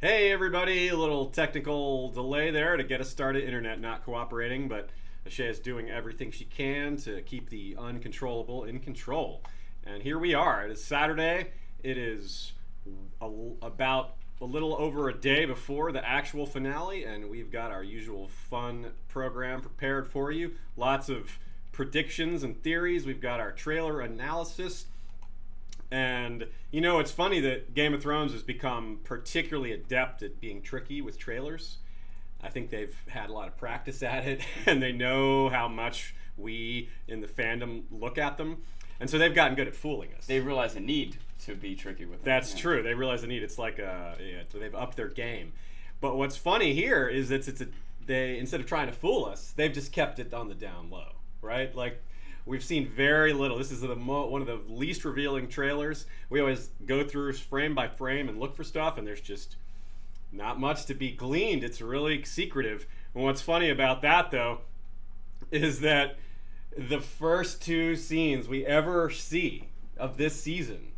Hey everybody, a little technical delay there to get us started. Internet not cooperating, but Ashay is doing everything she can to keep the uncontrollable in control. And here we are. It is Saturday. It is about a little over a day before the actual finale, and we've got our usual fun program prepared for you. Lots of predictions and theories. We've got our trailer analysis. And, it's funny that Game of Thrones has become particularly adept at being tricky with trailers. I think they've had a lot of practice at it, and they know how much we in the fandom look at them. And so they've gotten good at fooling us. They realize the need to be tricky with them. That's true. They realize the need. It's like they've upped their game. But what's funny here is that they, instead of trying to fool us, they've just kept it on the down low, right? Like, we've seen very little. This is one of the least revealing trailers. We always go through frame by frame and look for stuff, and there's just not much to be gleaned. It's really secretive. And what's funny about that, though, is that the first two scenes we ever see of this season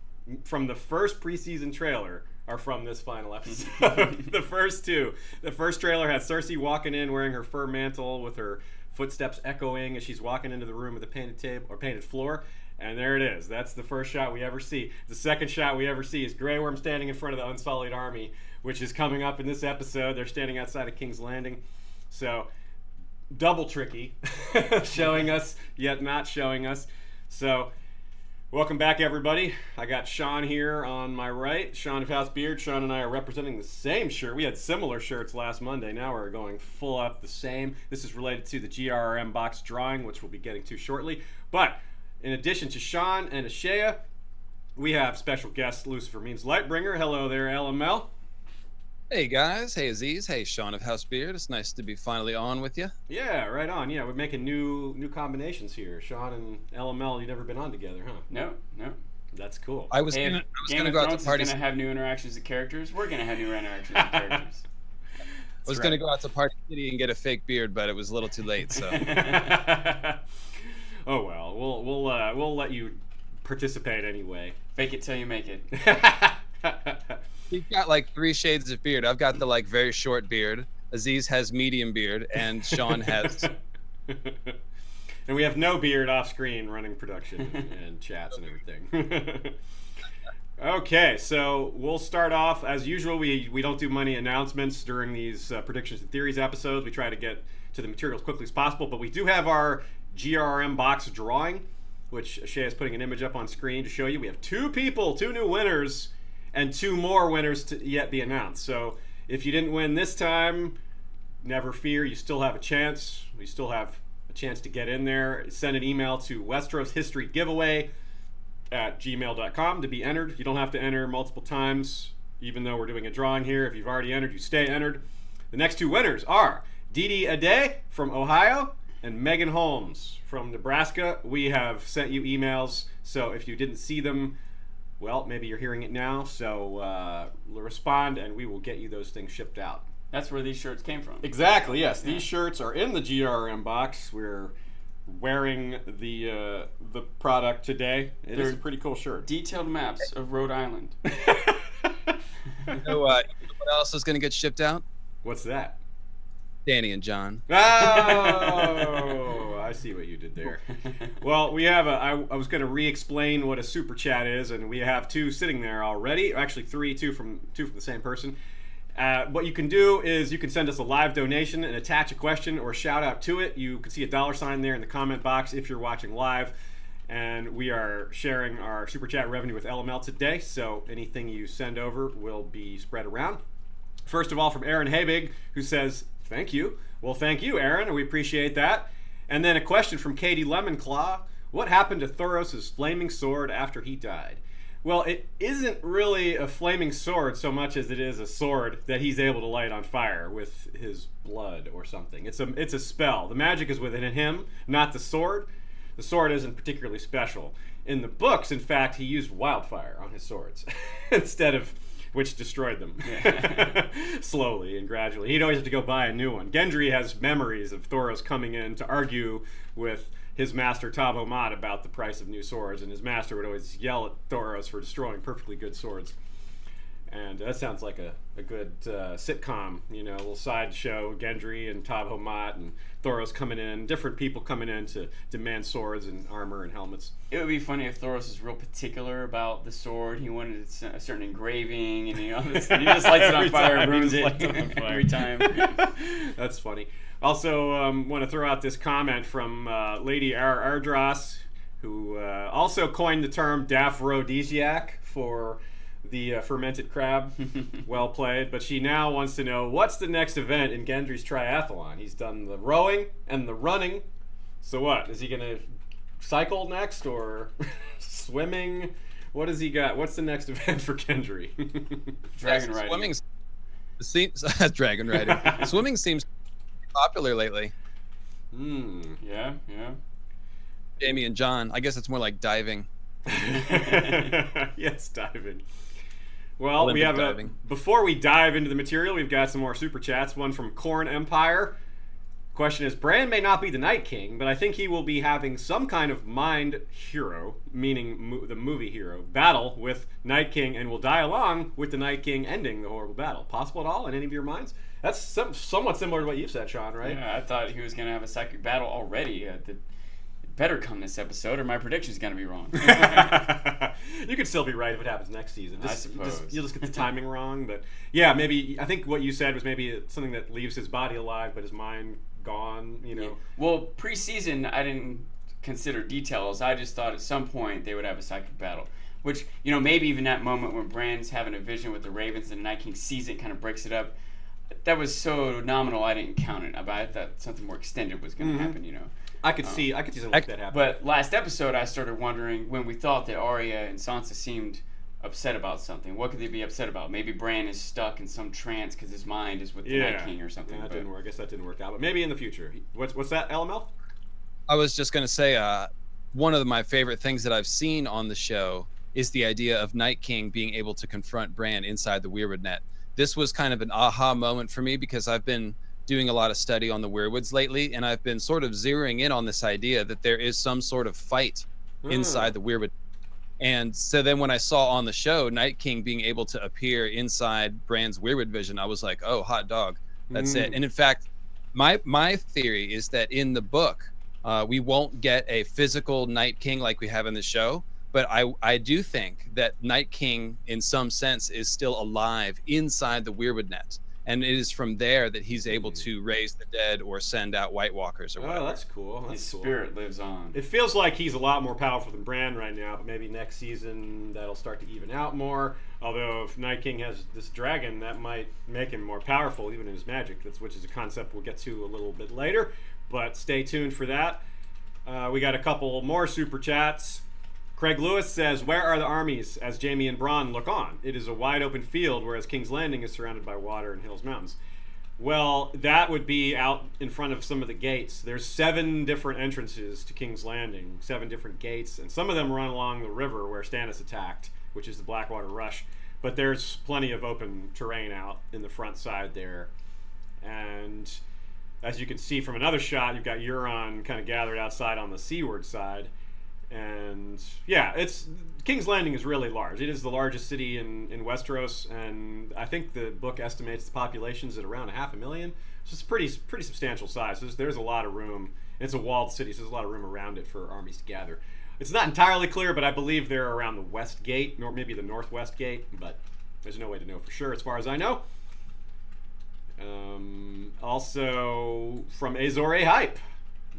from the first preseason trailer are from this final episode. The first two. The first trailer has Cersei walking in wearing her fur mantle with her footsteps echoing as she's walking into the room with a painted table or painted floor, and there it is. That's the first shot we ever see. The second shot we ever see is Grey Worm standing in front of the Unsullied Army, which is coming up in this episode. They're standing outside of King's Landing. So, double tricky, showing us yet not showing us. So, welcome back, everybody. I got Sean here on my right, Sean of House Beard. Sean and I are representing the same shirt. We had similar shirts last Monday. Now we're going full up the same. This is related to the GRRM box drawing, which we'll be getting to shortly. But in addition to Sean and Ashaya, we have special guest Lucifer Means Lightbringer. Hello there, LML. Hey guys, hey Aziz, hey Sean of House Beard. It's nice to be finally on with you. Yeah, right on. Yeah, we're making new combinations here. Sean and LML, you've never been on together, huh? No. That's cool. I was gonna go out to parties. Is gonna have new interactions with characters. We're gonna have new interactions with characters. I was gonna go out to Party City and get a fake beard, but it was a little too late. So. Oh well, we'll let you participate anyway. Fake it till you make it. You've got like 3 shades of beard. I've got the very short beard. Aziz has medium beard, and Sean has. And we have no beard off screen running production and chats and everything. Okay, so we'll start off as usual. We don't do many announcements during these predictions and theories episodes. We try to get to the material as quickly as possible, but we do have our GRM box drawing, which Shay is putting an image up on screen to show you. We have 2 new winners, and 2 more winners to yet be announced. So if you didn't win this time, never fear. You still have a chance. We still have a chance to get in there. Send an email to Westeros History Giveaway at gmail.com to be entered. You don't have to enter multiple times, even though we're doing a drawing here. If you've already entered, you stay entered. The next 2 winners are Didi Ade from Ohio and Megan Holmes from Nebraska. We have sent you emails, so if you didn't see them, well, maybe you're hearing it now, so respond and we will get you those things shipped out. That's where these shirts came from. Exactly, yes. Yeah. These shirts are in the GRM box. We're wearing the product today. It's a pretty cool shirt. Detailed maps of Rhode Island. You know what else is going to get shipped out? What's that? Danny and John. Oh, I see what you did there. Well, we have I was going to re-explain what a super chat is, and we have 2 sitting there already. Actually, 3, 2 from the same person. What you can do is you can send us a live donation and attach a question or shout out to it. You can see a $sign there in the comment box if you're watching live. And we are sharing our super chat revenue with LML today, so anything you send over will be spread around. First of all, from Aaron Habig, who says, thank you. Well, thank you, Aaron, and we appreciate that. And then a question from Katie Lemonclaw. What happened to Therosis' flaming sword after he died? Well, it isn't really a flaming sword so much as it is a sword that he's able to light on fire with his blood or something. It's a spell. The magic is within him, not the sword. The sword isn't particularly special. In the books, in fact, he used wildfire on his swords instead of, which destroyed them slowly and gradually. He'd always have to go buy a new one. Gendry has memories of Thoros coming in to argue with his master Tavo Mott about the price of new swords, and his master would always yell at Thoros for destroying perfectly good swords. And that sounds like a good sitcom, a little side show. Gendry and Tab Homat and Thoros coming in, different people coming in to demand swords and armor and helmets. It would be funny if Therosis is real particular about the sword. He wanted a certain engraving, and he just lights it on fire and ruins it every time. That's funny. Also, want to throw out this comment from Lady Ardras, who also coined the term daphrodisiac for the fermented crab. Well played. But she now wants to know, what's the next event in Gendry's triathlon? He's done the rowing and the running. So what? Is he going to cycle next or swimming? What has he got? What's the next event for Gendry? Dragon riding. Dragon riding. Swimming seems popular lately. Yeah. Jamie and John. I guess it's more like diving. Yes, diving. Well, Olympic we have diving. Before we dive into the material, we've got some more super chats. One from Corn Empire. Question is, Bran may not be the Night King, but I think he will be having some kind of mind hero, meaning the movie hero, battle with Night King, and will die along with the Night King ending the horrible battle. Possible at all in any of your minds? That's somewhat similar to what you've said, Sean, right? Yeah, I thought he was going to have a psychic battle already. It better come this episode, or my prediction's going to be wrong. You could still be right if it happens next season. I suppose. You'll just get the timing wrong. But yeah, maybe, I think what you said was maybe something that leaves his body alive, but his mind gone, Yeah. Well, preseason, I didn't consider details. I just thought at some point they would have a psychic battle. Which, maybe even that moment when Bran's having a vision with the Ravens and the Night King sees it, kind of breaks it up. That was so nominal, I didn't count it. I thought something more extended was going to happen, I could see something like that happen. But last episode, I started wondering, when we thought that Arya and Sansa seemed upset about something, what could they be upset about? Maybe Bran is stuck in some trance because his mind is with the Night King or something. Yeah, that didn't work. I guess that didn't work out. But maybe in the future. What's that, LML? I was just going to say, one of my favorite things that I've seen on the show is the idea of Night King being able to confront Bran inside the Weirwood net. This was kind of an aha moment for me because I've been doing a lot of study on the Weirwoods lately, and I've been sort of zeroing in on this idea that there is some sort of fight inside the Weirwood. And so then when I saw on the show Night King being able to appear inside Bran's Weirwood vision, I was like, oh, hot dog. That's it. And in fact, my theory is that in the book, we won't get a physical Night King like we have in the show, but I do think that Night King, in some sense, is still alive inside the Weirwood net. And it is from there that he's able to raise the dead or send out White Walkers or whatever. Oh, that's cool. His spirit lives on. It feels like he's a lot more powerful than Bran right now, but maybe next season that'll start to even out more. Although if Night King has this dragon, that might make him more powerful, even in his magic, which is a concept we'll get to a little bit later. But stay tuned for that. We got a couple more super chats. Craig Lewis says, where are the armies as Jaime and Bronn look on? It is a wide open field, whereas King's Landing is surrounded by water and hills, mountains. Well, that would be out in front of some of the gates. There's 7 different entrances to King's Landing, 7 different gates, and some of them run along the river where Stannis attacked, which is the Blackwater Rush. But there's plenty of open terrain out in the front side there. And as you can see from another shot, you've got Euron kind of gathered outside on the seaward side. And yeah, King's Landing is really large. It is the largest city in Westeros, and I think the book estimates the population's at around 500,000. So it's a pretty substantial size. So there's a lot of room. It's a walled city, so there's a lot of room around it for armies to gather. It's not entirely clear, but I believe they're around the west gate, or maybe the northwest gate, but there's no way to know for sure as far as I know. Also from Azor A Hype.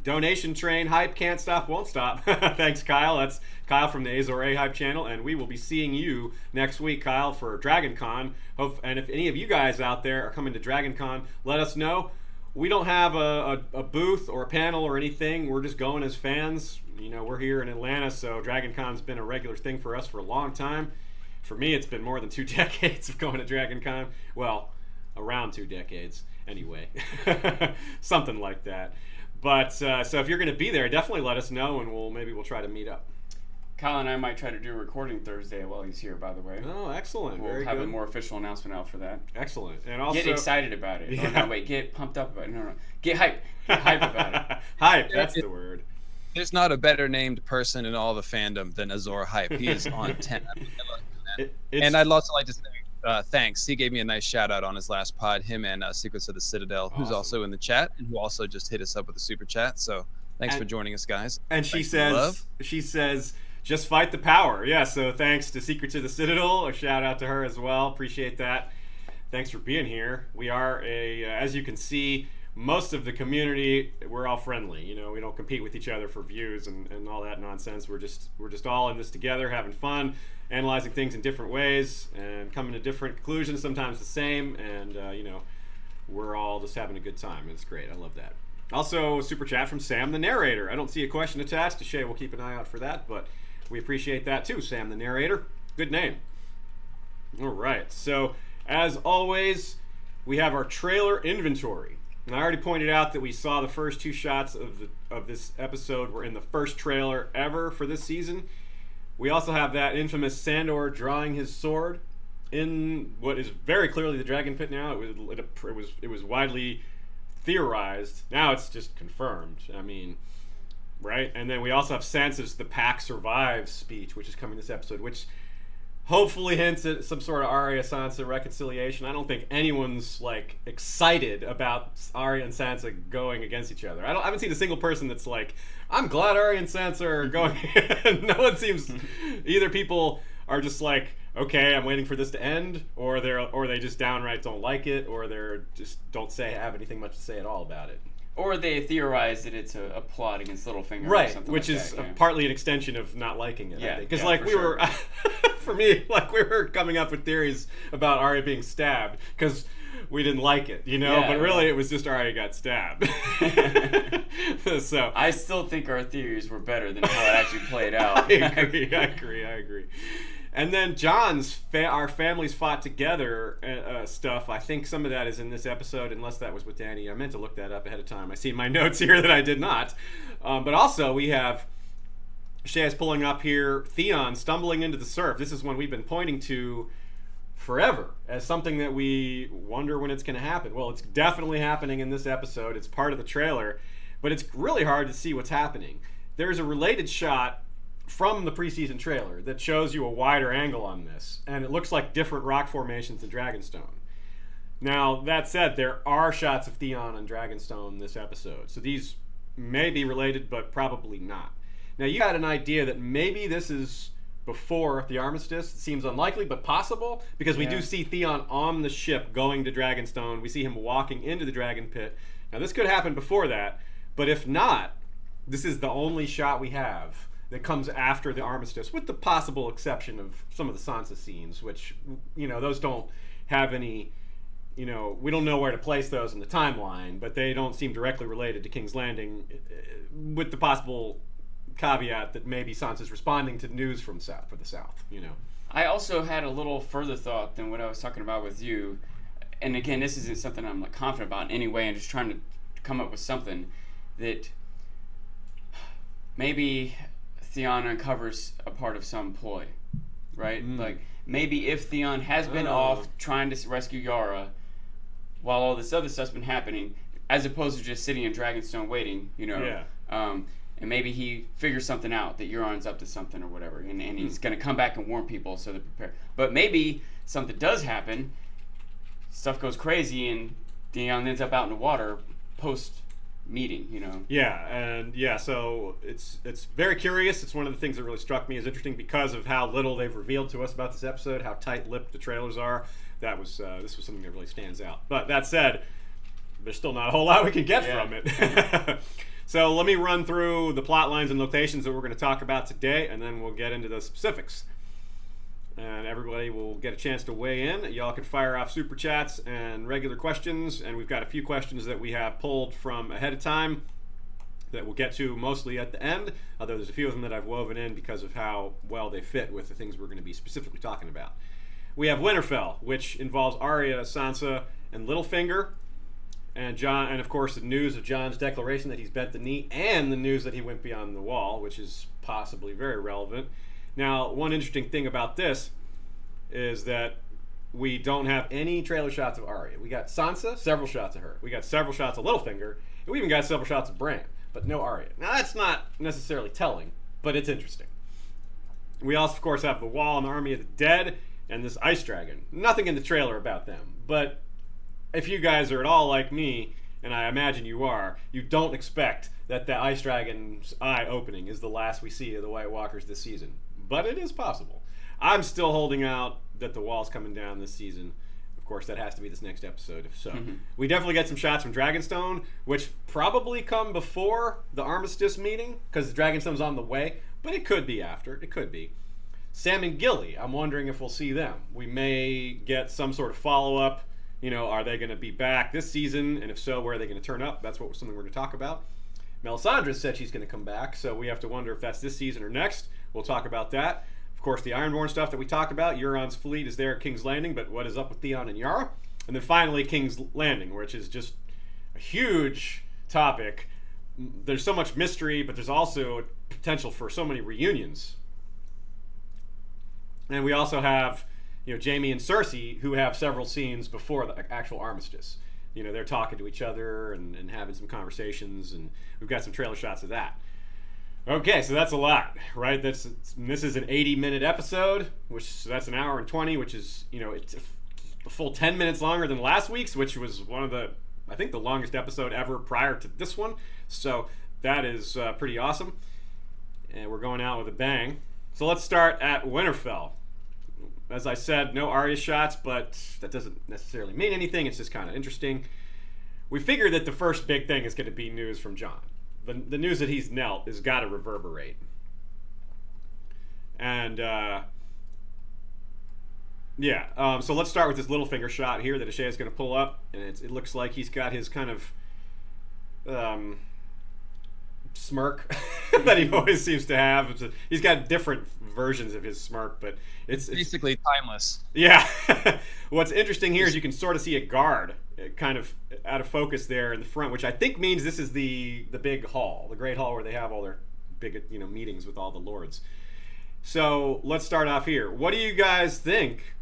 Donation train hype can't stop, won't stop. Thanks, Kyle. That's Kyle from the Azor A Hype channel, and we will be seeing you next week, Kyle, for DragonCon. And if any of you guys out there are coming to DragonCon, let us know. We don't have a booth or a panel or anything. We're just going as fans. We're here in Atlanta, so DragonCon's been a regular thing for us for a long time. For me, it's been more than 2 decades of going to DragonCon. Well, around 2 decades, anyway. Something like that. But so if you're going to be there, definitely let us know, and maybe we'll try to meet up. Kyle and I might try to do a recording Thursday while he's here, by the way. Oh, excellent. We'll Very have good. a more official announcement out for that. Excellent. And also get excited about it. Yeah. Oh, no, wait, get pumped up about it. No. Get hype. Get hype about it. Hype, that's the word. There's not a better named person in all the fandom than Azor Hype. He is on 10. And I'd also like to say, thanks. He gave me a nice shout out on his last pod. Him and Secrets of the Citadel, who's Awesome. also in the chat and who also just hit us up with a super chat. So thanks for joining us, guys. And she says, just fight the power. Yeah. So thanks to Secrets of the Citadel. A shout out to her as well. Appreciate that. Thanks for being here. We are as you can see, most of the community, we're all friendly. You know, we don't compete with each other for views and all that nonsense. We're just all in this together, having fun, analyzing things in different ways, and coming to different conclusions, sometimes the same. And we're all just having a good time. It's great. I love that. Also, super chat from Sam the narrator. I don't see a question attached to Shay. We'll keep an eye out for that, but we appreciate that too, Sam the narrator. Good name. All right. So as always, we have our trailer inventory. And I already pointed out that we saw the first 2 shots of this episode were in the first trailer ever for this season. We also have that infamous Sandor drawing his sword in what is very clearly the dragon pit now. It was widely theorized. Now it's just confirmed. I mean, right? And then we also have Sansa's "The Pack Survives" speech, which is coming this episode, which hopefully hints at some sort of Arya-Sansa reconciliation. I don't think anyone's like excited about Arya and Sansa going against each other. I haven't seen a single person that's like, I'm glad Arya and Sansa are going. No one seems. Either people are just like, okay, I'm waiting for this to end, or they just downright don't like it, or they're just don't have anything much to say at all about it. Or they theorize that it's a plot against Littlefinger, right? Or something Which like is that, yeah. Partly an extension of not liking it. Yeah, because for sure. were, for me, like we were coming up with theories about Arya being stabbed because we didn't like it, Yeah, but really it was just Arya got stabbed. So I still think our theories were better than how it actually played out. I agree. And then John's our families fought together stuff. I think some of that is in this episode, unless that was with Danny. I meant to look that up ahead of time. I see in my notes here that I did not. But also we have Shaz pulling up here, Theon stumbling into the surf. This is one we've been pointing to forever as something that we wonder when it's going to happen. Well, it's definitely happening in this episode. It's part of the trailer, but it's really hard to see what's happening. There's a related shot from the preseason trailer that shows you a wider angle on this, and it looks like different rock formations in Dragonstone. Now, that said, there are shots of Theon on Dragonstone this episode, so these may be related, but probably not. Now, you had an idea that maybe this is before the armistice. It seems unlikely, but possible, because we do see Theon on the ship going to Dragonstone. We see him walking into the dragon pit. Now, this could happen before that, but if not, this is the only shot we have that comes after the armistice, with the possible exception of some of the Sansa scenes, which, those don't have any, we don't know where to place those in the timeline, but they don't seem directly related to King's Landing, with the possible caveat that maybe Sansa's responding to news from the South. I also had a little further thought than what I was talking about with you, and again, this isn't something I'm confident about in any way. I'm just trying to come up with something that maybe Theon uncovers a part of some ploy, right? Like, maybe if Theon has been off trying to rescue Yara while all this other stuff's been happening, as opposed to just sitting in Dragonstone waiting, and maybe he figures something out, that Euron's up to something or whatever, and he's going to come back and warn people so they're prepared. But maybe something does happen, stuff goes crazy, and Theon ends up out in the water post-meeting, So it's very curious. It's one of the things that really struck me as interesting because of how little they've revealed to us about this episode, how tight-lipped the trailers are. This was something that really stands out. But that said, there's still not a whole lot we can get from it. So let me run through the plot lines and locations that we're going to talk about today, and then we'll get into the specifics. And everybody will get a chance to weigh in. Y'all can fire off super chats and regular questions, and we've got a few questions that we have pulled from ahead of time that we'll get to mostly at the end, although there's a few of them that I've woven in because of how well they fit with the things we're going to be specifically talking about. We have Winterfell, which involves Arya, Sansa, and Littlefinger, and Jon, and of course the news of Jon's declaration that he's bent the knee, and the news that he went beyond the wall, which is possibly very relevant. Now, one interesting thing about this is that we don't have any trailer shots of Arya. We got Sansa, several shots of her. We got several shots of Littlefinger, and we even got several shots of Bran, but no Arya. Now, that's not necessarily telling, but it's interesting. We also, of course, have the Wall and the Army of the Dead, and this ice dragon. Nothing in the trailer about them. But if you guys are at all like me, and I imagine you are, you don't expect that the ice dragon's eye opening is the last we see of the White Walkers this season. But it is possible. I'm still holding out that the wall's coming down this season. Of course, that has to be this next episode. So we definitely get some shots from Dragonstone, which probably come before the Armistice meeting, because Dragonstone's on the way, but it could be after. It could be. Sam and Gilly, I'm wondering if we'll see them. We may get some sort of follow-up. You know, are they going to be back this season? And if so, where are they going to turn up? That's something we're going to talk about. Melisandre said she's going to come back, so we have to wonder if that's this season or next. We'll talk about that. Of course, the Ironborn stuff that we talked about. Euron's fleet is there at King's Landing, but what is up with Theon and Yara? And then finally, King's Landing, which is just a huge topic. There's so much mystery, but there's also potential for so many reunions. And we also have, Jaime and Cersei, who have several scenes before the actual armistice. They're talking to each other and having some conversations, and we've got some trailer shots of that. Okay, so that's a lot, right? This is an 80-minute episode, that's an hour and 20, which is, it's a full 10 minutes longer than last week's, which was I think the longest episode ever prior to this one. So that is pretty awesome. And we're going out with a bang. So let's start at Winterfell. As I said, no Arya shots, but that doesn't necessarily mean anything. It's just kind of interesting. We figured that the first big thing is going to be news from Jon. The news that he's knelt has got to reverberate. And, so let's start with this Littlefinger shot here that Ashay is going to pull up. And it looks like he's got his kind of smirk that he always seems to have. He's got different versions of his smirk, but it's basically timeless. Yeah. What's interesting here is you can sort of see a guard kind of out of focus there in the front, which I think means this is the big hall, the great hall where they have all their big meetings with all the lords. So let's start off here. What do you guys think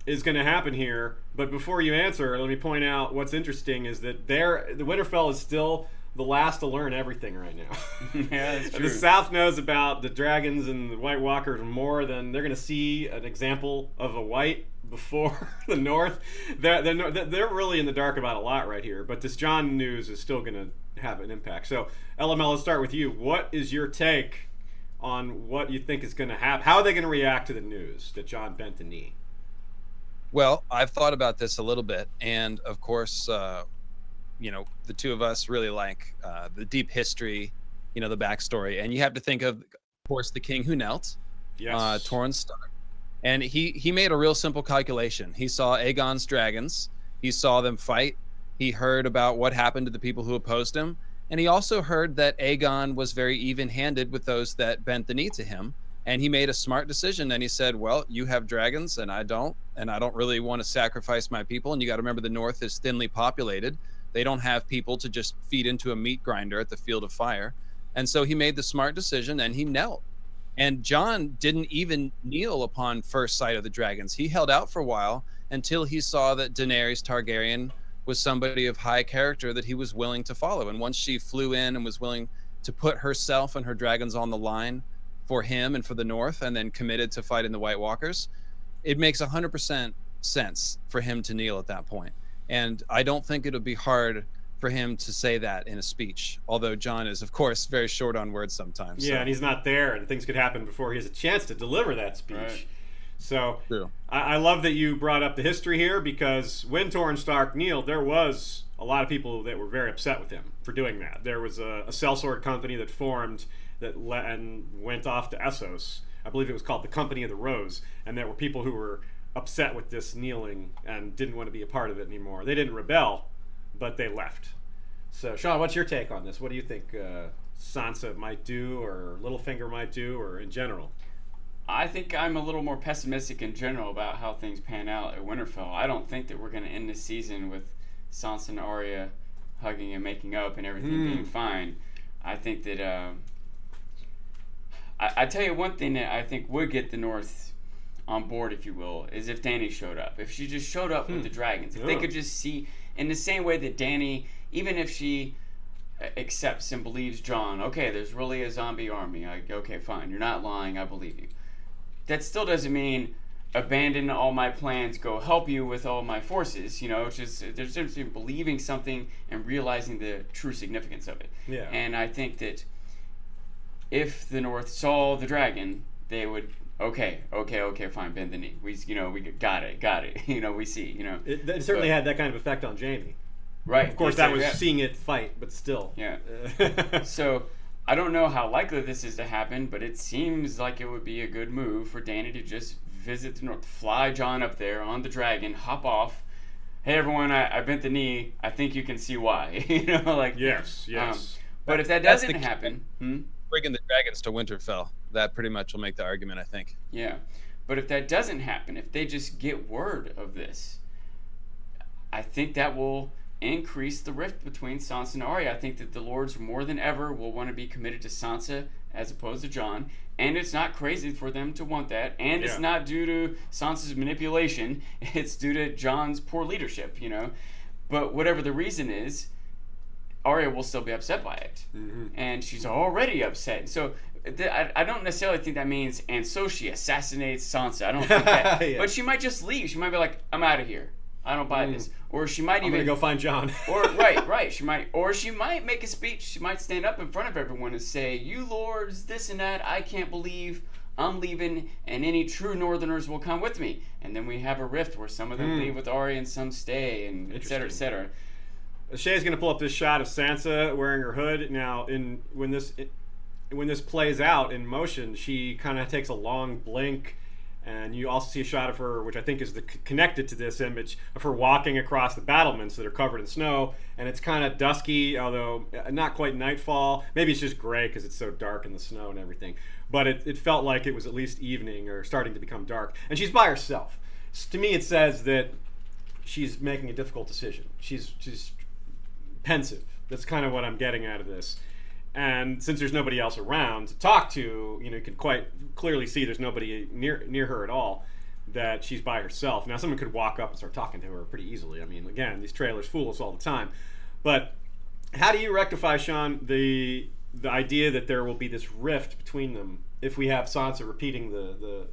is going to happen here? But before you answer, let me point out what's interesting is that the Winterfell is still the last to learn everything right now. Yeah, that's true. The South knows about the dragons and the White Walkers more than they're going to see an example of a white before the North. They're really in the dark about a lot right here, but this Jon news is still going to have an impact. So, LML, let's start with you. What is your take on what you think is going to happen? How are they going to react to the news that Jon bent the knee? Well, I've thought about this a little bit, and of course, the two of us really like the deep history, the backstory, and you have to think of course, the king who knelt, yes. Torrhen Stark, and he made a real simple calculation. He saw Aegon's dragons, he saw them fight, he heard about what happened to the people who opposed him, and he also heard that Aegon was very even-handed with those that bent the knee to him. And he made a smart decision, and he said, well, you have dragons and I don't really want to sacrifice my people. And you got to remember the North is thinly populated. They don't have people to just feed into a meat grinder at the field of fire. And so he made the smart decision and he knelt. And Jon didn't even kneel upon first sight of the dragons. He held out for a while until he saw that Daenerys Targaryen was somebody of high character that he was willing to follow. And once she flew in and was willing to put herself and her dragons on the line for him and for the North, and then committed to fighting the White Walkers, it makes 100% sense for him to kneel at that point. And I don't think it'll be hard for him to say that in a speech, although Jon is, of course, very short on words sometimes. Yeah, so. And he's not there, and things could happen before he has a chance to deliver that speech. Right. So I love that you brought up the history here, because when Torrhen Stark kneeled, there was a lot of people that were very upset with him for doing that. There was a sellsword company that formed and went off to Essos. I believe it was called the Company of the Rose, and there were people who were upset with this kneeling and didn't want to be a part of it anymore. They didn't rebel, but they left. So, Sean, what's your take on this? What do you think Sansa might do, or Littlefinger might do, or in general? I think I'm a little more pessimistic in general about how things pan out at Winterfell. I don't think that we're going to end this season with Sansa and Arya hugging and making up and everything being fine. I think that I tell you one thing that I think would get the North on board, if you will, is if Dany showed up. If she just showed up with the dragons. If they could just see, in the same way that Dany, even if she accepts and believes Jon, okay, there's really a zombie army. Okay, fine, you're not lying, I believe you. That still doesn't mean abandon all my plans, go help you with all my forces. It's just there's a difference between believing something and realizing the true significance of it. Yeah. And I think that if the North saw the dragon, they would okay, fine, bend the knee. We got it. We see. It certainly had that kind of effect on Jaime. Right. Of course, that was seeing it fight, but still. Yeah. So I don't know how likely this is to happen, but it seems like it would be a good move for Dany to just visit the North, fly Jon up there on the dragon, hop off. Hey everyone, I bent the knee. I think you can see why. Yes. But if that doesn't happen, bringing the dragons to Winterfell, that pretty much will make the argument, I think. Yeah, but if that doesn't happen, if they just get word of this, I think that will increase the rift between Sansa and Arya. I think that the lords more than ever will want to be committed to Sansa as opposed to Jon, and it's not crazy for them to want that, and it's not due to Sansa's manipulation, it's due to Jon's poor leadership, But whatever the reason is, Arya will still be upset by it, and she's already upset. So I don't necessarily think that means, and so she assassinates Sansa. I don't think that. But she might just leave. She might be like, I'm out of here. I don't buy this. Or she might I'm gonna go find Jon. or right. She might make a speech. She might stand up in front of everyone and say, "You lords, this and that. I can't believe I'm leaving, and any true Northerners will come with me." And then we have a rift where some of them leave with Arya and some stay, and et cetera, et cetera. Shay's gonna pull up this shot of Sansa wearing her hood. Now, when this plays out in motion, she kind of takes a long blink. And you also see a shot of her, which I think is connected to this image, of her walking across the battlements that are covered in snow. And it's kind of dusky, although not quite nightfall. Maybe it's just gray because it's so dark in the snow and everything. But it felt like it was at least evening or starting to become dark. And she's by herself. To me, it says that she's making a difficult decision. She's pensive. That's kind of what I'm getting out of this. And since there's nobody else around to talk to, you can quite clearly see there's nobody near her at all, that she's by herself. Now, someone could walk up and start talking to her pretty easily. I mean, again, these trailers fool us all the time. But how do you rectify, Sean, the idea that there will be this rift between them if we have Sansa repeating the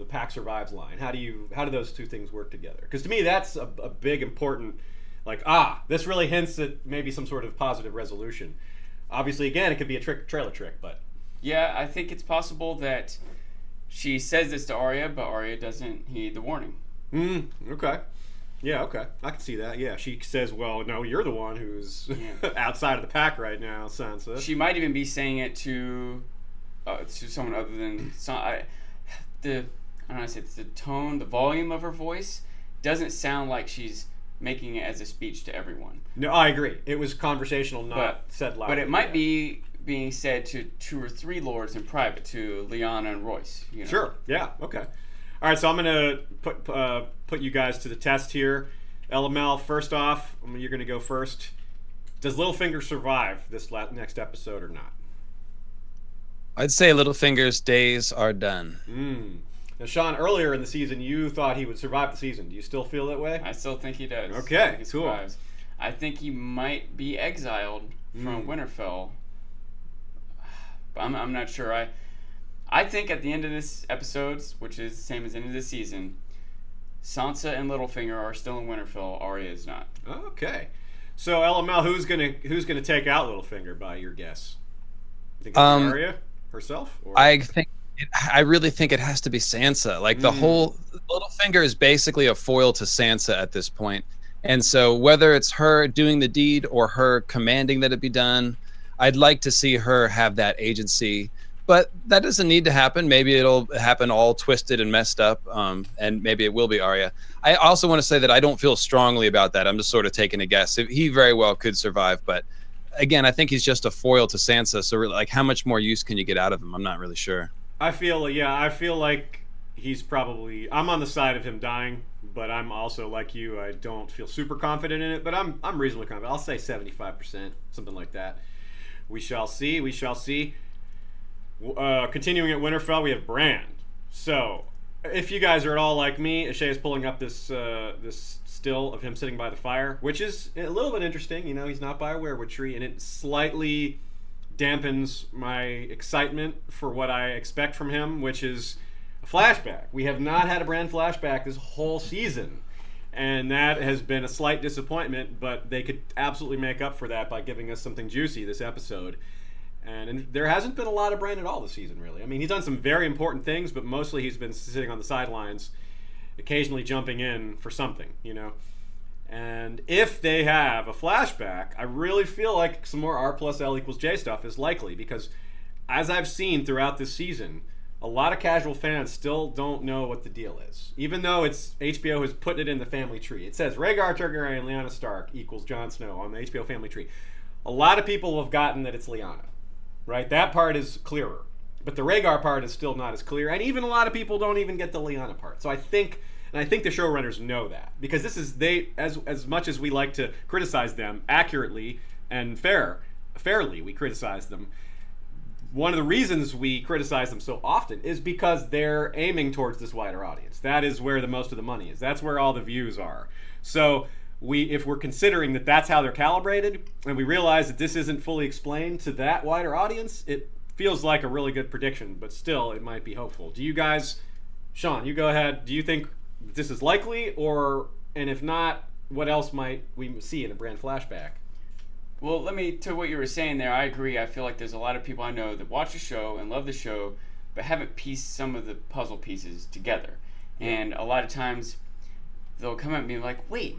pack survives line? How do those two things work together? Because to me, that's a big important, this really hints at maybe some sort of positive resolution. Obviously, again, it could be a trailer trick, but... Yeah, I think it's possible that she says this to Arya, but Arya doesn't heed the warning. Okay. Yeah, okay. I can see that. Yeah, she says, well, no, you're the one who's outside of the pack right now, Sansa. She might even be saying it to someone other than... I don't know how to say it. The tone, the volume of her voice doesn't sound like she's making it as a speech to everyone. No, I agree. It was conversational, not said loud. But it might be being said to 2 or 3 lords in private, to Lyanna and Royce. Sure. Yeah. Okay. All right. So I'm gonna put you guys to the test here. LML, first off, you're gonna go first. Does Littlefinger survive this next episode or not? I'd say Littlefinger's days are done. Now, Sean, earlier in the season, you thought he would survive the season. Do you still feel that way? I still think he does. Okay, he cool. Survives. I think he might be exiled from Winterfell. I'm not sure. I think at the end of this episode, which is the same as the end of this season, Sansa and Littlefinger are still in Winterfell. Arya is not. Okay. So LML, who's gonna take out Littlefinger by your guess? You think it's Arya herself? Or? I really think it has to be Sansa. Like the whole Littlefinger is basically a foil to Sansa at this point. And so whether it's her doing the deed or her commanding that it be done, I'd like to see her have that agency. But that doesn't need to happen. Maybe it'll happen all twisted and messed up, and maybe it will be Arya. I also want to say that I don't feel strongly about that. I'm just sort of taking a guess. He very well could survive, but again, I think he's just a foil to Sansa. So really, how much more use can you get out of him? I'm not really sure. I feel like he's probably... I'm on the side of him dying, but I'm also like you. I don't feel super confident in it, but I'm reasonably confident. I'll say 75%, something like that. We shall see. Continuing at Winterfell, we have Brienne. So, if you guys are at all like me, Ashay is pulling up this still of him sitting by the fire, which is a little bit interesting. He's not by a weirwood tree, and it slightly dampens my excitement for what I expect from him, which is a flashback. We have not had a Bran flashback this whole season. And that has been a slight disappointment, but they could absolutely make up for that by giving us something juicy this episode. And there hasn't been a lot of Bran at all this season, really. I mean, he's done some very important things, but mostly he's been sitting on the sidelines, occasionally jumping in for something, you know. And if they have a flashback, I really feel like some more R plus L equals J stuff is likely, because as I've seen throughout this season, a lot of casual fans still don't know what the deal is. Even though it's HBO has put it in the family tree. It says Rhaegar Targaryen and Lyanna Stark equals Jon Snow on the HBO family tree. A lot of people have gotten that it's Lyanna, right? That part is clearer. But the Rhaegar part is still not as clear. And even a lot of people don't even get the Lyanna part. So I think the showrunners know that. Because this is, as much as we like to criticize them accurately and fairly, we criticize them. One of the reasons we criticize them so often is because they're aiming towards this wider audience. That is where the most of the money is. That's where all the views are. So if we're considering that that's how they're calibrated, and we realize that this isn't fully explained to that wider audience, it feels like a really good prediction, but still, it might be hopeful. Do you guys, Sean, you go ahead. Do you think this is likely, and if not, what else might we see in a Bran flashback? Well, to what you were saying there, I agree. I feel like there's a lot of people I know that watch the show and love the show, but haven't pieced some of the puzzle pieces together. And a lot of times, they'll come at me like, wait,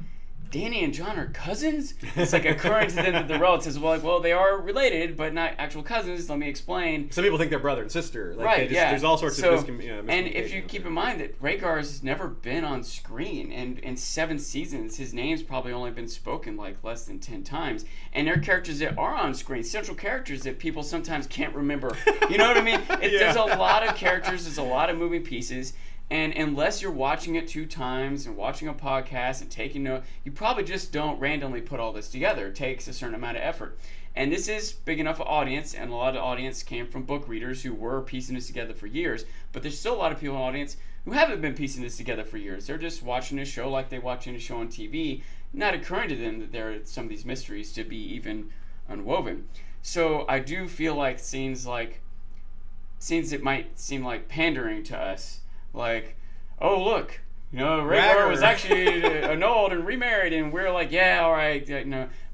Dany and Jon are cousins? It's like occurring to them that the relatives will like, well, they are related, but not actual cousins. Let me explain. Some people think they're brother and sister. Like right, yeah. There's all sorts of miscommunication. And if you keep in mind that Rhaegar's never been on screen, and in 7 seasons, his name's probably only been spoken like less than 10 times. And they're characters that are on screen, central characters that people sometimes can't remember. You know what I mean? There's a lot of characters, there's a lot of moving pieces. And unless you're watching it 2 times and watching a podcast and taking notes, you probably just don't randomly put all this together. It takes a certain amount of effort. And this is big enough audience, and a lot of the audience came from book readers who were piecing this together for years. But there's still a lot of people in the audience who haven't been piecing this together for years. They're just watching a show like they watch a show on TV, not occurring to them that there are some of these mysteries to be even unwoven. So I do feel like scenes that might seem like pandering to us, like, oh look, Rhaegar was actually annulled and remarried, and we're like, yeah, all right,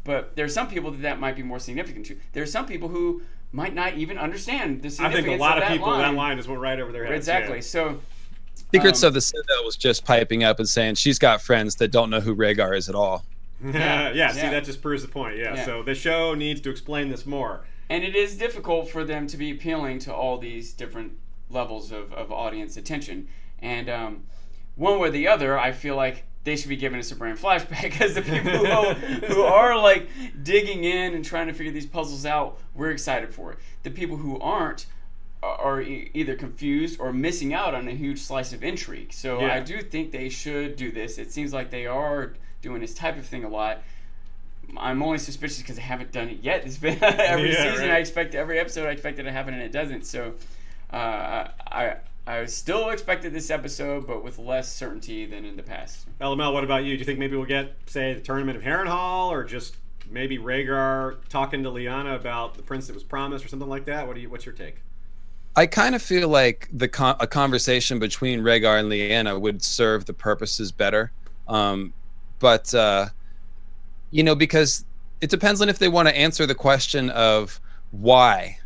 But there's some people that might be more significant to. There's some people who might not even understand the significance of that line. I think a lot of people, that line just went right over their heads. Exactly. Yeah. So, Secrets of the Citadel was just piping up and saying she's got friends that don't know who Rhaegar is at all. Yeah, see, that just proves the point. Yeah, so the show needs to explain this more. And it is difficult for them to be appealing to all these different levels of audience attention. And one way or the other, I feel like they should be giving us a Bran flashback, because the people who are like digging in and trying to figure these puzzles out, we're excited for it. The people who aren't are either confused or missing out on a huge slice of intrigue. So I do think they should do this. It seems like they are doing this type of thing a lot. I'm only suspicious because they haven't done it yet. It's been every season. Right. I expect every episode. I expect it to happen, and it doesn't. So I still expected this episode, but with less certainty than in the past. LML, what about you? Do you think maybe we'll get, say, the Tournament of Harrenhal, or just maybe Rhaegar talking to Lyanna about the prince that was promised, or something like that? What's your take? I kind of feel like a conversation between Rhaegar and Lyanna would serve the purposes better. But because it depends on if they want to answer the question of why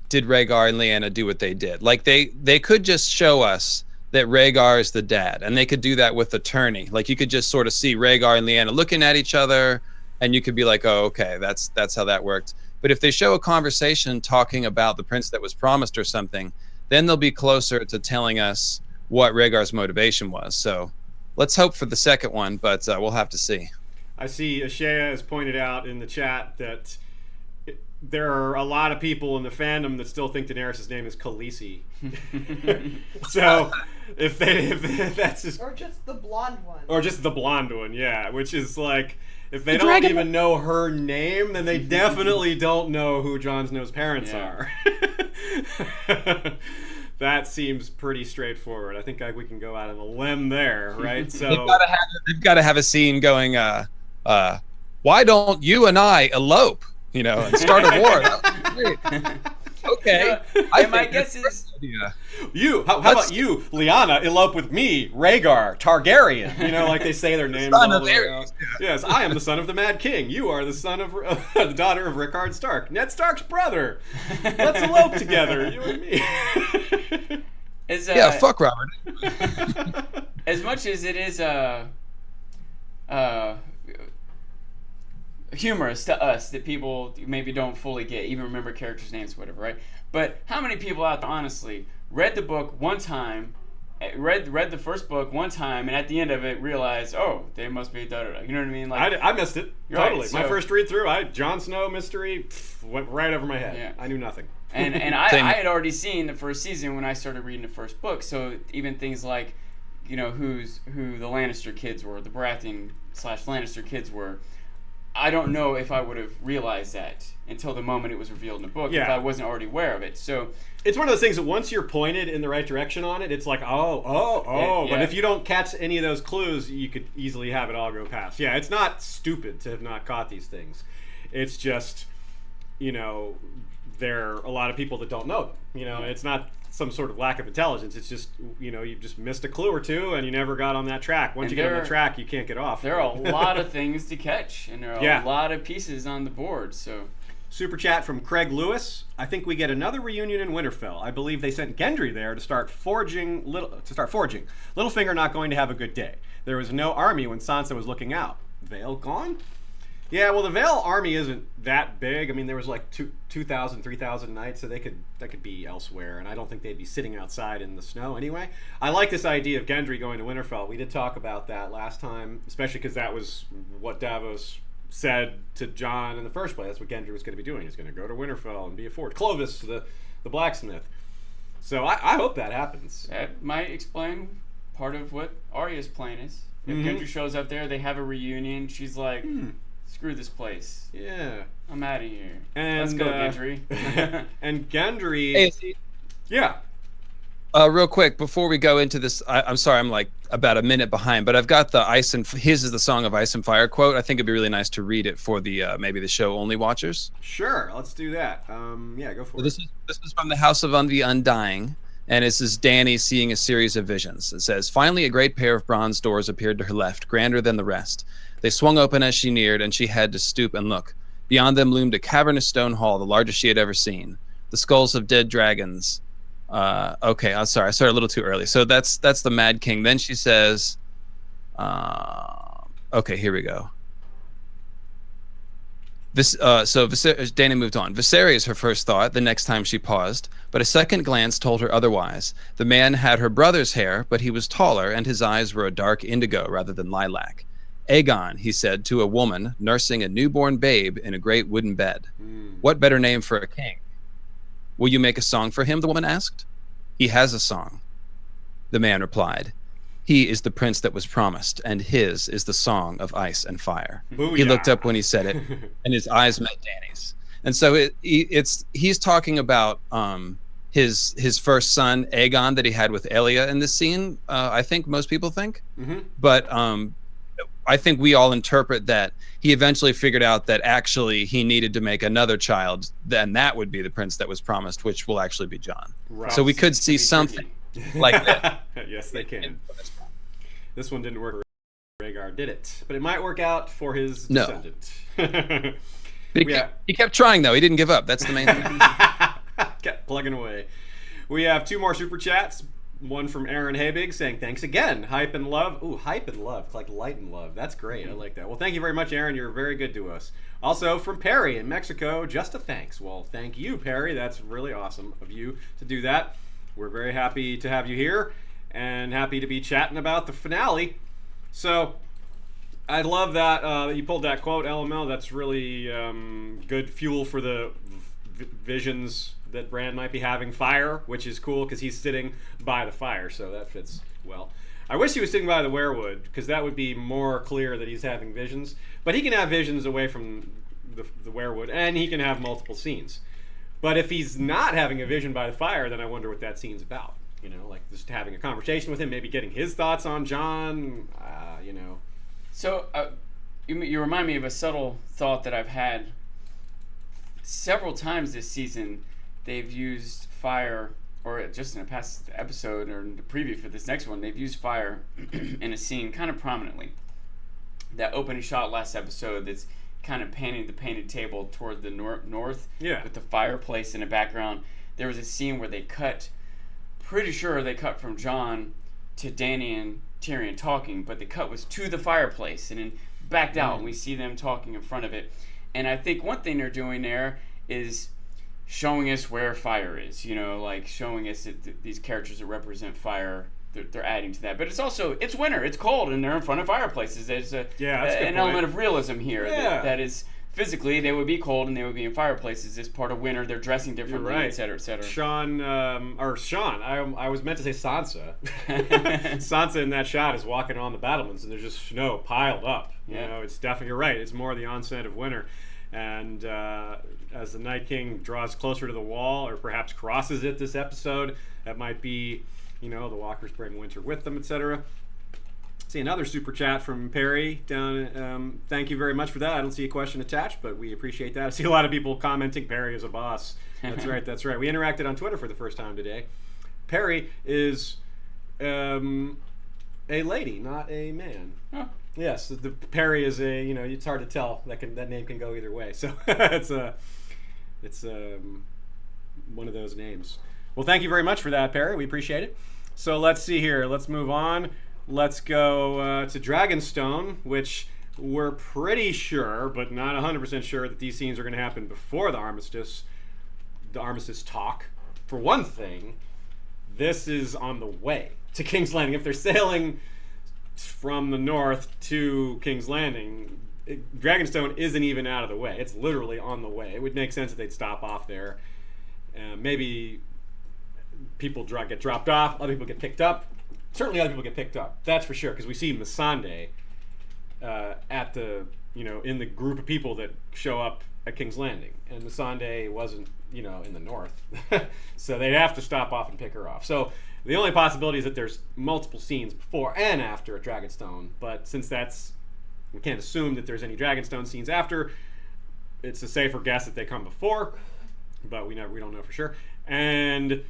did Rhaegar and Lyanna do what they did. Like they could just show us that Rhaegar is the dad, and they could do that with the tourney. Like you could just sort of see Rhaegar and Lyanna looking at each other, and you could be like, oh, okay, that's how that worked. But if they show a conversation talking about the prince that was promised or something, then they'll be closer to telling us what Rhaegar's motivation was. So let's hope for the second one, but we'll have to see. I see Ashea has pointed out in the chat that there are a lot of people in the fandom that still think Daenerys' name is Khaleesi. So if that's just... Or just the blonde one. Or just the blonde one, yeah. Which is like, if they don't even know her name, then they definitely don't know who Jon Snow's parents are. That seems pretty straightforward. I think we can go out on a limb there, right? So they've got to have a scene going, why don't you and I elope? And start a war. That would be great. Okay. And my guess is How about you, Lyanna, elope with me, Rhaegar, Targaryen? You know, like they say their names Son all of the way Aerys. out. Yes, I am the son of the Mad King. You are the son of the daughter of Rickard Stark, Ned Stark's brother. Let's elope together, you and me. Fuck Robert. As much as it is humorous to us that people maybe don't fully get, even remember characters' names, whatever, right? But how many people out there, honestly, read the book one time, read the first book one time, and at the end of it realized, oh, they must be da-da-da. You know what I mean? Like I missed it totally. Right, My so, first read through, Jon Snow mystery went right over my head. Yeah. I knew nothing. And I had already seen the first season when I started reading the first book, so even things like, you know, who the Lannister kids were, the Baratheon / Lannister kids were, I don't know if I would have realized that until the moment it was revealed in the book, if I wasn't already aware of it. So it's one of those things that once you're pointed in the right direction on it, it's like, oh. But if you don't catch any of those clues, you could easily have it all go past. Yeah, it's not stupid to have not caught these things. It's just, you know, there are a lot of people that don't know them. You know, it's not some sort of lack of intelligence. It's just, you know, you just missed a clue or two and you never got on that track. Once you get on the track, you can't get off. There are a lot of things to catch, and there are a lot of pieces on the board. So, super chat from Craig Lewis. I think we get another reunion in Winterfell. I believe they sent Gendry there to start forging. Littlefinger not going to have a good day. There was no army when Sansa was looking out. Vale gone? Yeah, well, the Vale army isn't that big. I mean, there was like 2,000, 3,000 knights, so that could be elsewhere, and I don't think they'd be sitting outside in the snow anyway. I like this idea of Gendry going to Winterfell. We did talk about that last time, especially because that was what Davos said to Jon in the first place. That's what Gendry was going to be doing. He's going to go to Winterfell and be a fort. Clovis, the blacksmith. So I hope that happens. That might explain part of what Arya's plan is. If Gendry shows up there, they have a reunion. She's like, screw this place. Yeah. I'm out of here. And, let's go, Gendry. And Gendry... Hey, yeah. Real quick, before we go into this, I'm sorry, I'm like about a minute behind, but I've got the his is the Song of Ice and Fire quote. I think it'd be really nice to read it for the maybe the show only watchers. Sure, let's do that. Yeah, go for it. This is from the House of the Undying, and this is Dany seeing a series of visions. It says, finally a great pair of bronze doors appeared to her left, grander than the rest. They swung open as she neared, and she had to stoop and look. Beyond them loomed a cavernous stone hall, the largest she had ever seen. The skulls of dead dragons. Okay, I'm sorry, I started a little too early. So that's the Mad King. Then she says, okay, here we go. Dany moved on. Viserys, her first thought, the next time she paused, but a second glance told her otherwise. The man had her brother's hair, but he was taller, and his eyes were a dark indigo rather than lilac. Aegon, he said to a woman nursing a newborn babe in a great wooden bed. What better name for a king? Will you make a song for him? The woman asked. He has a song. The man replied. He is the prince that was promised, and his is the song of ice and fire. Booyah. He looked up when he said it, and his eyes met Dany's. And so he's talking about his first son, Aegon, that he had with Elia in this scene. I think most people think. But I think we all interpret that he eventually figured out that actually he needed to make another child, then that would be the prince that was promised, which will actually be Jon. Right. So we could see something like that. Yes, they can. This one didn't work for Rhaegar, did it? But it might work out for his descendant. He kept trying, though. He didn't give up. That's the main thing. Kept plugging away. We have two more super chats. One from Aaron Habig saying, thanks again. Hype and love. Ooh, hype and love. Like light and love. That's great. I like that. Well, thank you very much, Aaron. You're very good to us. Also from Perry in Mexico, just a thanks. Well, thank you, Perry. That's really awesome of you to do that. We're very happy to have you here and happy to be chatting about the finale. So I love that you pulled that quote, LML. That's really good fuel for the visions that Bran might be having. Fire, which is cool because he's sitting by the fire, so that fits well. I wish he was sitting by the weirwood because that would be more clear that he's having visions. But he can have visions away from the weirwood, and he can have multiple scenes. But if he's not having a vision by the fire, then I wonder what that scene's about. You know, like just having a conversation with him, maybe getting his thoughts on Jon. You know. So you remind me of a subtle thought that I've had several times this season. they've used fire, or just in a past episode or in the preview for this next one, they've used fire in a scene kind of prominently. That opening shot last episode that's kind of panning the painted table toward the north with the fireplace in the background. There was a scene where they cut, pretty sure they cut from Jon to Dany and Tyrion talking, but the cut was to the fireplace and then backed out, and we see them talking in front of it. And I think one thing they're doing there is showing us where fire is, like showing us that these characters that represent fire, they're adding to that. But it's also, it's winter, it's cold, and they're in front of fireplaces. There's an element of realism here that is, physically they would be cold and they would be in fireplaces. It's part of winter, they're dressing differently, et cetera, et cetera. Sean, I was meant to say Sansa. Sansa in that shot is walking on the battlements and there's just snow piled up. It's definitely, you're right, it's more the onset of winter. And as the Night King draws closer to the wall, or perhaps crosses it this episode, that might be, the walkers bring winter with them, etc. See another super chat from Perry down. Thank you very much for that. I don't see a question attached, but we appreciate that. I see a lot of people commenting Perry is a boss. That's right. That's right. We interacted on Twitter for the first time today. Perry is a lady, not a man. Oh. Yes, the Perry is a, it's hard to tell. That name can go either way. So it's one of those names. Well, thank you very much for that, Perry. We appreciate it. So let's see here. Let's move on. Let's go to Dragonstone, which we're pretty sure, but not 100% sure, that these scenes are going to happen before the armistice talk. For one thing, this is on the way to King's Landing. If they're sailing from the north to King's Landing, Dragonstone isn't even out of the way. It's literally on the way. It would make sense that they'd stop off there. Maybe people get dropped off, other people get picked up. Certainly other people get picked up, that's for sure, because we see Melisandre at the, in the group of people that show up at King's Landing. And Melisandre wasn't, in the north. So they'd have to stop off and pick her off. So the only possibility is that there's multiple scenes before and after at Dragonstone. But since we can't assume that there's any Dragonstone scenes after, it's a safer guess that they come before. But we don't know for sure. And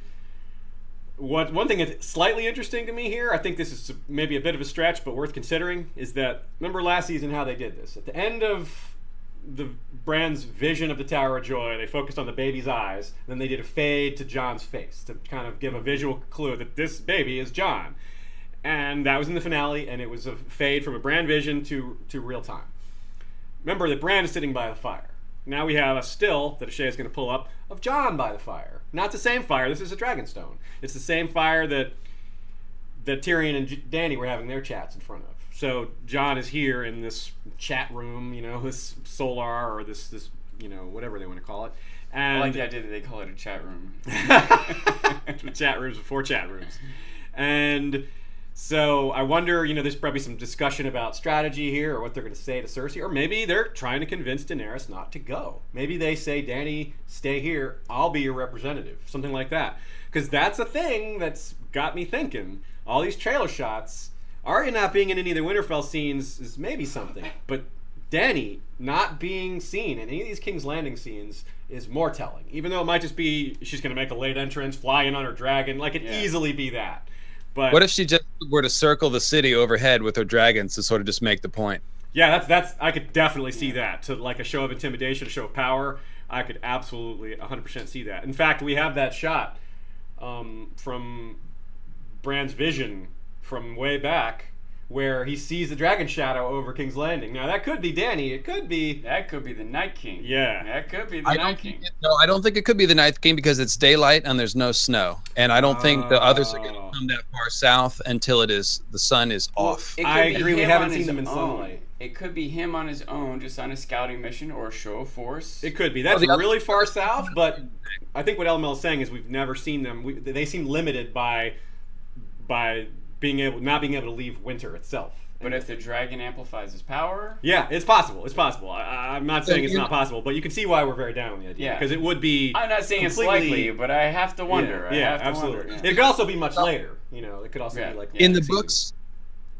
one thing that's slightly interesting to me here, I think this is maybe a bit of a stretch, but worth considering, is that, remember last season how they did this? At the end of the Bran's vision of the Tower of Joy, they focused on the baby's eyes, and then they did a fade to Jon's face to kind of give a visual clue that this baby is Jon. And that was in the finale, and it was a fade from a Bran vision to real time. Remember that Bran is sitting by the fire. Now we have a still that Ashay is going to pull up of Jon by the fire. Not the same fire. This is a Dragonstone. It's the same fire that Tyrion and Dany were having their chats in front of. So Jon is here in this chat room, this solar, or this whatever they want to call it. And I like the idea that they call it a chat room. Chat rooms before chat rooms. And so I wonder, there's probably some discussion about strategy here, or what they're going to say to Cersei, or maybe they're trying to convince Daenerys not to go. Maybe they say, Dany, stay here, I'll be your representative, something like that. Because that's a thing that's got me thinking. All these trailer shots, Arya not being in any of the Winterfell scenes is maybe something, but Dany not being seen in any of these King's Landing scenes is more telling. Even though it might just be she's going to make a late entrance, fly in on her dragon, like it'd easily be that. But what if she just were to circle the city overhead with her dragons to sort of just make the point? Yeah, that's I could definitely see that. To like a show of intimidation, a show of power, I could absolutely 100% see that. In fact, we have that shot from Bran's vision from way back where he sees the dragon shadow over King's Landing. Now, that could be Dany. It could be... That could be the Night King. Yeah. That could be the Night King. I don't think it could be the Night King because it's daylight and there's no snow. And I don't think the others are going to come that far south until the sun is off. I agree. We haven't seen them in sunlight. It could be him on his own, just on a scouting mission or a show of force. It could be. That's really far south, but I think what LML is saying is we've never seen them. They seem limited by not being able to leave winter itself. But if the dragon amplifies his power... Yeah, it's possible. It's possible. I'm not saying it's not possible, but you can see why we're very down on the idea. Because it would be... I'm not saying it's likely, but I have to wonder. Yeah, absolutely. It could also be much later. It could also be like... In the books...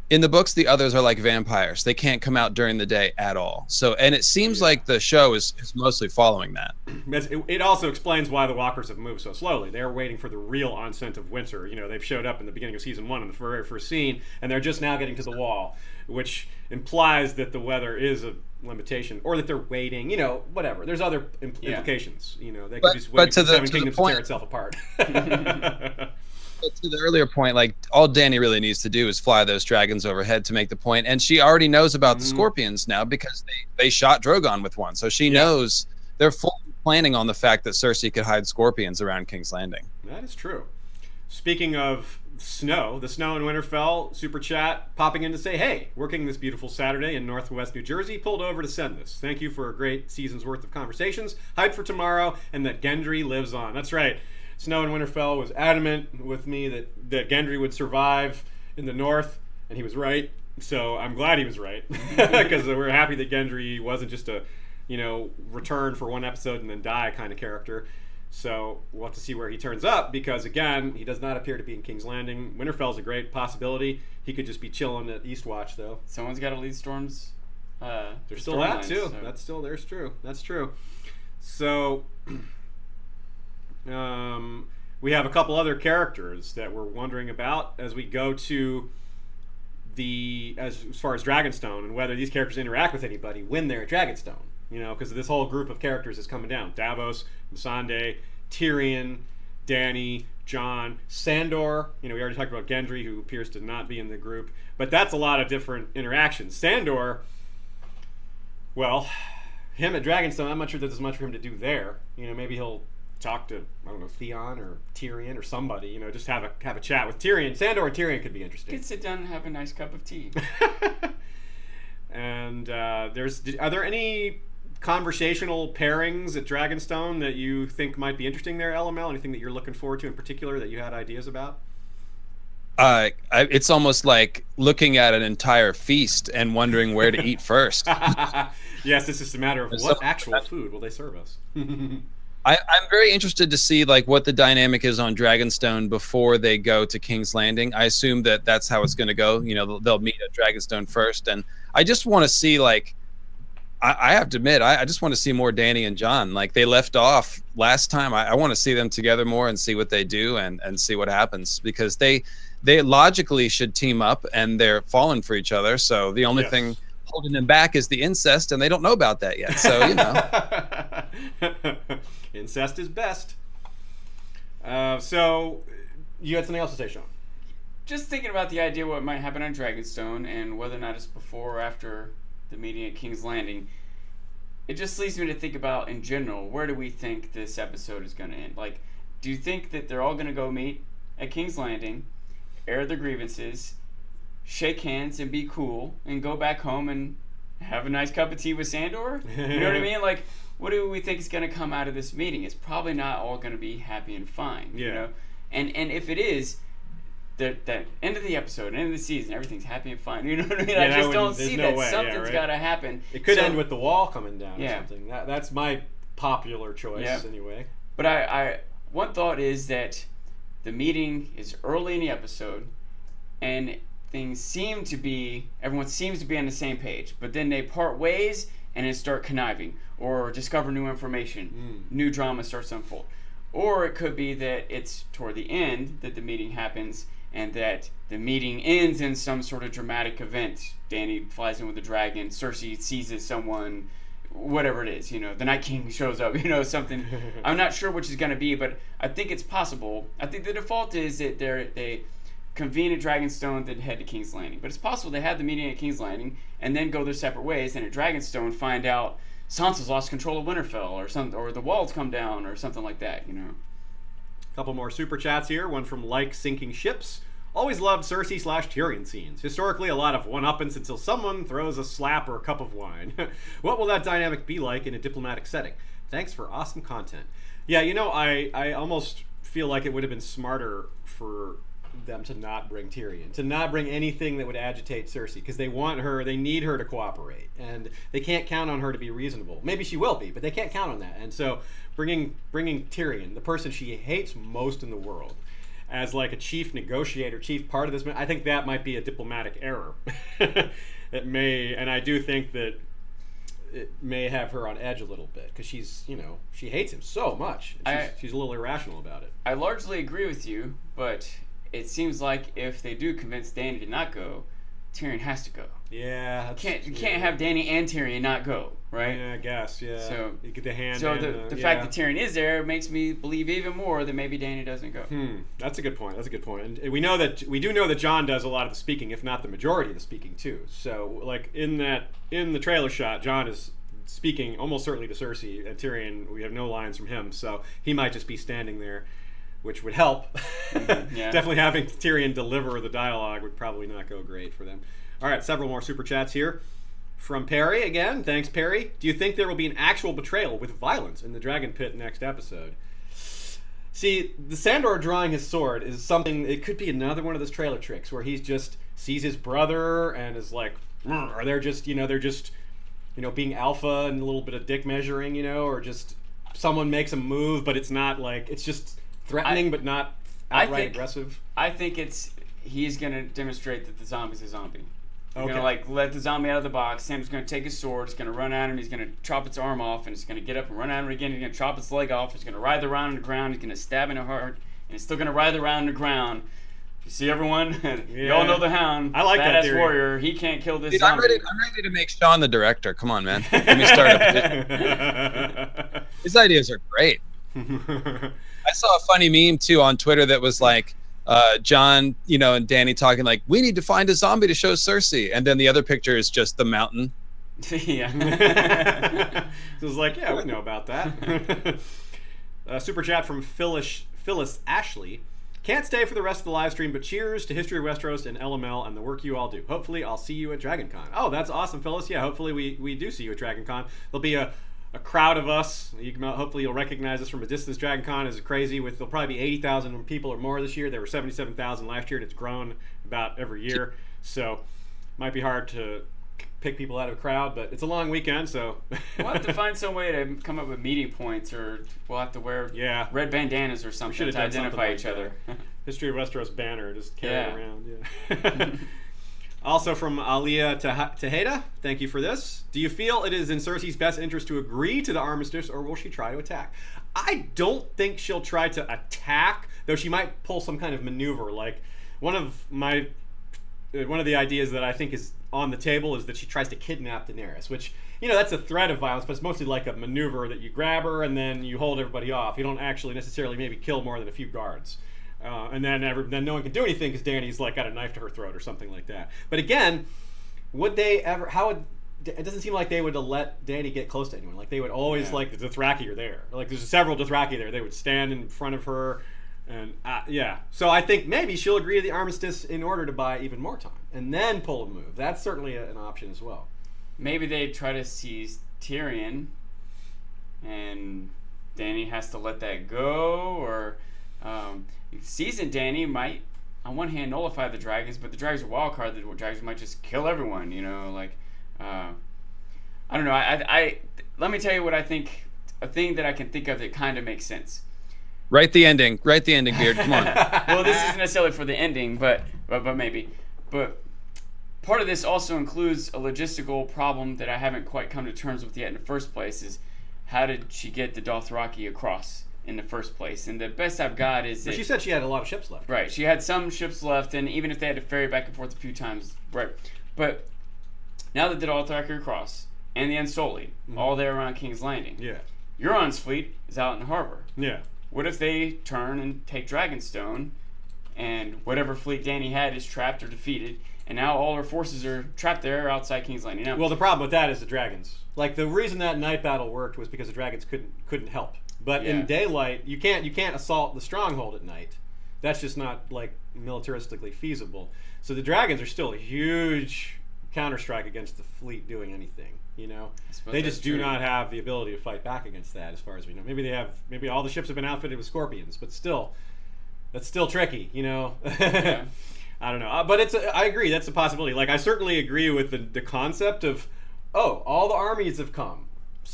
In the books, the others are like vampires. They can't come out during the day at all. So, and it seems like the show is mostly following that. It also explains why the walkers have moved so slowly. They're waiting for the real onset of winter. They've showed up in the beginning of season 1 in the very first scene, and they're just now getting to the wall, which implies that the weather is a limitation, or that they're waiting. Whatever. There's other implications. They could just wait for the Seven Kingdoms to tear itself apart. But to the earlier point, like, all Dany really needs to do is fly those dragons overhead to make the point. And she already knows about the scorpions now because they shot Drogon with one. So she knows they're fully planning on the fact that Cersei could hide scorpions around King's Landing. That is true. Speaking of snow, the snow in Winterfell, super chat popping in to say, hey, working this beautiful Saturday in Northwest New Jersey, pulled over to send this. Thank you for a great season's worth of conversations. Hyped for tomorrow, and that Gendry lives on. That's right. Snow in Winterfell was adamant with me that Gendry would survive in the north, and he was right. So I'm glad he was right, because we're happy that Gendry wasn't just a, return for one episode and then die kind of character. So we'll have to see where he turns up, because again, he does not appear to be in King's Landing. Winterfell's a great possibility. He could just be chilling at Eastwatch, though. Someone's got to lead Storm's. There's still that too. So. That's true. That's true. So. We have a couple other characters that we're wondering about as we go to as far as Dragonstone, and whether these characters interact with anybody when they're at Dragonstone. Because this whole group of characters is coming down. Davos, Melisandre, Tyrion, Dany, Jon, Sandor. We already talked about Gendry, who appears to not be in the group. But that's a lot of different interactions. Sandor, well, him at Dragonstone, I'm not sure there's much for him to do there. Maybe he'll talk to, I don't know, Theon or Tyrion or somebody, just have a chat with Tyrion. Sandor and Tyrion could be interesting. Could sit down and have a nice cup of tea. And are there any conversational pairings at Dragonstone that you think might be interesting there, LML? Anything that you're looking forward to in particular that you had ideas about? It's almost like looking at an entire feast and wondering where to eat first. Yes, it's just a matter of what actual food will they serve us. I'm very interested to see what the dynamic is on Dragonstone before they go to King's Landing. I assume that that's how it's going to go. They'll meet at Dragonstone first, and I just want to see I have to admit, I just want to see more Dany and Jon. They left off last time. I want to see them together more and see what they do and see what happens, because they logically should team up, and they're falling for each other. So the only thing holding them back is the incest, and they don't know about that yet. So incest is best. So you had something else to say, Sean? Just thinking about the idea what might happen on Dragonstone, and whether or not it's before or after the meeting at King's Landing. It just leads me to think about, in general, where do we think this episode is going to end? Do you think that they're all going to go meet at King's Landing, air their grievances, shake hands and be cool, and go back home and have a nice cup of tea with Sandor? You know what I mean? What do we think is going to come out of this meeting? It's probably not all going to be happy and fine, And if it is, the end of the episode, end of the season, everything's happy and fine. You know what I mean? Yeah, I just don't see no that. Way. Something's got to happen. It could end with the wall coming down or something. That's my popular choice anyway. But I one thought is that the meeting is early in the episode, and everyone seems to be on the same page. But then they part ways and then start conniving or discover new information. New drama starts to unfold. Or it could be that it's toward the end that the meeting happens, and that the meeting ends in some sort of dramatic event. Dany flies in with a dragon, Cersei seizes someone, whatever it is, the Night King shows up, something. I'm not sure which is going to be, but I think it's possible. I think the default is that they convene at Dragonstone, then head to King's Landing. But it's possible they have the meeting at King's Landing and then go their separate ways, and at Dragonstone find out Sansa's lost control of Winterfell, or the walls come down, or something like that, A couple more super chats here. One from Sinking Ships. Always loved Cersei/Tyrion scenes. Historically, a lot of one-uppance until someone throws a slap or a cup of wine. What will that dynamic be like in a diplomatic setting? Thanks for awesome content. Yeah, I almost feel like it would have been smarter for them to not bring Tyrion, to not bring anything that would agitate Cersei, because they need her to cooperate, and they can't count on her to be reasonable. Maybe she will be, but they can't count on that. And so bringing Tyrion, the person she hates most in the world, as like a chief negotiator, chief part of this. I think that might be a diplomatic error. It may, and I do think that it may have her on edge a little bit because she's, she hates him so much. She's a little irrational about it. I largely agree with you, but it seems like if they do convince Dany to not go, Tyrion has to go. Yeah. You can't have Dany and Tyrion not go, right? Yeah, I guess, yeah. So you get the hand. So the fact that Tyrion is there makes me believe even more that maybe Dany doesn't go. That's a good point. And we do know that Jon does a lot of the speaking, if not the majority of the speaking too. So like in the trailer shot, Jon is speaking almost certainly to Cersei, and Tyrion, we have no lines from him, so he might just be standing there, which would help. Yeah. Definitely having Tyrion deliver the dialogue would probably not go great for them. All right, several more super chats here. From Perry again. Thanks, Perry. Do you think there will be an actual betrayal with violence in the Dragon Pit next episode? See, the Sandor drawing his sword is something, it could be another one of those trailer tricks where he's just sees his brother and is like, or they're just, being alpha and a little bit of dick measuring, or just someone makes a move, but it's not like, it's just threatening but not outright aggressive. I think he's going to demonstrate that the zombie's a zombie. He's Okay. going to let the zombie out of the box. Sam's going to take his sword. He's going to run at him. He's going to chop its arm off, and it's going to get up and run at him again. He's going to chop its leg off. He's going to writhe around on the ground. He's going to stab in the heart, and he's still going to writhe around on the ground. You see, everyone? You all know the Hound. I like that badass theory. Warrior. He can't kill this Dude, zombie. I'm ready to make Sean the director. Come on, man. Let me start a petition. His ideas are great. I saw a funny meme too on Twitter that was like, Jon, and Dany talking like, we need to find a zombie to show Cersei, and then the other picture is just the mountain. Yeah. It was like, yeah, we know about that. Super chat from Phyllis Ashley. Can't stay for the rest of the live stream, but cheers to History of Westeros and LML and the work you all do. Hopefully, I'll see you at DragonCon. Oh, that's awesome, Phyllis. Yeah, hopefully we do see you at DragonCon. There'll be a crowd of us. Hopefully you'll recognize us from a distance. DragonCon is crazy. There'll probably be 80,000 people or more this year. There were 77,000 last year, and it's grown about every year. So might be hard to pick people out of a crowd, but it's a long weekend, so We'll have to find some way to come up with meeting points, or we'll have to wear red bandanas or something to identify each other. History of Westeros banner, just carry it around. Yeah. Also from Aliyah Tejeda, thank you for this. Do you feel it is in Cersei's best interest to agree to the armistice, or will she try to attack? I don't think she'll try to attack, though she might pull some kind of maneuver. Like one of the ideas that I think is on the table is that she tries to kidnap Daenerys, which, that's a threat of violence, but it's mostly like a maneuver that you grab her and then you hold everybody off. You don't actually necessarily maybe kill more than a few guards. And then no one can do anything because Dany's like got a knife to her throat or something like that. But again, would they ever? It doesn't seem like they would let Dany get close to anyone. Like they would always like the Dothraki are there. Like there's several Dothraki there. They would stand in front of her, and So I think maybe she'll agree to the armistice in order to buy even more time and then pull a move. That's certainly an option as well. Maybe they try to seize Tyrion, and Dany has to let that go, or. Seizing Dany might, on one hand, nullify the dragons, but the dragons are wild card. The dragons might just kill everyone. I don't know. I let me tell you what I think. A thing that I can think of that kind of makes sense. Write the ending, Beard. Come on. Well, this isn't necessarily for the ending, but maybe. But part of this also includes a logistical problem that I haven't quite come to terms with yet in the first place. Is how did she get the Dothraki across in the first place? And the best I've got is that she said she had a lot of ships left. Right, she had some ships left, and even if they had to ferry back and forth a few times, right. But now that the Dothraki are across, and the Unsullied, all there around King's Landing, Euron's fleet is out in the harbor. Yeah. What if they turn and take Dragonstone, and whatever fleet Dany had is trapped or defeated, and now all her forces are trapped there outside King's Landing? Now, well, the problem with that is the dragons. Like the reason that night battle worked was because the dragons couldn't help. But in daylight, you can't assault the stronghold at night. That's just not like militaristically feasible. So the dragons are still a huge counterstrike against the fleet doing anything. They just do not have the ability to fight back against that, as far as we know. Maybe all the ships have been outfitted with scorpions, but still, that's still tricky. Yeah. I don't know, but I agree. That's a possibility. Like I certainly agree with the concept of, all the armies have come.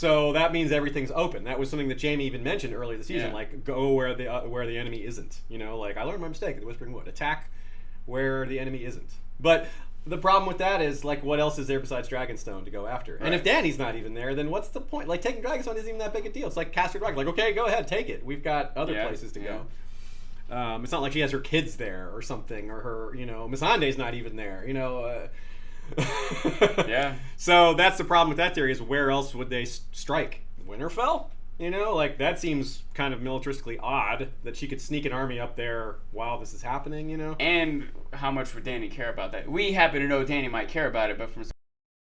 So that means everything's open. That was something that Jamie even mentioned earlier this season, Yeah. like go where the enemy isn't. You know, like I learned my mistake at the Whispering Wood. Attack where the enemy isn't. But the problem with that is, like, what else is there besides Dragonstone to go after? And Right. if Dany's not even there, then what's the point? Like, taking Dragonstone isn't even that big a deal. It's like Caster Dragon. Like, okay, go ahead, take it. We've got other Yeah, places to yeah. go. It's not like she has her kids there or something, or her, Melisandre's not even there, Yeah. So that's the problem with that theory, is where else would they strike? Winterfell? Like, that seems kind of militaristically odd that she could sneak an army up there while this is happening, And how much would Dany care about that? We happen to know Dany might care about it, but from a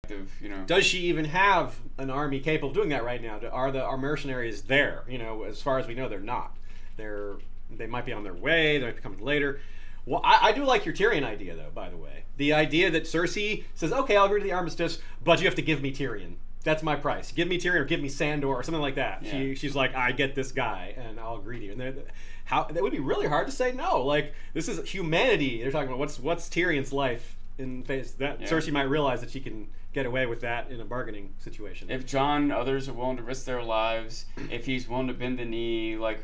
perspective, Does she even have an army capable of doing that right now? Are our mercenaries there? As far as we know, they're not. They might be on their way. They might be coming later. Well, I do like your Tyrion idea, though, by the way. The idea that Cersei says, okay, I'll agree to the armistice, but you have to give me Tyrion. That's my price. Give me Tyrion or give me Sandor or something like that. Yeah. She's like, I get this guy, and I'll agree to you. And that would be really hard to say no. Like, this is humanity. They're talking about what's Tyrion's life in face that. Yeah. Cersei might realize that she can get away with that in a bargaining situation. if Jon, others are willing to risk their lives, if he's willing to bend the knee, like,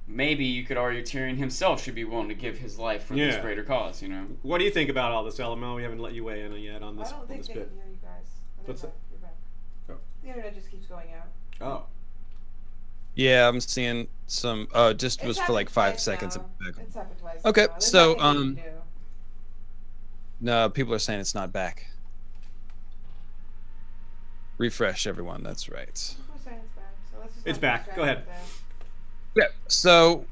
maybe you could argue Tyrion himself should be willing to give his life for this Yeah. greater cause, What do you think about all this, LML? We haven't let you weigh in yet on this. I don't think they bit. can hear you guys. Oh, What's they're back. You're back. Oh. The internet just keeps going out. Oh. Yeah, I'm seeing some. Just was It's for like happened 5 twice seconds. now. It's happened twice. Okay, now. There's so, nothing we can do. No, people are saying it's not back. Refresh, everyone. That's right. People are saying it's back, so let's just It's not back. distract Go ahead. with that. Yeah. So,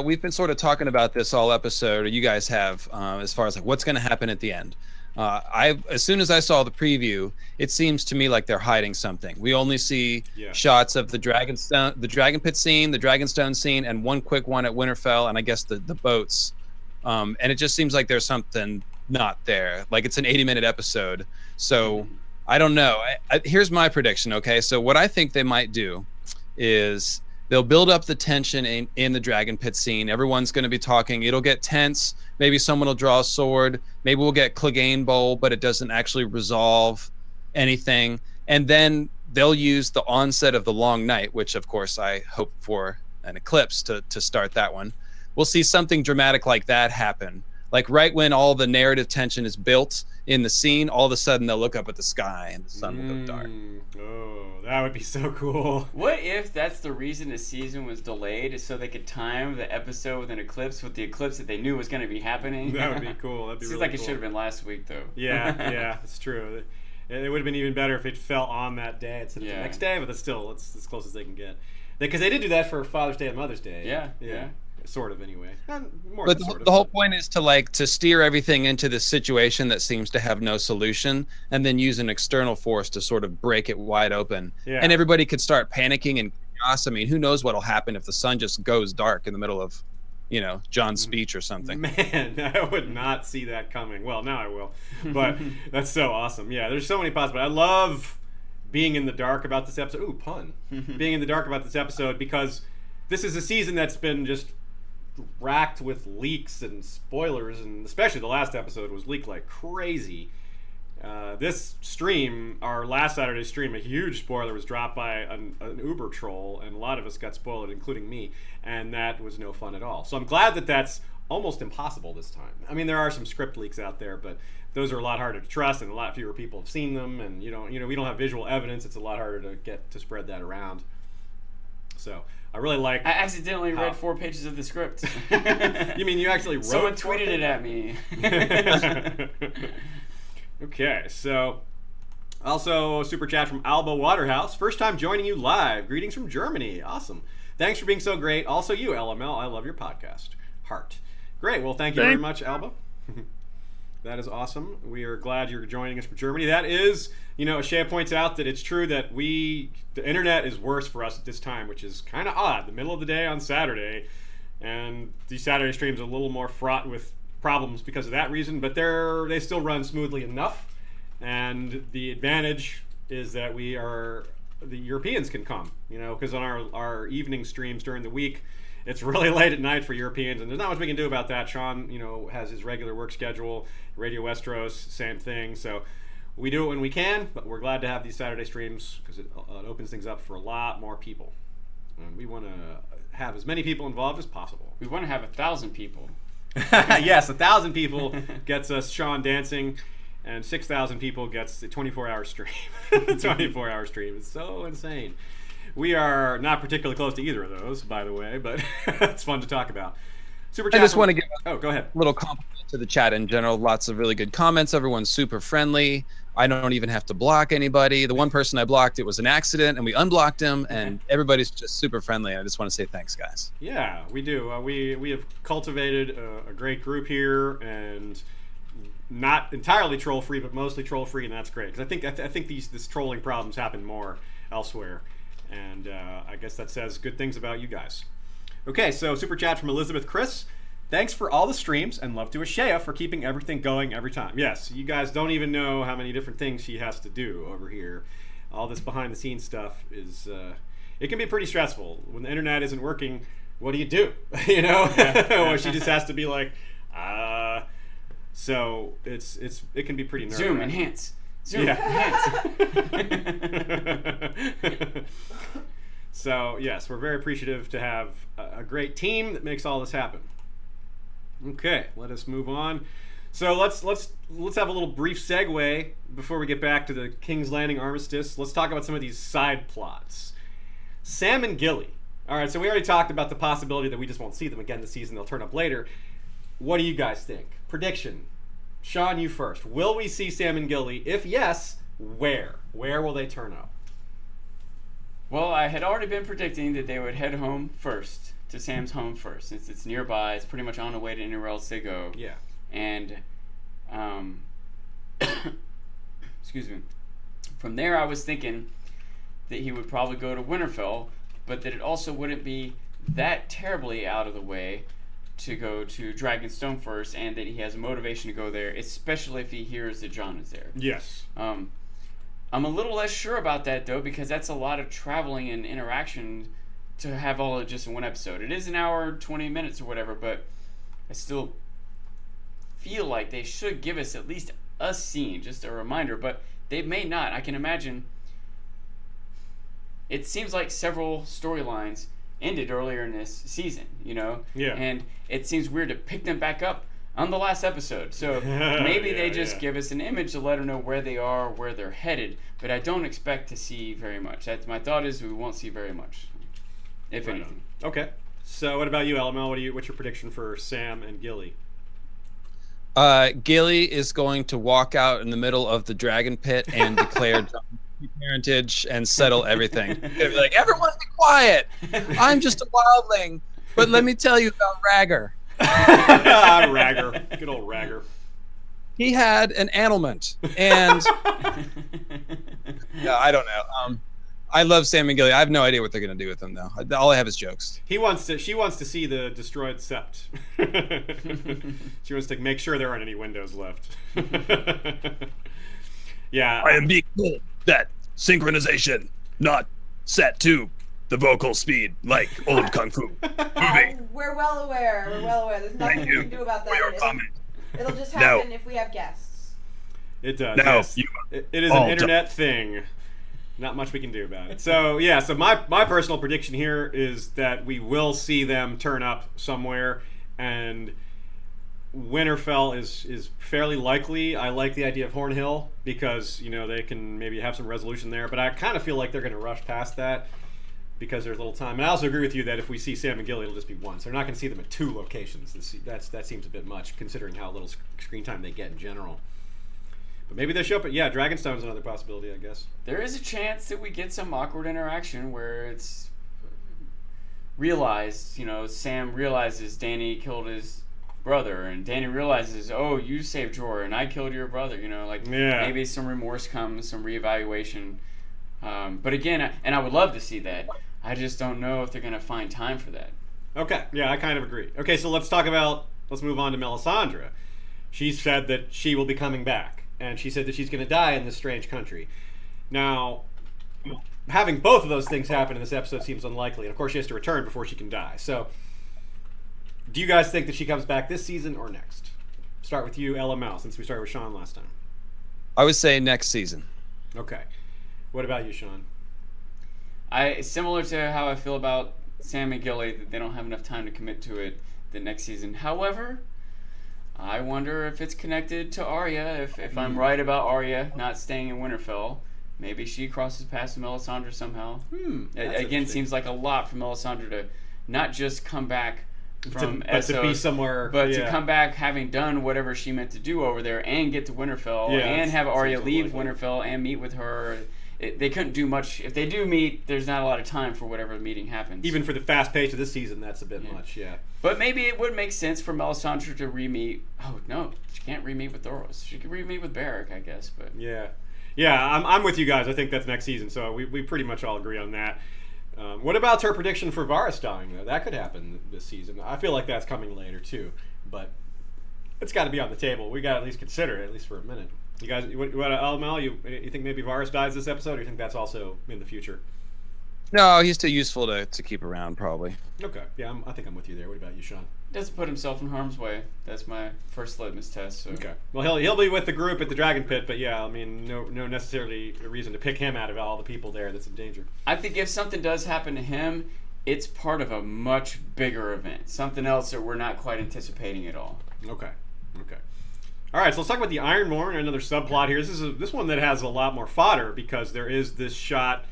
we've been sort of talking about this all episode, or you guys have, as far as like what's going to happen at the end. As soon as I saw the preview, it seems to me like they're hiding something. We only see Yeah. shots of the Dragon Pit scene, the Dragonstone scene, and one quick one at Winterfell, and I guess the boats. And it just seems like there's something not there. Like it's an 80-minute episode. So I don't know. Here's my prediction. Okay, so what I think they might do is they'll build up the tension in the Dragon Pit scene. Everyone's going to be talking. It'll get tense. Maybe someone will draw a sword. Maybe we'll get Clegane Bowl, but it doesn't actually resolve anything. And then they'll use the onset of the long night, which of course I hope for an eclipse to start that one. We'll see something dramatic like that happen. Like right when all the narrative tension is built in the scene, all of a sudden they'll look up at the sky and the sun will go dark. Oh, that would be so cool. What if that's the reason the season was delayed, is so they could time the episode with an eclipse with the eclipse that they knew was going to be happening? That would be cool. That'd be Seems really like cool. it should have been last week, though. Yeah, it's true. It would have been even better if it fell on that day instead of the Yeah. next day, but it's still it's as close as they can get. Because they did do that for Father's Day and Mother's Day. Yeah. Sort of, anyway. More But than sort of. the whole point is to steer everything into this situation that seems to have no solution, and then use an external force to sort of break it wide open. Yeah. And everybody could start panicking and chaos. I mean, who knows what'll happen if the sun just goes dark in the middle of, John's speech or something. Man, I would not see that coming. Well, now I will. But that's so awesome. Yeah, there's so many possibilities. I love being in the dark about this episode. Ooh, pun. Being in the dark about this episode, because this is a season that's been just racked with leaks and spoilers, and especially the last episode was leaked like crazy. This stream, our last Saturday stream, a huge spoiler was dropped by an Uber troll, and a lot of us got spoiled, including me, and that was no fun at all. So I'm glad that that's almost impossible this time. I mean, there are some script leaks out there, but those are a lot harder to trust, and a lot fewer people have seen them, and we don't have visual evidence. It's a lot harder to get to spread that around. So I really like. I accidentally How? read 4 pages of the script. You mean you actually wrote? Someone 4 tweeted it at me. Okay, so also a super chat from Alba Waterhouse. First time joining you live. Greetings from Germany. Awesome. Thanks for being so great. Also you, LML. I love your podcast. Heart. Great. Well, thank you very much, Alba. That is awesome. We are glad you're joining us from Germany. That is, Shea points out that it's true that the internet is worse for us at this time, which is kind of odd. The middle of the day on Saturday, and these Saturday streams are a little more fraught with problems because of that reason, but they still run smoothly enough. And the advantage is that the Europeans can come, because on our evening streams during the week, it's really late at night for Europeans, and there's not much we can do about that. Sean, has his regular work schedule. Radio Westeros, same thing. So We do it when we can, but we're glad to have these Saturday streams because it opens things up for a lot more people. And we want to have as many people involved as possible. We want to have 1,000 people. Yes, 1,000 people gets us Sean dancing, and 6,000 people gets the 24-hour stream. 24-hour stream is so insane. We are not particularly close to either of those, by the way, but it's fun to talk about. Super chat. I just want to give go ahead. a little compliment to the chat in general. Lots of really good comments. Everyone's super friendly. I don't even have to block anybody. The one person I blocked, it was an accident, and we unblocked him, and everybody's just super friendly. And I just want to say thanks, guys. Yeah, we do. We have cultivated a great group here, and not entirely troll-free, but mostly troll-free, and that's great. Because I think this trolling problems happen more elsewhere, and I guess that says good things about you guys. Okay, so super chat from Elizabeth Chris. Thanks for all the streams, and love to Ashea for keeping everything going every time. Yes, you guys don't even know how many different things she has to do over here. All this behind-the-scenes stuff is, it can be pretty stressful. When the internet isn't working, what do you do? You know? Well, she just has to be like, so it can be pretty nerve-wracking. Zoom, enhance. Zoom, enhance. So, yes, we're very appreciative to have a great team that makes all this happen. Okay, let us move on. So let's have a little brief segue before we get back to the King's Landing armistice. Let's talk about some of these side plots. Sam and Gilly. All right, so we already talked about the possibility that we just won't see them again this season. They'll turn up later. What do you guys think? Prediction. Sean, you first. Will we see Sam and Gilly? If yes, where? Where will they turn up? Well, I had already been predicting that they would head home first, to Sam's home first, since it's nearby. It's pretty much on the way to anywhere else they go. Yeah. And, excuse me. From there, I was thinking that he would probably go to Winterfell, but that it also wouldn't be that terribly out of the way to go to Dragonstone first, and that he has a motivation to go there, especially if he hears that Jon is there. Yes. I'm a little less sure about that, though, because that's a lot of traveling and interaction to have all of just in one episode. It is an hour, 20 minutes or whatever, but I still feel like they should give us at least a scene, just a reminder, but they may not. I can imagine. It seems like several storylines ended earlier in this season, you know? Yeah. And it seems weird to pick them back up on the last episode. So maybe they just give us an image to let them know where they are, where they're headed, but I don't expect to see very much. That's my thought is we won't see very much, if anything. Okay. So what about you, LML? What's your prediction for Sam and Gilly? Gilly is going to walk out in the middle of the dragon pit and declare Jon's parentage and settle everything. He'll be like, everyone be quiet. I'm just a wildling, but let me tell you about Ragger. Ragger. Good old Ragger. He had an ailment, and yeah, I don't know. I love Sam and Gilly. I have no idea what they're gonna do with him though. All I have is jokes. She wants to see the destroyed sept. She wants to make sure there aren't any windows left. Yeah. I am being told that synchronization not set to the vocal speed like old kung fu movie. We're well aware. There's nothing we can do about For your that. comment. It'll just happen if we have guests. It does. Now, Yes. It is an internet thing. Not much we can do about it. So yeah, so my personal prediction here is that we will see them turn up somewhere, and Winterfell is fairly likely. I like the idea of Hornhill because, you know, they can maybe have some resolution there, but I kind of feel like they're going to rush past that because there's little time. And I also agree with you that if we see Sam and Gilly, it'll just be once. They're not going to see them at 2 locations. That seems a bit much considering how little screen time they get in general. But maybe they show up at, Dragonstone's another possibility, I guess. There is a chance that we get some awkward interaction where it's realized, you know, Sam realizes Dany killed his brother, and Dany realizes, oh, you saved Jorah, and I killed your brother, you know, like maybe some remorse comes, some reevaluation. But again, and I would love to see that. I just don't know if they're going to find time for that. Okay, yeah, I kind of agree. Okay, so let's move on to Melisandre. She said that she will be coming back, and she said that she's going to die in this strange country. Now, having both of those things happen in this episode seems unlikely, and of course she has to return before she can die. So, do you guys think that she comes back this season or next? Start with you, LML, since we started with Sean last time. I would say next season. Okay. What about you, Sean? Similar to how I feel about Sam and Gilly, that they don't have enough time to commit to it the next season. However, I wonder if it's connected to Arya. If I'm right about Arya not staying in Winterfell, maybe she crosses paths with Melisandre somehow. Again, seems like a lot for Melisandre to not just come back from Essos, to be somewhere, but to come back having done whatever she meant to do over there and get to Winterfell and have Arya leave Winterfell and meet with her. They couldn't do much. If they do meet, there's not a lot of time for whatever meeting happens. Even for the fast pace of this season, that's a bit much, But maybe it would make sense for Melisandre to re-meet. Oh, no, she can't re-meet with Therosis. She could re-meet with Beric, I guess. But I'm with you guys. I think that's next season, so we pretty much all agree on that. What about her prediction for Varys dying, though? That could happen this season. I feel like that's coming later, too. But it's got to be on the table. We got to at least consider it, at least for a minute. You guys, what LML, you think maybe Varys dies this episode, or you think that's also in the future? No, he's too useful to keep around, probably. Okay. Yeah, I think I'm with you there. What about you, Sean? Doesn't put himself in harm's way. That's my first litmus test. So. Okay. Well, he'll be with the group at the Dragon Pit, but yeah, I mean, no necessarily a reason to pick him out of all the people there that's in danger. I think if something does happen to him, it's part of a much bigger event. Something else that we're not quite anticipating at all. Okay. All right, so let's talk about the Ironborn, another subplot here. This one that has a lot more fodder because there is this shot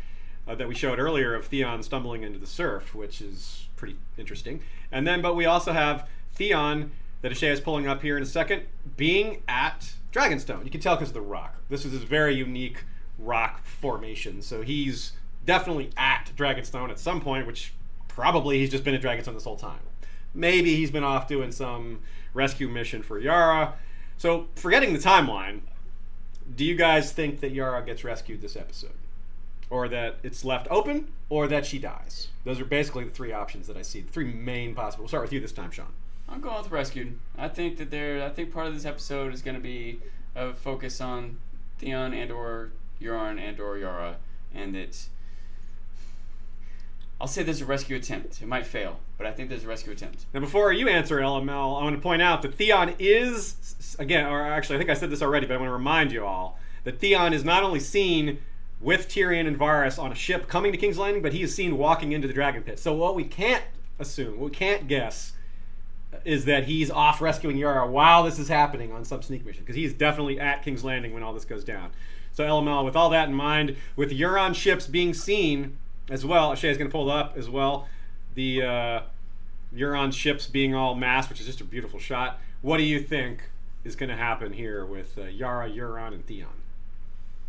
that we showed earlier of Theon stumbling into the surf, which is pretty interesting. But we also have Theon, that Ashay is pulling up here in a second, being at Dragonstone. You can tell because of the rock. This is his very unique rock formation. So he's definitely at Dragonstone at some point, which probably he's just been at Dragonstone this whole time. Maybe he's been off doing some rescue mission for Yara. So, forgetting the timeline, do you guys think that Yara gets rescued this episode? Or that it's left open, or that she dies? Those are basically the three options that I see. The three main possible. We'll start with you this time, Sean. I'm going with rescued. I think part of this episode is going to be a focus on Theon and/or Euron and/or Yara, and that I'll say there's a rescue attempt. It might fail, but I think there's a rescue attempt. Now, before you answer, LML, I want to point out that Theon is, again, or actually, I think I said this already, but I want to remind you all that Theon is not only seen with Tyrion and Varys on a ship coming to King's Landing, but he is seen walking into the Dragon Pit. So what we can't assume, what we can't guess, is that he's off rescuing Yara while this is happening on some sneak mission, because he's definitely at King's Landing when all this goes down. So LML, with all that in mind, with Euron ships being seen as well, Ashay is going to pull up as well, the Euron ships being all massed, which is just a beautiful shot. What do you think is going to happen here with Yara, Euron, and Theon?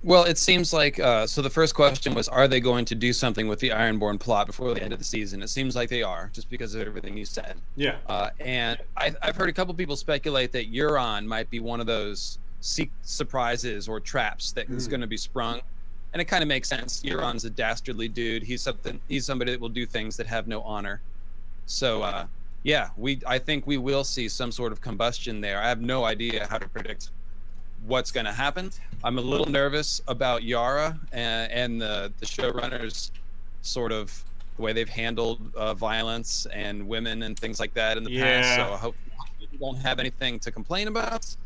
Well, it seems like, so the first question was, are they going to do something with the Ironborn plot before the end of the season? It seems like they are, just because of everything you said. Yeah. And I've heard a couple people speculate that Euron might be one of those surprises or traps that is going to be sprung. And it kind of makes sense. Euron's a dastardly dude. He's somebody that will do things that have no honor. So, I think we will see some sort of combustion there. I have no idea how to predict what's going to happen. I'm a little nervous about Yara and the showrunners, sort of the way they've handled violence and women and things like that in the past. So I hope we won't have anything to complain about.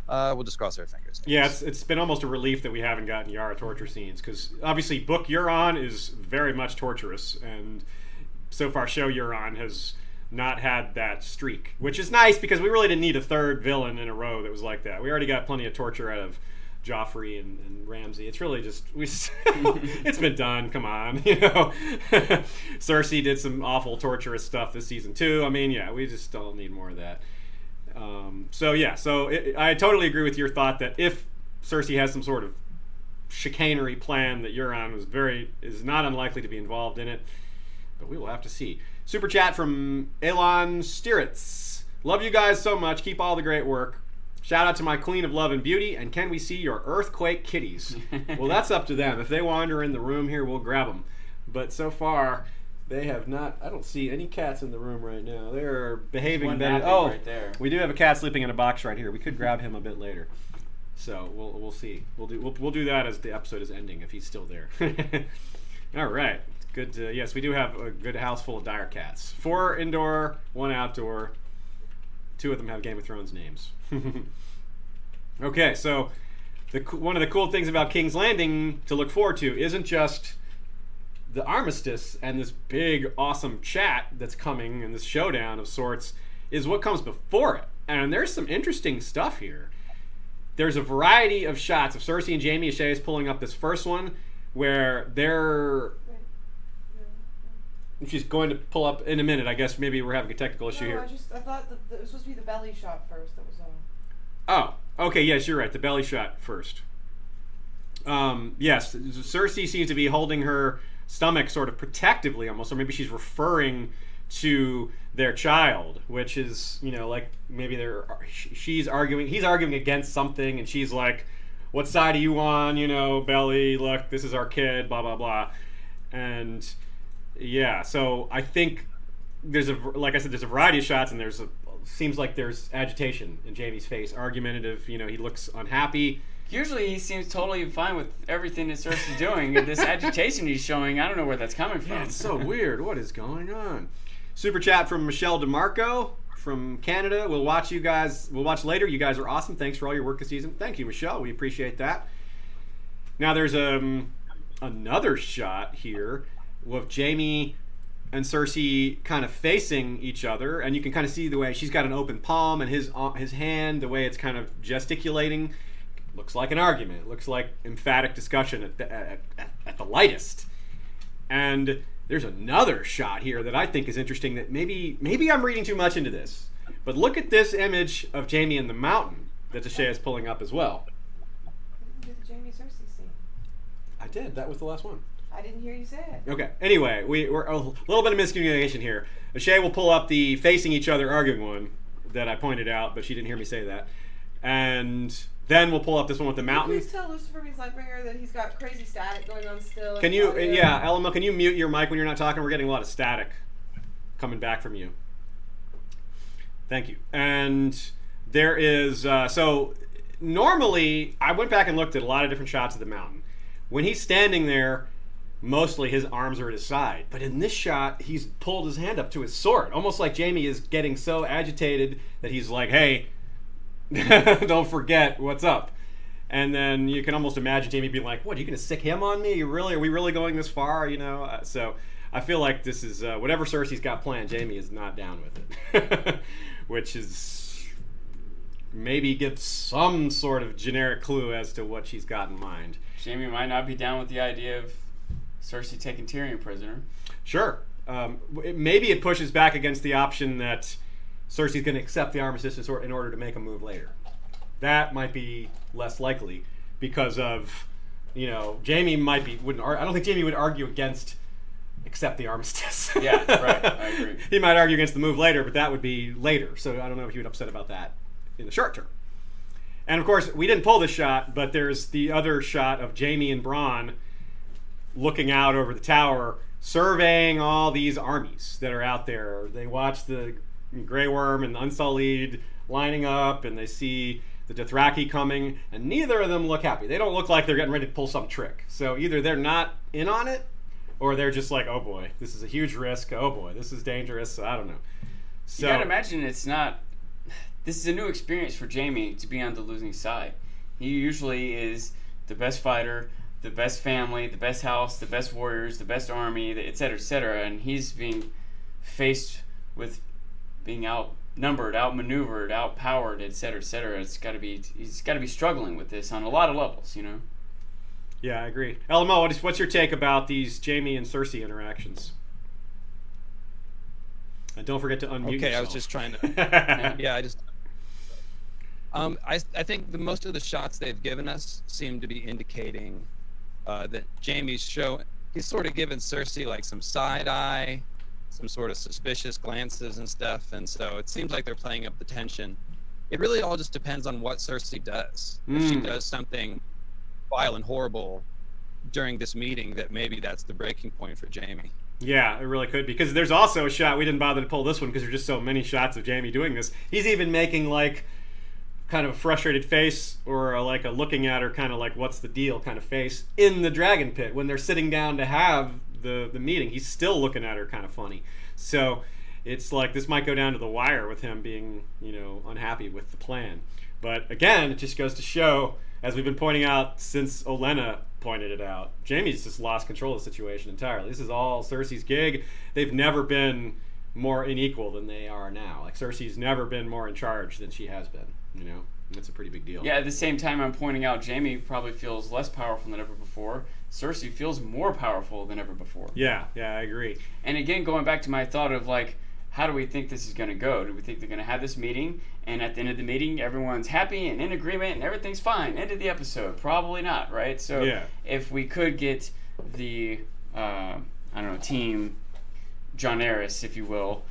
We'll just cross our fingers. Yeah, it's been almost a relief that we haven't gotten Yara torture scenes, because obviously book Euron is very much torturous, and so far show Euron has not had that streak, which is nice because we really didn't need a third villain in a row that was like that. We already got plenty of torture out of Joffrey and Ramsay. It's really just it's been done. Come on, Cersei did some awful torturous stuff this season too. I mean, we just don't need more of that. I totally agree with your thought that if Cersei has some sort of chicanery plan, that Euron is not unlikely to be involved in it, but we will have to see. Super chat from Elon Stiritz. Love you guys so much. Keep all the great work. Shout out to my queen of love and beauty, and can we see your earthquake kitties? Well, that's up to them. If they wander in the room here, we'll grab them. But so far, they have not. I don't see any cats in the room right now. They're behaving better. Oh, right there. We do have a cat sleeping in a box right here. We could grab him a bit later. So we'll see. We'll do that as the episode is ending if he's still there. All right. Good. Yes, we do have a good house full of dire cats. 4 indoor, 1 outdoor. 2 of them have Game of Thrones names. Okay, so one of the cool things about King's Landing to look forward to isn't just the armistice and this big, awesome chat that's coming and this showdown of sorts, is what comes before it. And there's some interesting stuff here. There's a variety of shots of Cersei and Jaime. Shay is pulling up this first one where she's going to pull up in a minute. I guess maybe we're having a technical issue here. I thought that it was supposed to be the belly shot first. That was all. Oh, okay, yes, you're right. The belly shot first. Yes, Cersei seems to be holding her stomach sort of protectively almost, or maybe she's referring to their child, which is, like maybe he's arguing against something, and she's like, what side are you on, belly, look, this is our kid, blah, blah, blah. And yeah, so I think there's a variety of shots, and seems like there's agitation in Jaime's face, argumentative, he looks unhappy. Usually he seems totally fine with everything that Cersei's doing, and this agitation he's showing, I don't know where that's coming from. Yeah, it's so weird. What is going on? Super chat from Michelle DeMarco from Canada. We'll watch later. You guys are awesome. Thanks for all your work this season. Thank you, Michelle. We appreciate that. Now there's another shot here with Jaime and Cersei kind of facing each other, and you can kind of see the way she's got an open palm, and his hand, the way it's kind of gesticulating, looks like an argument. It looks like emphatic discussion at the lightest. And there's another shot here that I think is interesting that maybe I'm reading too much into this. But look at this image of Jaime in the mountain that Tashay is pulling up as well. The Jaime Cersei scene. I did. That was the last one. I didn't hear you say it. Okay. Anyway, we're a little bit of miscommunication here. Tashay will pull up the facing each other arguing one that I pointed out, but she didn't hear me say that. And then we'll pull up this one with the mountain. Please tell Lucifer Means Lightbringer that he's got crazy static going on still. Can you, Elma, can you mute your mic when you're not talking? We're getting a lot of static coming back from you. Thank you. And there is, so normally, I went back and looked at a lot of different shots of the mountain. When he's standing there, mostly his arms are at his side. But in this shot, he's pulled his hand up to his sword. Almost like Jaime is getting so agitated that he's like, hey, don't forget what's up. And then you can almost imagine Jaime being like, what, are you going to sick him on me? Are we really going this far? So I feel like this is, whatever Cersei's got planned, Jaime is not down with it. Which is, maybe gives some sort of generic clue as to what she's got in mind. Jaime might not be down with the idea of Cersei taking Tyrion prisoner. Sure. Maybe it pushes back against the option that Cersei's going to accept the armistice in order to make a move later. That might be less likely because of, Jaime wouldn't. I don't think Jaime would argue against accept the armistice. Yeah, right. I agree. He might argue against the move later, but that would be later. So I don't know if he would upset about that in the short term. And of course, we didn't pull this shot, but there's the other shot of Jaime and Bronn looking out over the tower, surveying all these armies that are out there. They watch the Grey Worm and the Unsullied lining up, and they see the Dothraki coming, and neither of them look happy. They don't look like they're getting ready to pull some trick. So either they're not in on it, or they're just like, oh boy, this is a huge risk. Oh boy, this is dangerous. I don't know. So you gotta imagine it's not. This is a new experience for Jaime to be on the losing side. He usually is the best fighter, the best family, the best house, the best warriors, the best army, etc., etc., and he's being faced with being outnumbered, outmaneuvered, outpowered, etc., etc. He's got to be struggling with this on a lot of levels, Yeah, I agree. LMO, what's your take about these Jaime and Cersei interactions? And don't forget to unmute yourself. I was just trying to. I think most of the shots they've given us seem to be indicating that Jaime's he's sort of giving Cersei like some side eye, some sort of suspicious glances and stuff, and so it seems like they're playing up the tension. It really all just depends on what Cersei does. If she does something vile and horrible during this meeting, that maybe that's the breaking point for Jaime. Yeah, it really could, because there's also a shot, we didn't bother to pull this one because there's just so many shots of Jaime doing this. He's even making like kind of a frustrated face, or like a looking at her kind of like what's the deal kind of face in the dragon pit when they're sitting down to have the meeting. He's still looking at her kind of funny. So it's like this might go down to the wire with him being unhappy with the plan. But again, it just goes to show, as we've been pointing out since Olenna pointed it out, Jaime's just lost control of the situation entirely. This is all Cersei's gig. They've never been more unequal than they are now. Like, Cersei's never been more in charge than she has been, you know? And it's a pretty big deal. Yeah, at the same time, I'm pointing out Jaime probably feels less powerful than ever before. Cersei feels more powerful than ever before. Yeah, I agree. And again, going back to my thought of, like, how do we think this is going to go? Do we think they're going to have this meeting, and at the end of the meeting, everyone's happy and in agreement and everything's fine? End of the episode. Probably not, right? So if we could get the, team Jonaris, if you will,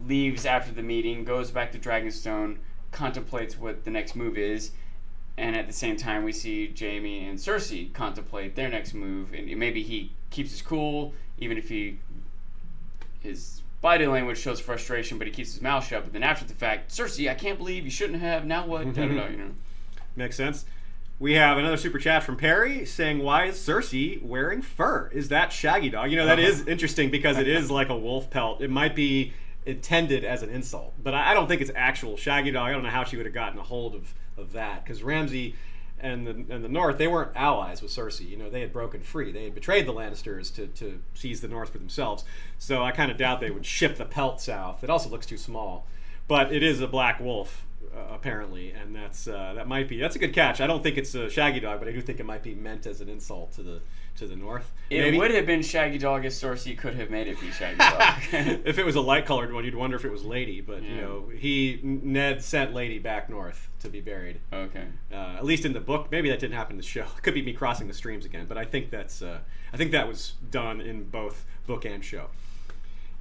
leaves after the meeting, goes back to Dragonstone, contemplates what the next move is, and at the same time we see Jaime and Cersei contemplate their next move, and maybe he keeps his cool, even if his body language shows frustration, but he keeps his mouth shut. But then after the fact, Cersei, I can't believe you shouldn't have. Now what? I don't know. You know. Makes sense. We have another super chat from Perry saying, "Why is Cersei wearing fur? Is that Shaggy Dog?" You know, that is interesting because it is like a wolf pelt. It might be intended as an insult, but I don't think it's actual Shaggy Dog. I don't know how she would have gotten a hold of that, because Ramsay and the North, they weren't allies with Cersei. You know, they had broken free. They had betrayed the Lannisters to seize the North for themselves. So I kind of doubt they would ship the pelt south. It also looks too small. But it is a black wolf, apparently, and that's a good catch. I don't think it's a Shaggy Dog, but I do think it might be meant as an insult to the North. It would have been Shaggy Dog if Cersei could have made it be Shaggy Dog. If it was a light-colored one, you'd wonder if it was Lady, but you know, Ned sent Lady back north to be buried. Okay. At least in the book. Maybe that didn't happen in the show. It could be me crossing the streams again, but I think that was done in both book and show.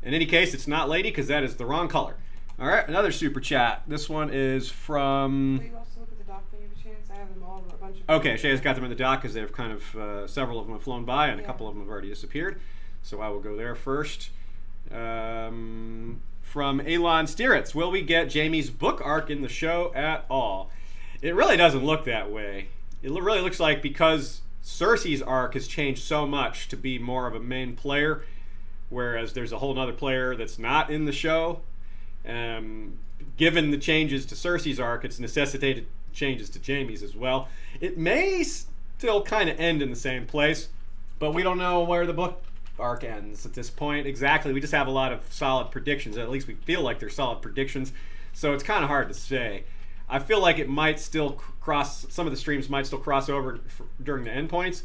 In any case, it's not Lady, because that is the wrong color. All right, another super chat. This one is from... Will you also look at the doc when you have a chance? I have them all, a bunch of... Okay, Shay's got them in the dock because they've kind of... several of them have flown by, and a couple of them have already disappeared. So I will go there first. From Elon Stieritz, will we get Jaime's book arc in the show at all? It really doesn't look that way. It really looks like, because Cersei's arc has changed so much to be more of a main player, whereas there's a whole other player that's not in the show. Given the changes to Cersei's arc, it's necessitated changes to Jaime's as well. It may still kind of end in the same place, but we don't know where the book arc ends at this point exactly. We just have a lot of solid predictions. At least we feel like they're solid predictions, so it's kind of hard to say. I feel like it might still cross, some of the streams might still cross over during the endpoints,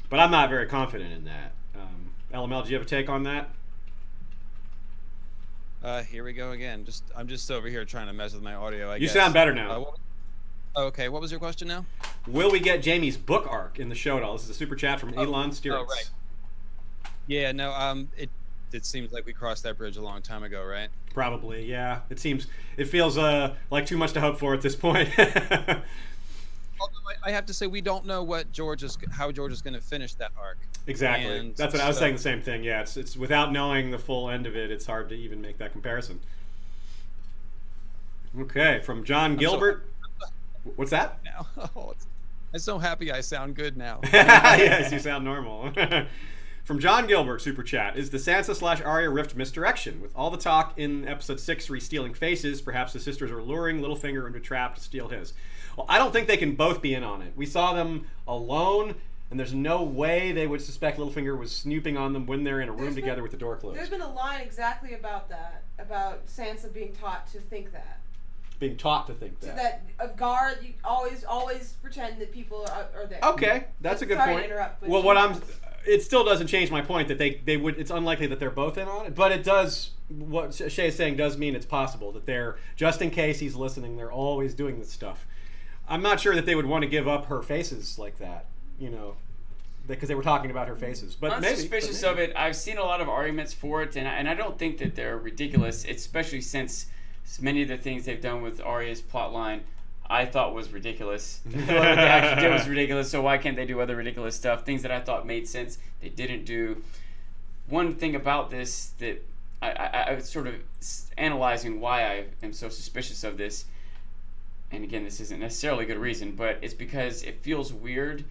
but I'm not very confident in that. LML, do you have a take on that? Here we go again. I'm just over here trying to mess with my audio, I guess. You sound better now. Okay, what was your question now? Will we get Jaime's book arc in the show at all? This is a super chat from Elon Stieritz. Oh, right. Yeah, no, it seems like we crossed that bridge a long time ago, right? Probably, yeah. It feels like too much to hope for at this point. Although I have to say, we don't know how George is going to finish that arc. Exactly. And that's what I was saying. The same thing. Yeah, it's without knowing the full end of it, it's hard to even make that comparison. Okay, from John Gilbert. What's that? Now, I'm so happy I sound good now. Yes, you sound normal. From John Gilbert, super chat: is the Sansa/Arya rift misdirection? With all the talk in episode 6 re-stealing faces, perhaps the sisters are luring Littlefinger into a trap to steal his. Well, I don't think they can both be in on it. We saw them alone, and there's no way they would suspect Littlefinger was snooping on them when they're in a room together with the door closed. There's been a line exactly about that, about Sansa being taught to think that. Being taught to think that. So that a guard, you always pretend that people are there. Okay, that's a good point. To interrupt, but well, it still doesn't change my point that they would. It's unlikely that they're both in on it, but it does. What Shay is saying does mean it's possible that they're, just in case he's listening, they're always doing this stuff. I'm not sure that they would want to give up her faces like that, you know, because they were talking about her faces. But I'm suspicious of it. I've seen a lot of arguments for it, and I don't think that they're ridiculous, especially since many of the things they've done with Arya's plotline I thought was ridiculous. What they actually did was ridiculous, so why can't they do other ridiculous stuff? Things that I thought made sense, they didn't do. One thing about this that I was sort of analyzing why I am so suspicious of this, and again, this isn't necessarily a good reason, but it's because it feels weird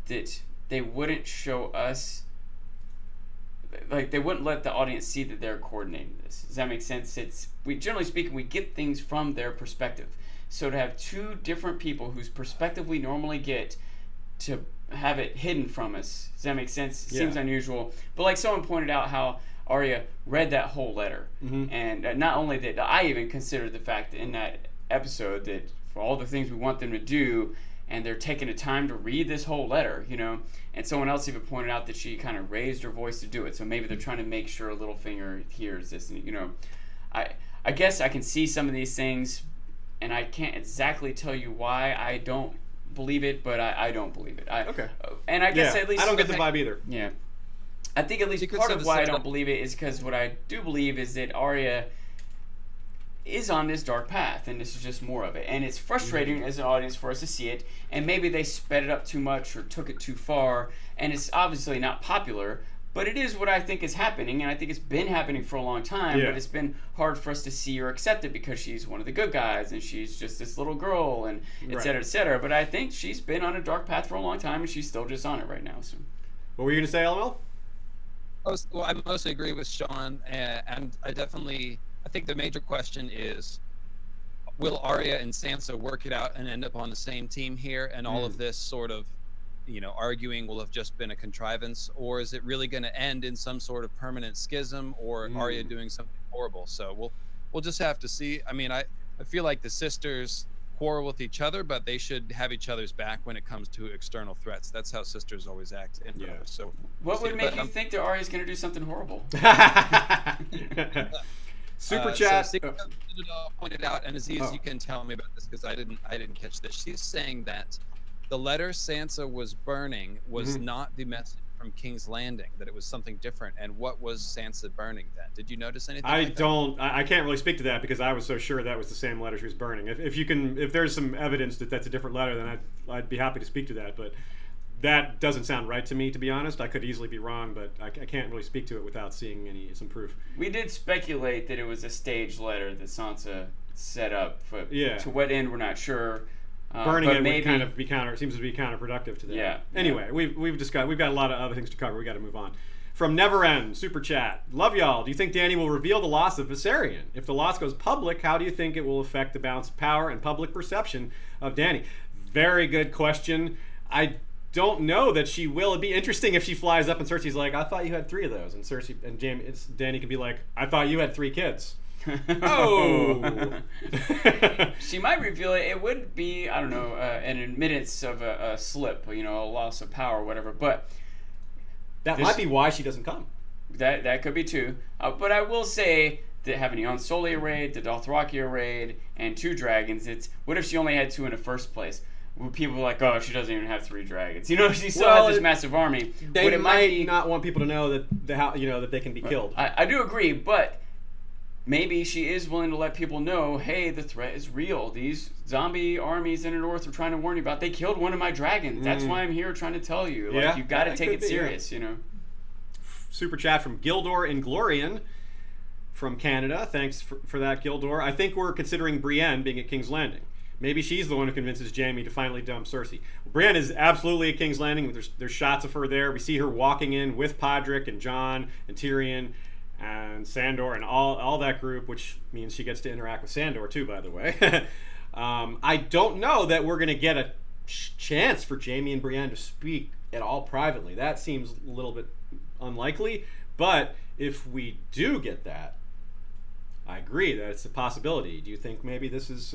that they wouldn't show us, like they wouldn't let the audience see that they're coordinating this. Does that make sense? Generally speaking, we get things from their perspective. So to have two different people whose perspective we normally get to have it hidden from us, does that make sense? Yeah. Seems unusual. But like someone pointed out how Arya read that whole letter. And not only did I even consider the fact in that episode that for all the things we want them to do, and they're taking the time to read this whole letter, you know, and someone else even pointed out that she kind of raised her voice to do it. So maybe they're trying to make sure Littlefinger hears this. And, you know, I guess I can see some of these things, and I can't exactly tell you why I don't believe it, but I don't believe it. Okay. And I guess at least I don't get the vibe either. Yeah. I think at least part of why I don't believe it is because what I do believe is that Arya is on this dark path, and this is just more of it. And it's frustrating as an audience for us to see it, and maybe they sped it up too much or took it too far, and it's obviously not popular, but it is what I think is happening, and I think it's been happening for a long time, but it's been hard for us to see or accept it because she's one of the good guys, and she's just this little girl, and et cetera, et cetera. But I think she's been on a dark path for a long time, and she's still just on it right now. So, what were you going to say, LML? Well, I mostly agree with Sean, and I think the major question is, will Arya and Sansa work it out and end up on the same team here, and all of this sort of, you know, arguing will have just been a contrivance, or is it really going to end in some sort of permanent schism, or Arya doing something horrible? So we'll just have to see. I mean, I feel like the sisters quarrel with each other, but they should have each other's back when it comes to external threats. That's how sisters always act. So what would make you think that Arya's going to do something horrible? Super chat. So pointed out, and Aziz, you can tell me about this because I didn't catch this. She's saying that the letter Sansa was burning was not the message from King's Landing, that it was something different. And what was Sansa burning then? Did you notice anything? I can't really speak to that because I was so sure that was the same letter she was burning. If there's some evidence that that's a different letter, then I'd be happy to speak to that. But that doesn't sound right to me, to be honest. I could easily be wrong, but I can't really speak to it without seeing some proof. We did speculate that it was a staged letter that Sansa set up. To what end, we're not sure. Burning it would kind of be seems to be counterproductive to that. Yeah. Anyway, we've got a lot of other things to cover. We got to move on. From Never End, super chat. Love y'all. Do you think Dany will reveal the loss of Viserion? If the loss goes public, how do you think it will affect the balance of power and public perception of Dany? Very good question. I don't know that she will. It'd be interesting if she flies up and Cersei's like, "I thought you had 3 of those," and Dany could be like, "I thought you had 3 kids." Oh. She might reveal it. It would be, I don't know, an admittance of a slip, you know, a loss of power or whatever. But that might be why she doesn't come. That could be too. But I will say that having the Unsullied raid, the Dothraki raid, and 2 dragons, what if she only had 2 in the first place? People are like, oh, she doesn't even have 3 dragons. You know, she still has this massive army. They might not want people to know that they can be killed. I do agree, but maybe she is willing to let people know, hey, the threat is real. These zombie armies in the north are trying to warn you about. They killed one of my dragons. That's why I'm here trying to tell you. Like, you've got to take it serious, you know. Super chat from Gildor Inglorian from Canada. Thanks for that, Gildor. I think we're considering Brienne being at King's Landing. Maybe she's the one who convinces Jaime to finally dump Cersei. Brienne is absolutely at King's Landing. There's shots of her there. We see her walking in with Podrick and Jon and Tyrion and Sandor and all that group, which means she gets to interact with Sandor too, by the way. I don't know that we're going to get a chance for Jaime and Brienne to speak at all privately. That seems a little bit unlikely, but if we do get that, I agree that it's a possibility. Do you think maybe this is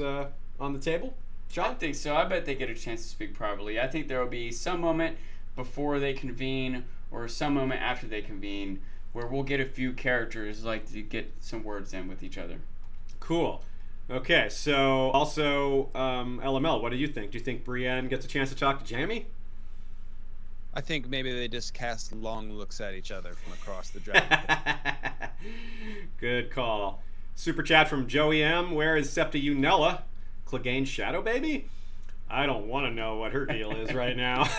on the table, John? I think so. I bet they get a chance to speak privately. I think there will be some moment before they convene or some moment after they convene where we'll get a few characters like to get some words in with each other. Cool. Okay, so also LML, what do you think? Do you think Brienne gets a chance to talk to Jaime? I think maybe they just cast long looks at each other from across the dragon. Good call. Super chat from Joey M. Where is Septa Unella? Clegane Shadow Baby? I don't want to know what her deal is right now.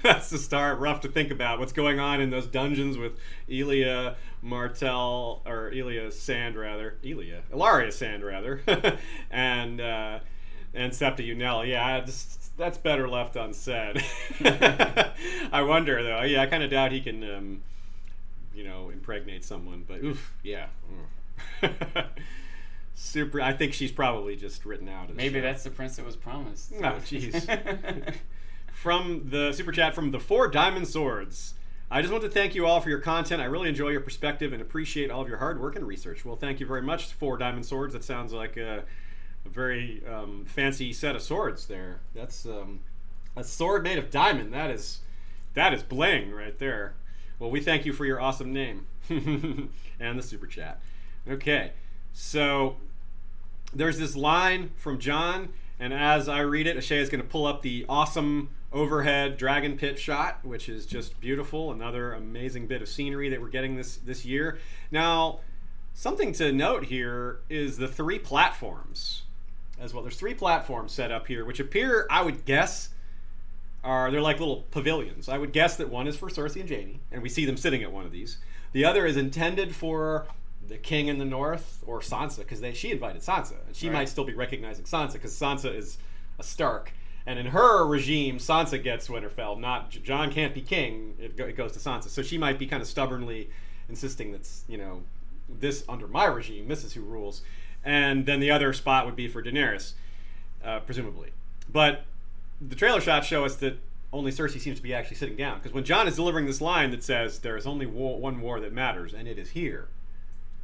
That's the start. Rough to think about what's going on in those dungeons with Ilaria Sand, and Septa Unella. Yeah, that's better left unsaid. I wonder though. Yeah, I kind of doubt he can, impregnate someone. But oof, yeah. Super. I think she's probably just written out. Of the Maybe show. that's the prince that was promised. Oh, jeez. From the super chat from the 4 Diamond Swords. I just want to thank you all for your content. I really enjoy your perspective and appreciate all of your hard work and research. Well, thank you very much, 4 Diamond Swords. That sounds like a very fancy set of swords there. That's a sword made of diamond. That is bling right there. Well, we thank you for your awesome name and the super chat. Okay, so there's this line from John, and as I read it, Ashea is going to pull up the awesome overhead dragon pit shot, which is just beautiful. Another amazing bit of scenery that we're getting this year. Now, something to note here is the 3 platforms as well. There's 3 platforms set up here, which appear, I would guess, they're like little pavilions. I would guess that one is for Cersei and Jaime, and we see them sitting at one of these. The other is intended for the king in the north, or Sansa, because she invited Sansa, and she might still be recognizing Sansa because Sansa is a Stark, and in her regime, Sansa gets Winterfell. Not Jon can't be king; it goes to Sansa. So she might be kind of stubbornly insisting that's this under my regime, this is who rules, and then the other spot would be for Daenerys, presumably. But the trailer shots show us that only Cersei seems to be actually sitting down, because when Jon is delivering this line that says there is only one war that matters, and it is here.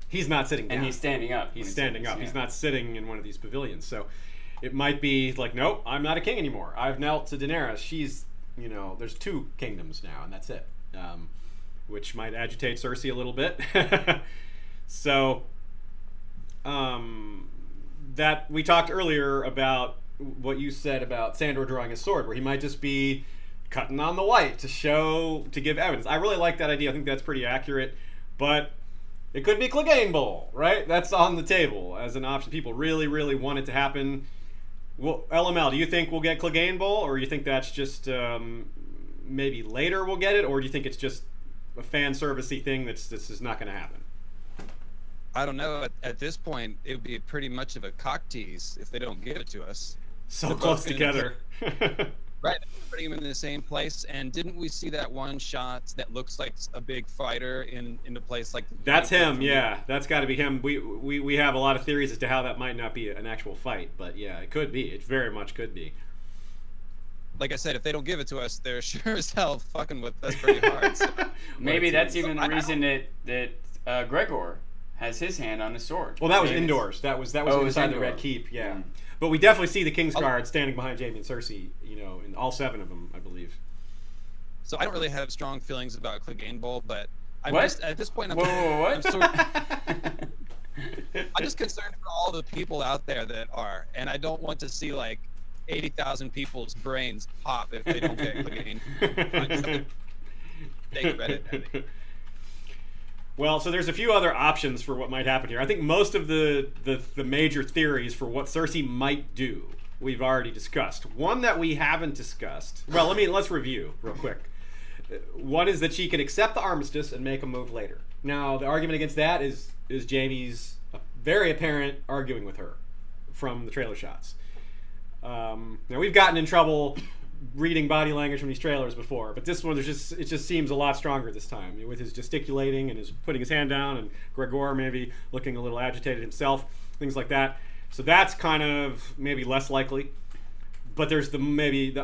He's not sitting down. And he's standing up. He's standing up. Yeah. He's not sitting in one of these pavilions. So it might be like, nope, I'm not a king anymore. I've knelt to Daenerys. She's, there's 2 kingdoms now, and that's it. Which might agitate Cersei a little bit. So that we talked earlier about what you said about Sandor drawing his sword, where he might just be cutting on the white to give evidence. I really like that idea. I think that's pretty accurate. But it could be Clegane Bowl, right? That's on the table as an option. People really, really want it to happen. Well, LML, do you think we'll get Clegane Bowl, or do you think that's just maybe later we'll get it, or do you think it's just a fan servicey thing this is not going to happen? I don't know. At this point, it would be pretty much of a cock tease if they don't give it to us. So close together. Right, putting him in the same place. And didn't we see that one shot that looks like a big fighter in a place like? That's him. Yeah, that's got to be him. We have a lot of theories as to how that might not be an actual fight, but yeah, it could be. It very much could be. Like I said, if they don't give it to us, they're sure as hell fucking with us pretty hard. So. Maybe that's even the reason that Gregor has his hand on the sword. Well, that was indoors. That was inside the Red Keep. Yeah. But we definitely see the Kingsguard standing behind Jaime and Cersei, in all 7 of them, I believe. So I don't really have strong feelings about Clegane Bowl, but what? At this point, what? I'm just concerned for all the people out there that are, and I don't want to see like 80,000 people's brains pop if they don't get Clegane. Take credit. Well, so there's a few other options for what might happen here. I think most of the major theories for what Cersei might do we've already discussed. One that we haven't discussed. Well, let's review real quick. One is that she could accept the armistice and make a move later. Now, the argument against that is Jaime's very apparent arguing with her from the trailer shots. Now, we've gotten in trouble reading body language from these trailers before, but this one it just seems a lot stronger this time, with his gesticulating and his putting his hand down, and Gregor maybe looking a little agitated himself, things like that. So that's kind of maybe less likely. But there's the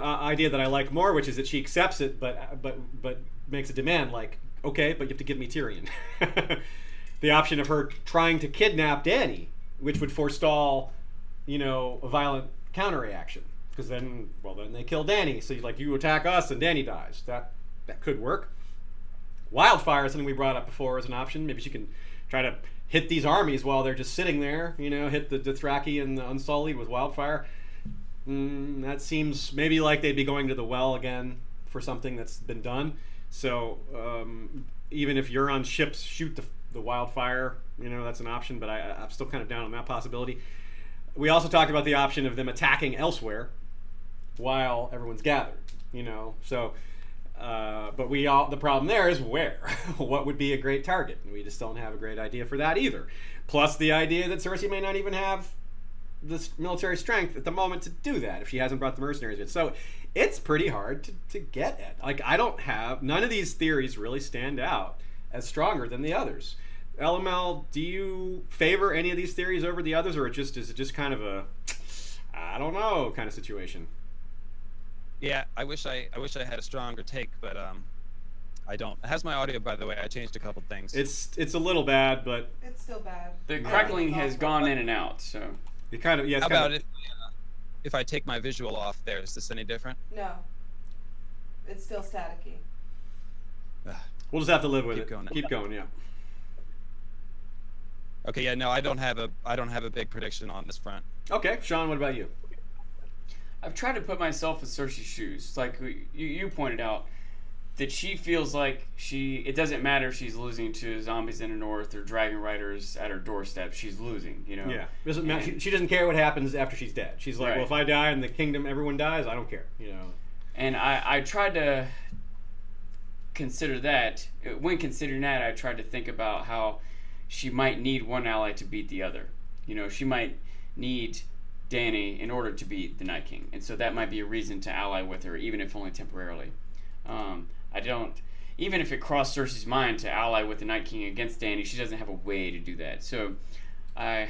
idea that I like more, which is that she accepts it, but makes a demand like, okay, but you have to give me Tyrion. The option of her trying to kidnap Dany, which would forestall, a violent counter-reaction. Because then they kill Dany. So you attack us and Dany dies. That could work. Wildfire is something we brought up before as an option. Maybe she can try to hit these armies while they're just sitting there. Hit the Dothraki and the Unsullied with wildfire. That seems maybe like they'd be going to the well again for something that's been done. So even if you're on ships, shoot the wildfire. That's an option. But I'm still kind of down on that possibility. We also talked about the option of them attacking elsewhere while everyone's gathered, So, but the problem there is where? What would be a great target? And we just don't have a great idea for that either. Plus the idea that Cersei may not even have the military strength at the moment to do that if she hasn't brought the mercenaries in. So it's pretty hard to get at. None of these theories really stand out as stronger than the others. LML, do you favor any of these theories over the others, or is it just kind of a I don't know kind of situation? Yeah, I wish I had a stronger take, but I don't. How's my audio, by the way? I changed a couple things. It's a little bad, but It's still bad. The crackling has gone in and out, so. it kind of How about if I take my visual off there? Is this any different? No. It's still staticky. We'll just have to live with Keep it. going. Keep going, yeah. Okay, yeah, no, I don't have a big prediction on this front. Okay, Sean, what about you? I've tried to put myself in Cersei's shoes. Like you pointed out, that she feels like it doesn't matter if she's losing to zombies in the north or dragon riders at her doorstep. She's losing, you know? Yeah. Doesn't matter. She doesn't care what happens after she's dead. She's like, Right. well, if I die and the kingdom, everyone dies, I don't care, you know? And I tried to consider that. When considering that, I tried to think about how she might need one ally to beat the other. You know, she might need Dany in order to beat the Night King. And so that might be a reason to ally with her, even if only temporarily. Even if it crossed Cersei's mind to ally with the Night King against Dany, she doesn't have a way to do that. So I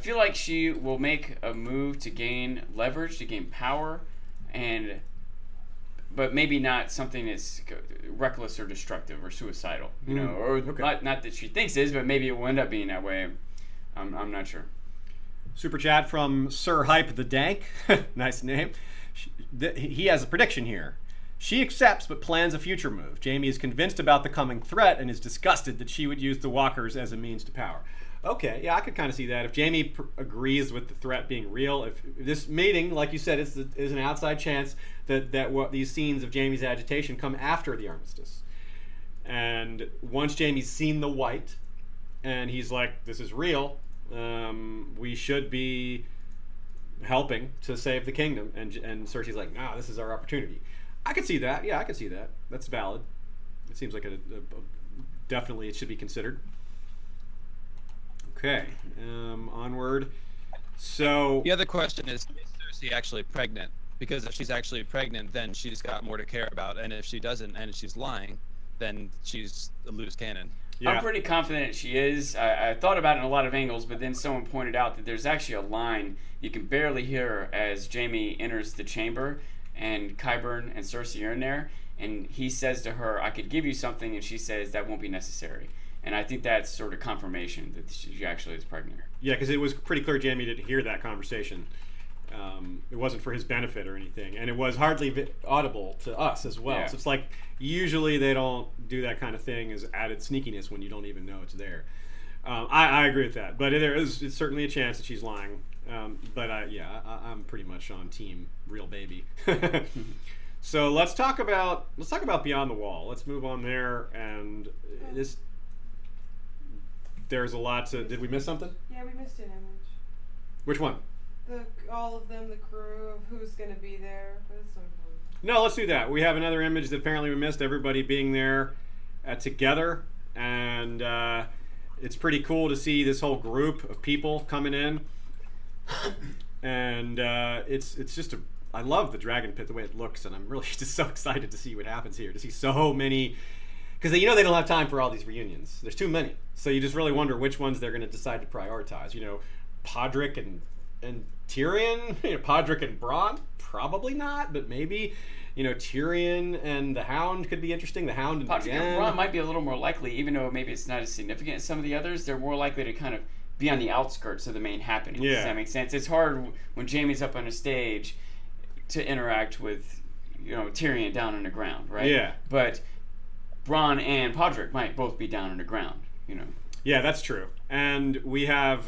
feel like she will make a move to gain leverage, to gain power, but maybe not something that's reckless or destructive or suicidal, you know, or okay. not that she thinks is, but maybe it will end up being that way. I'm not sure. Super chat from Sir Hype the Dank. Nice name. He has a prediction here. She accepts but plans a future move. Jaime is convinced about the coming threat and is disgusted that she would use the walkers as a means to power. Okay, yeah, I could kind of see that. If Jaime agrees with the threat being real, if this meeting, like you said, is an outside chance that what these scenes of Jaime's agitation come after the armistice. And once Jaime's seen the white, and he's like, this is real, we should be helping to save the kingdom. And Cersei's like, nah, this is our opportunity. I could see that. Yeah, I could see that. That's valid. It seems like definitely it should be considered. Okay, onward. So The other question is Cersei actually pregnant? Because if she's actually pregnant, then she's got more to care about. And if she doesn't, and she's lying, then she's a loose cannon. yeah. I'm pretty confident she is. I thought about it in a lot of angles, but then someone pointed out that there's actually a line you can barely hear as Jaime enters the chamber, and Qyburn and Cersei are in there, and he says to her, I could give you something, and she says, that won't be necessary. And I think that's sort of confirmation that she actually is pregnant. Yeah, because it was pretty clear Jaime didn't hear that conversation. It wasn't for his benefit or anything, and it was hardly audible to us as well. Yeah. So it's like usually they don't do that kind of thing as added sneakiness when you don't even know it's there. I agree with that, but it's certainly a chance that she's lying. But I'm pretty much on team real baby. So let's talk about Beyond the Wall. Let's move on there, and there's a lot to. Did we miss something? Yeah, we missed an image. Which one? All of them, the crew of who's gonna be there. But it's so cool. No, let's do that. We have another image that apparently we missed. Everybody being there together, and it's pretty cool to see this whole group of people coming in. And it's just I love the dragon pit, the way it looks, and I'm really just so excited to see what happens here. To see so many, because they don't have time for all these reunions. There's too many, so you just really wonder which ones they're going to decide to prioritize. Podrick and Tyrion, Podrick and Bronn, probably not, but maybe. Tyrion and the Hound could be interesting. The Hound and Podrick Brienne. and Bronn might be a little more likely, even though maybe it's not as significant as some of the others. They're more likely to kind of be on the outskirts of the main happenings. Yeah. Does that make sense? It's hard when Jaime's up on a stage to interact with, Tyrion down on the ground, right? Yeah. But Bronn and Podrick might both be down on the ground, Yeah, that's true. And we have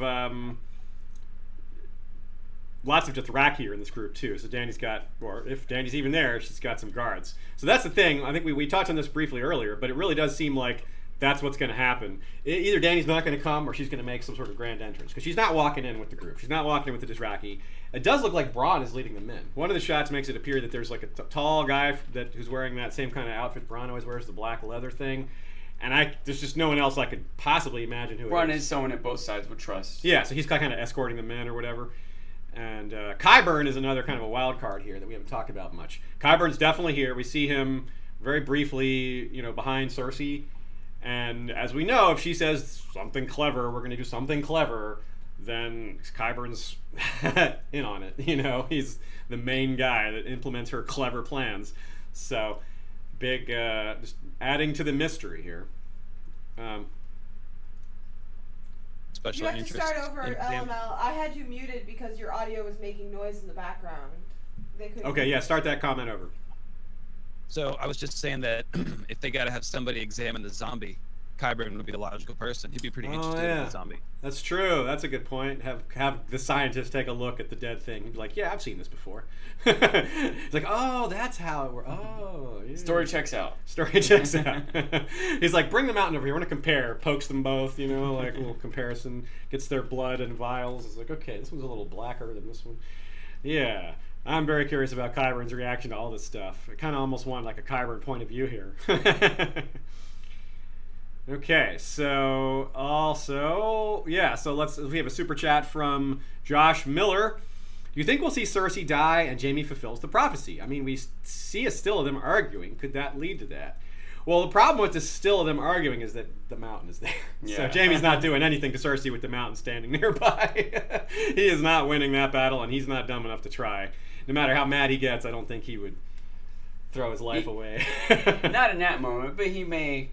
lots of Dothraki here in this group too. So Dany's got, or if Dany's even there, she's got some guards. So that's the thing. I think we touched on this briefly earlier, but it really does seem like that's what's going to happen. Either Dany's not going to come or she's going to make some sort of grand entrance. Because she's not walking in with the group. She's not walking in with the Dothraki. It does look like Bronn is leading them in. One of the shots makes it appear that there's like a tall guy who's wearing that same kind of outfit Bronn always wears, the black leather thing. And there's just no one else I could possibly imagine who Bronn it is. is someone that both sides would trust. Yeah, so he's kind of escorting them in or whatever. And Qyburn is another kind of a wild card here that we haven't talked about much. Qyburn's definitely here. We see him very briefly, behind Cersei. And as we know, if she says something clever, we're going to do something clever, then Qyburn's in on it. You know, he's the main guy that implements her clever plans. So, big, just adding to the mystery here. Special You have to interest. start over, in exam- LML. I had you muted because your audio was making noise in the background. They couldn't. Okay, yeah, start that comment over. So I was just saying that if they got to have somebody examine the zombie, Qyburn would be the logical person. He'd be pretty interested in the zombie. That's true. That's a good point. Have the scientist take a look at the dead thing. He'd be like, yeah, I've seen this before. It's like, oh, that's how it works. Oh, yeah. Story checks out. Story checks out. He's like, bring them out over here. We're going to compare. Pokes them both, you know, like a little comparison. Gets their blood in vials. It's like, okay, this one's a little blacker than this one. Yeah. I'm very curious about Qyburn's reaction to all this stuff. I kind of almost want like a Qyburn point of view here. Okay, so also, yeah, so we have a super chat from Josh Miller. Do you think we'll see Cersei die and Jaime fulfills the prophecy? I mean, we see a still of them arguing. Could that lead to that? Well, the problem with the still of them arguing is that the mountain is there. Yeah. So Jaime's not doing anything to Cersei with the mountain standing nearby. He is not winning that battle, and he's not dumb enough to try. No matter how mad he gets, I don't think he would throw his life away. Not in that moment, but he may.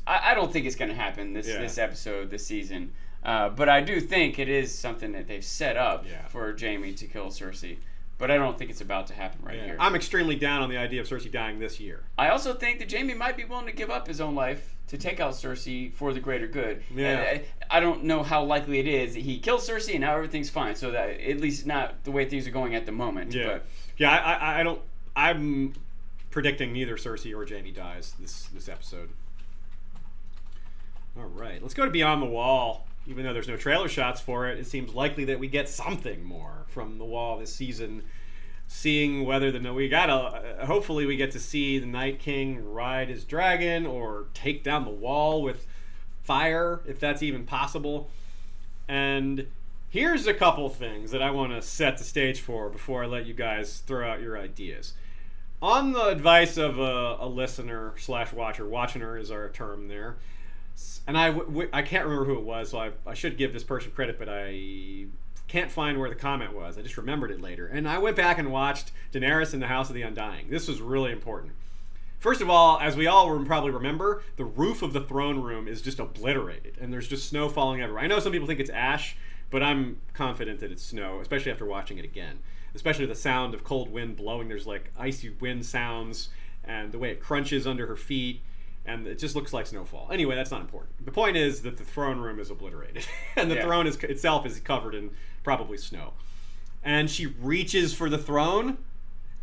I don't think it's going to happen this episode, this season. But I do think it is something that they've set up for Jaime to kill Cersei. But I don't think it's about to happen here. I'm extremely down on the idea of Cersei dying this year. I also think that Jaime might be willing to give up his own life to take out Cersei for the greater good. Yeah. I don't know how likely it is that he kills Cersei and now everything's fine. So that at least not the way things are going at the moment. Yeah. But I don't. I'm predicting neither Cersei or Jaime dies this episode. All right, let's go to Beyond the Wall. Even though there's no trailer shots for it, it seems likely that we get something more from the Wall this season. Seeing whether hopefully we get to see the Night King ride his dragon or take down the Wall with fire, if that's even possible. And here's a couple things that I want to set the stage for before I let you guys throw out your ideas. On the advice of a listener / watcher, watcher is our term there, and I can't remember who it was, so I should give this person credit, but I can't find where the comment was. I just remembered it later. And I went back and watched Daenerys in the House of the Undying. This was really important. First of all, as we all probably remember, the roof of the throne room is just obliterated, and there's just snow falling everywhere. I know some people think it's ash, but I'm confident that it's snow, especially after watching it again. Especially the sound of cold wind blowing. There's like icy wind sounds, and the way it crunches under her feet, and it just looks like snowfall. Anyway, that's not important. The point is that the throne room is obliterated, and the throne itself is covered in probably snow. And she reaches for the throne,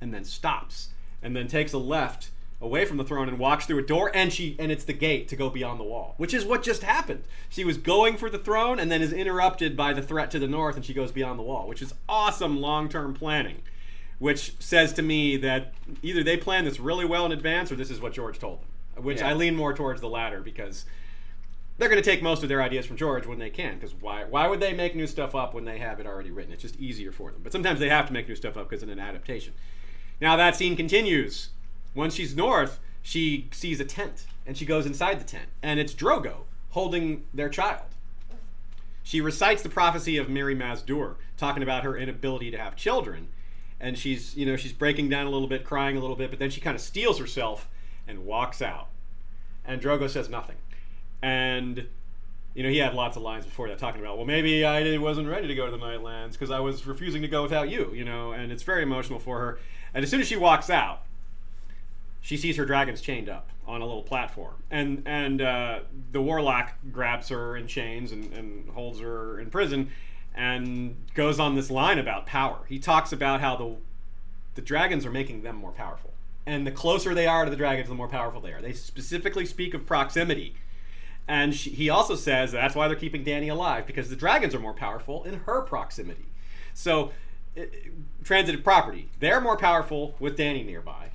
and then stops, and then takes a left away from the throne and walks through a door, and it's the gate to go beyond the wall, which is what just happened. She was going for the throne and then is interrupted by the threat to the north, and she goes beyond the wall, which is awesome long-term planning, which says to me that either they planned this really well in advance or this is what George told them, which I lean more towards the latter, because they're going to take most of their ideas from George when they can, because why would they make new stuff up when they have it already written? It's just easier for them. But sometimes they have to make new stuff up because it's an adaptation. Now that scene continues. Once she's north, she sees a tent, and she goes inside the tent, and it's Drogo holding their child. She recites the prophecy of Miri Mazdur, talking about her inability to have children, and she's breaking down a little bit, crying a little bit, but then she kind of steels herself and walks out. And Drogo says nothing. And he had lots of lines before that talking about, well, maybe I wasn't ready to go to the Nightlands because I was refusing to go without you, and it's very emotional for her. And as soon as she walks out, she sees her dragons chained up on a little platform. And the warlock grabs her in chains and holds her in prison and goes on this line about power. He talks about how the dragons are making them more powerful. And the closer they are to the dragons, the more powerful they are. They specifically speak of proximity. And he also says that's why they're keeping Dany alive, because the dragons are more powerful in her proximity. So, transitive property. They're more powerful with Dany nearby.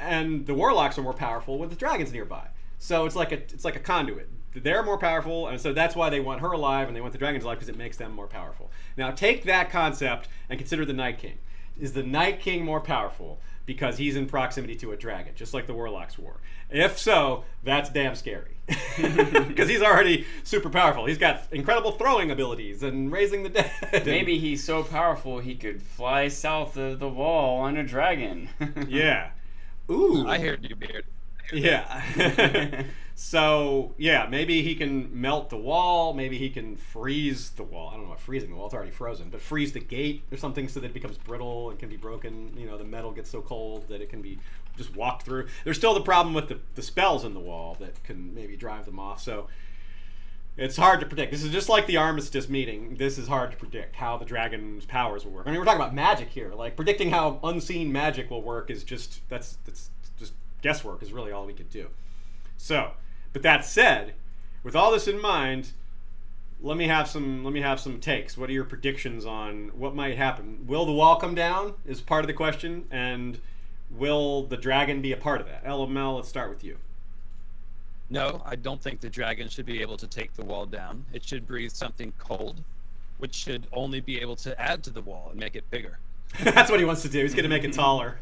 And the warlocks are more powerful with the dragons nearby. So it's like a conduit. They're more powerful, and so that's why they want her alive and they want the dragons alive, because it makes them more powerful. Now take that concept and consider the Night King. Is the Night King more powerful because he's in proximity to a dragon, just like the warlocks were? If so, that's damn scary. Because he's already super powerful. He's got incredible throwing abilities and raising the dead. Maybe he's so powerful he could fly south of the wall on a dragon. Yeah. Ooh. I heard you, Beard. Yeah. So, yeah, maybe he can melt the wall. Maybe he can freeze the wall. I don't know about freezing the wall. It's already frozen. But freeze the gate or something so that it becomes brittle and can be broken. You know, the metal gets so cold that it can be just walked through. There's still the problem with the spells in the wall that can maybe drive them off. So it's hard to predict. This is just like the Armistice meeting. This is hard to predict how the dragon's powers will work. I mean, we're talking about magic here. Like, predicting how unseen magic will work is just, that's just guesswork is really all we could do. So, but that said, with all this in mind, let me have some takes. What are your predictions on what might happen? Will the wall come down is part of the question, and will the dragon be a part of that? LML, let's start with you. No, I don't think the dragon should be able to take the wall down. It should breathe something cold, which should only be able to add to the wall and make it bigger. That's what he wants to do. He's going to make it taller.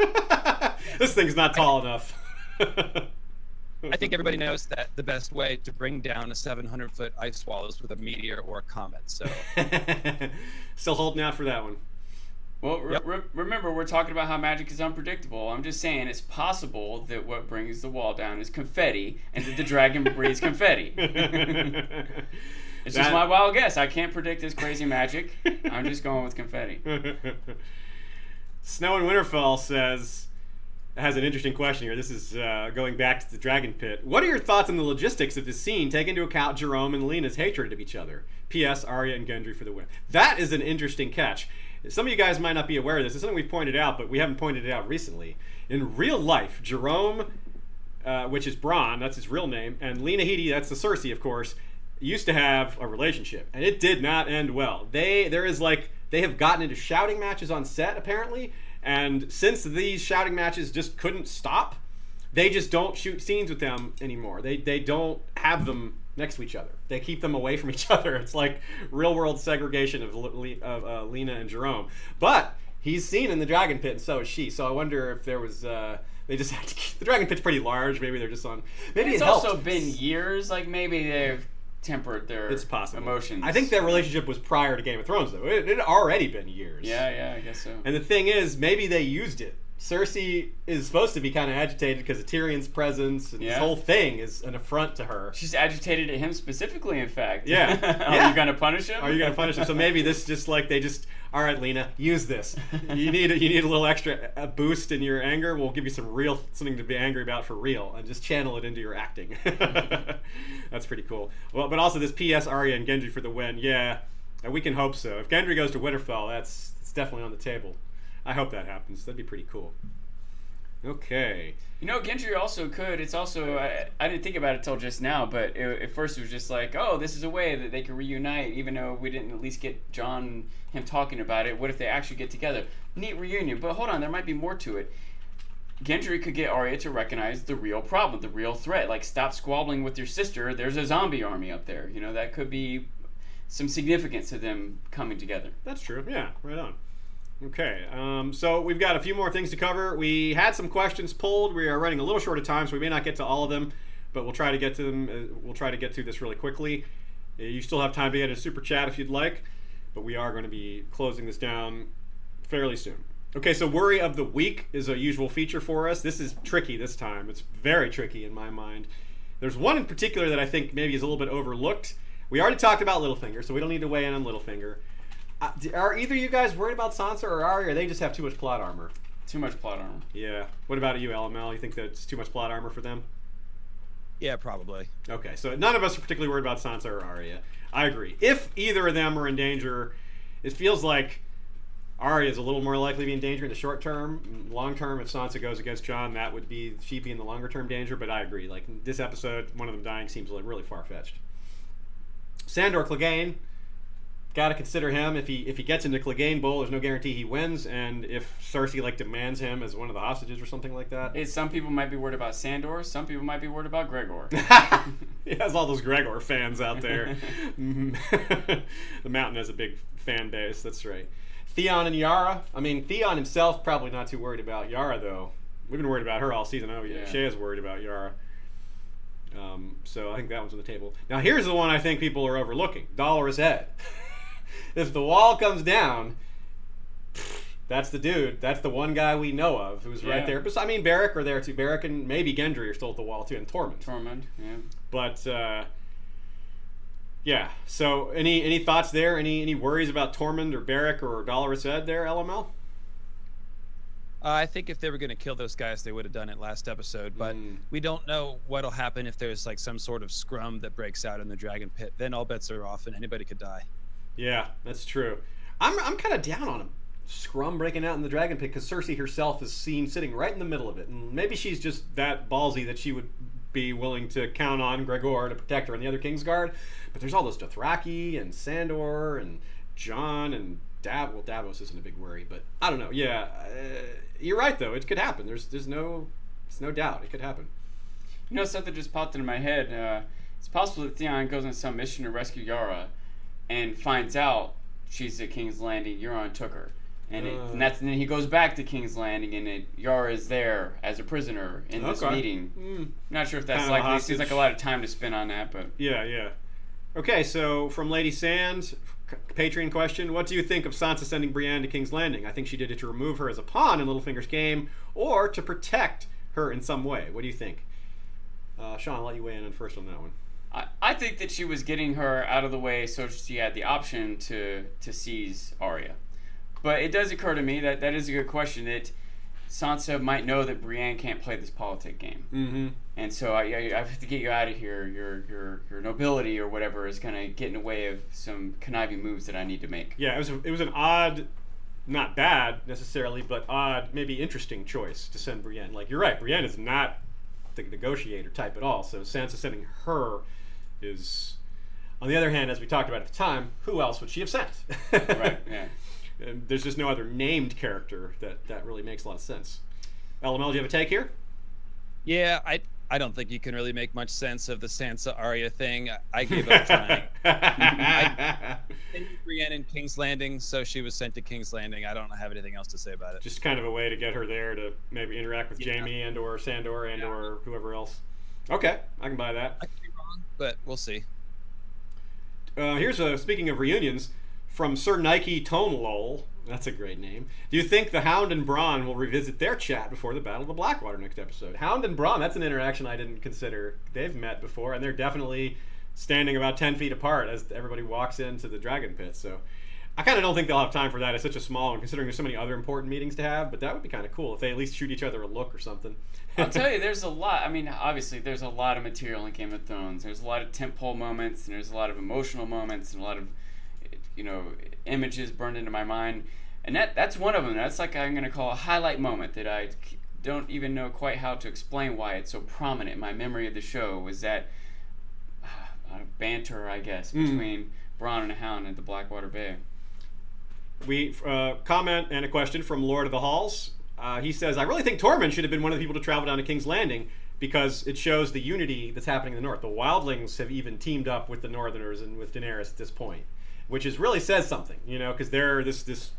This thing's not tall enough. I think everybody knows that the best way to bring down a 700-foot ice wall is with a meteor or a comet. So, still holding out for that one. Well, Yep. remember, we're talking about how magic is unpredictable. I'm just saying it's possible that what brings the wall down is confetti, and that the dragon breathes confetti. It's just my wild guess. I can't predict this crazy magic. I'm just going with confetti. Snow in Winterfell has an interesting question here. This is going back to the dragon pit. What are your thoughts on the logistics of this scene, taking into account Jerome and Lena's hatred of each other? P.S. Arya and Gendry for the win. That is an interesting catch. Some of you guys might not be aware of this. It's something we've pointed out, but we haven't pointed it out recently. In real life, Jerome, which is Bronn, that's his real name, and Lena Headey, that's the Cersei, of course, used to have a relationship, and it did not end well. They have gotten into shouting matches on set, apparently, and since these shouting matches just couldn't stop, they just don't shoot scenes with them anymore. They don't have them next to each other. They keep them away from each other. It's like real-world segregation of Lena and Jerome. But he's seen in the dragon pit, and so is she. So I wonder if there was... they just had to keep... The dragon pit's pretty large. Maybe they're just on... Maybe It's it helped. also been years. Like, maybe they've tempered their It's possible. emotions. I think their relationship was prior to Game of Thrones, though. It had already been years. Yeah, I guess so. And the thing is, maybe they used it. Cersei is supposed to be kind of agitated because of Tyrion's presence, and this whole thing is an affront to her. She's agitated at him specifically, in fact. Yeah. Are you going to punish him? Are you going to punish him? So maybe this just like they just, all right, Lena, use this. You need a little extra boost in your anger. We'll give you something to be angry about for real, and just channel it into your acting. That's pretty cool. Well, but also this P.S. Arya and Gendry for the win. Yeah, we can hope so. If Gendry goes to Winterfell, it's definitely on the table. I hope that happens. That'd be pretty cool. Okay. You know, Gendry also could. It's also, I didn't think about it till just now, but at first it was just like, oh, this is a way that they can reunite, even though we didn't at least get Jon, him talking about it. What if they actually get together? Neat reunion. But hold on, there might be more to it. Gendry could get Arya to recognize the real problem, the real threat. Like, stop squabbling with your sister. There's a zombie army up there. You know, that could be some significance to them coming together. That's true. Yeah, right on. Okay, so we've got a few more things to cover. We had some questions pulled. We are running a little short of time, so we may not get to all of them, but we'll try to get to them. We'll try to get through this really quickly. You still have time to get a super chat if you'd like, but we are going to be closing this down fairly soon. Okay, so worry of the week is a usual feature for us. This is tricky this time. It's very tricky in my mind. There's one in particular that I think maybe is a little bit overlooked. We already talked about Littlefinger, so we don't need to weigh in on Littlefinger. Are either of you guys worried about Sansa or Arya, or they just have too much plot armor? Too much plot armor. Yeah. What about you, LML? You think that's too much plot armor for them? Yeah, probably. Okay, so none of us are particularly worried about Sansa or Arya. I agree. If either of them are in danger, it feels like Arya is a little more likely to be in danger in the short term. Long term, if Sansa goes against Jon, that would be she'd be in the longer term danger. But I agree. Like this episode, one of them dying seems like really far fetched. Sandor Clegane. Got to consider him. If he gets into Clegane Bowl, there's no guarantee he wins. And if Cersei demands him as one of the hostages or something like that, Some people might be worried about Sandor. Some people might be worried about Gregor. He has all those Gregor fans out there. The Mountain has a big fan base. That's right. Theon and Yara. I mean, Theon himself probably not too worried about Yara though. We've been worried about her all season. Oh yeah, Shaya's worried about Yara. So I think that one's on the table. Now here's the one I think people are overlooking: Dolorous Ed. If the wall comes down, that's the dude. That's the one guy we know of who's right there. But I mean, Beric are there too. Beric and maybe Gendry are still at the wall too, and Tormund. Yeah. But yeah. So any thoughts there? Any worries about Tormund or Beric or Dolorous Ed there, LML? I think if they were going to kill those guys, they would have done it last episode. But we don't know what'll happen if there's like some sort of scrum that breaks out in the dragon pit. Then all bets are off, and anybody could die. Yeah, that's true. I'm kind of down on a scrum breaking out in the dragon pit because Cersei herself is seen sitting right in the middle of it, and maybe she's just that ballsy that she would be willing to count on Gregor to protect her and the other Kingsguard. But there's all those Dothraki and Sandor and Jon and Davos isn't a big worry, but I don't know. Yeah, you're right though. It could happen. There's no doubt it could happen. You know, something just popped into my head. It's possible that Theon goes on some mission to rescue Yara, and finds out she's at King's Landing. Euron took her, and then he goes back to King's Landing, and Yara is there as a prisoner in this meeting. Not sure if that's kind likely. It seems like a lot of time to spend on that, but yeah. Okay, so from Lady Sand, Patreon question: what do you think of Sansa sending Brienne to King's Landing? I think she did it to remove her as a pawn in Littlefinger's game, or to protect her in some way. What do you think? Sean, I'll let you weigh in first on that one. I think that she was getting her out of the way so she had the option to seize Arya. But it does occur to me that is a good question, that Sansa might know that Brienne can't play this politic game. Mm-hmm. And so I have to get you out of here. Your nobility or whatever is going to get in the way of some conniving moves that I need to make. Yeah, it was an odd, not bad necessarily, but odd, maybe interesting choice to send Brienne. Like, you're right, Brienne is not the negotiator type at all. So Sansa sending her is, on the other hand, as we talked about at the time, who else would she have sent? Right, yeah. And there's just no other named character that really makes a lot of sense. LML, do you have a take here? Yeah, I don't think you can really make much sense of the Sansa Arya thing. I gave up trying. I Brienne in King's Landing, so she was sent to King's Landing. I don't have anything else to say about it. Just kind of a way to get her there to maybe interact with Jaime and or Sandor and or whoever else. Okay, I can buy that. I could be wrong, but we'll see. Here's speaking of reunions, from Sir Nike Tonelol. That's a great name. Do you think the Hound and Bronn will revisit their chat before the Battle of the Blackwater next episode? Hound and Bronn, that's an interaction I didn't consider. They've met before, and they're definitely standing about 10 feet apart as everybody walks into the dragon pit. So I kind of don't think they'll have time for that. It's such a small one, considering there's so many other important meetings to have, but that would be kind of cool if they at least shoot each other a look or something. I'll tell you, there's a lot. I mean, obviously, there's a lot of material in Game of Thrones. There's a lot of tentpole moments, and there's a lot of emotional moments, and a lot of, images burned into my mind. And that's one of them. That's like I'm going to call a highlight moment that I don't even know quite how to explain why it's so prominent in my memory of the show, was that banter, I guess, between Bronn and the Hound at the Blackwater Bay. We comment and a question from Lord of the Halls. He says, I really think Tormund should have been one of the people to travel down to King's Landing because it shows the unity that's happening in the north. The Wildlings have even teamed up with the Northerners and with Daenerys at this point, which really says something, because they're this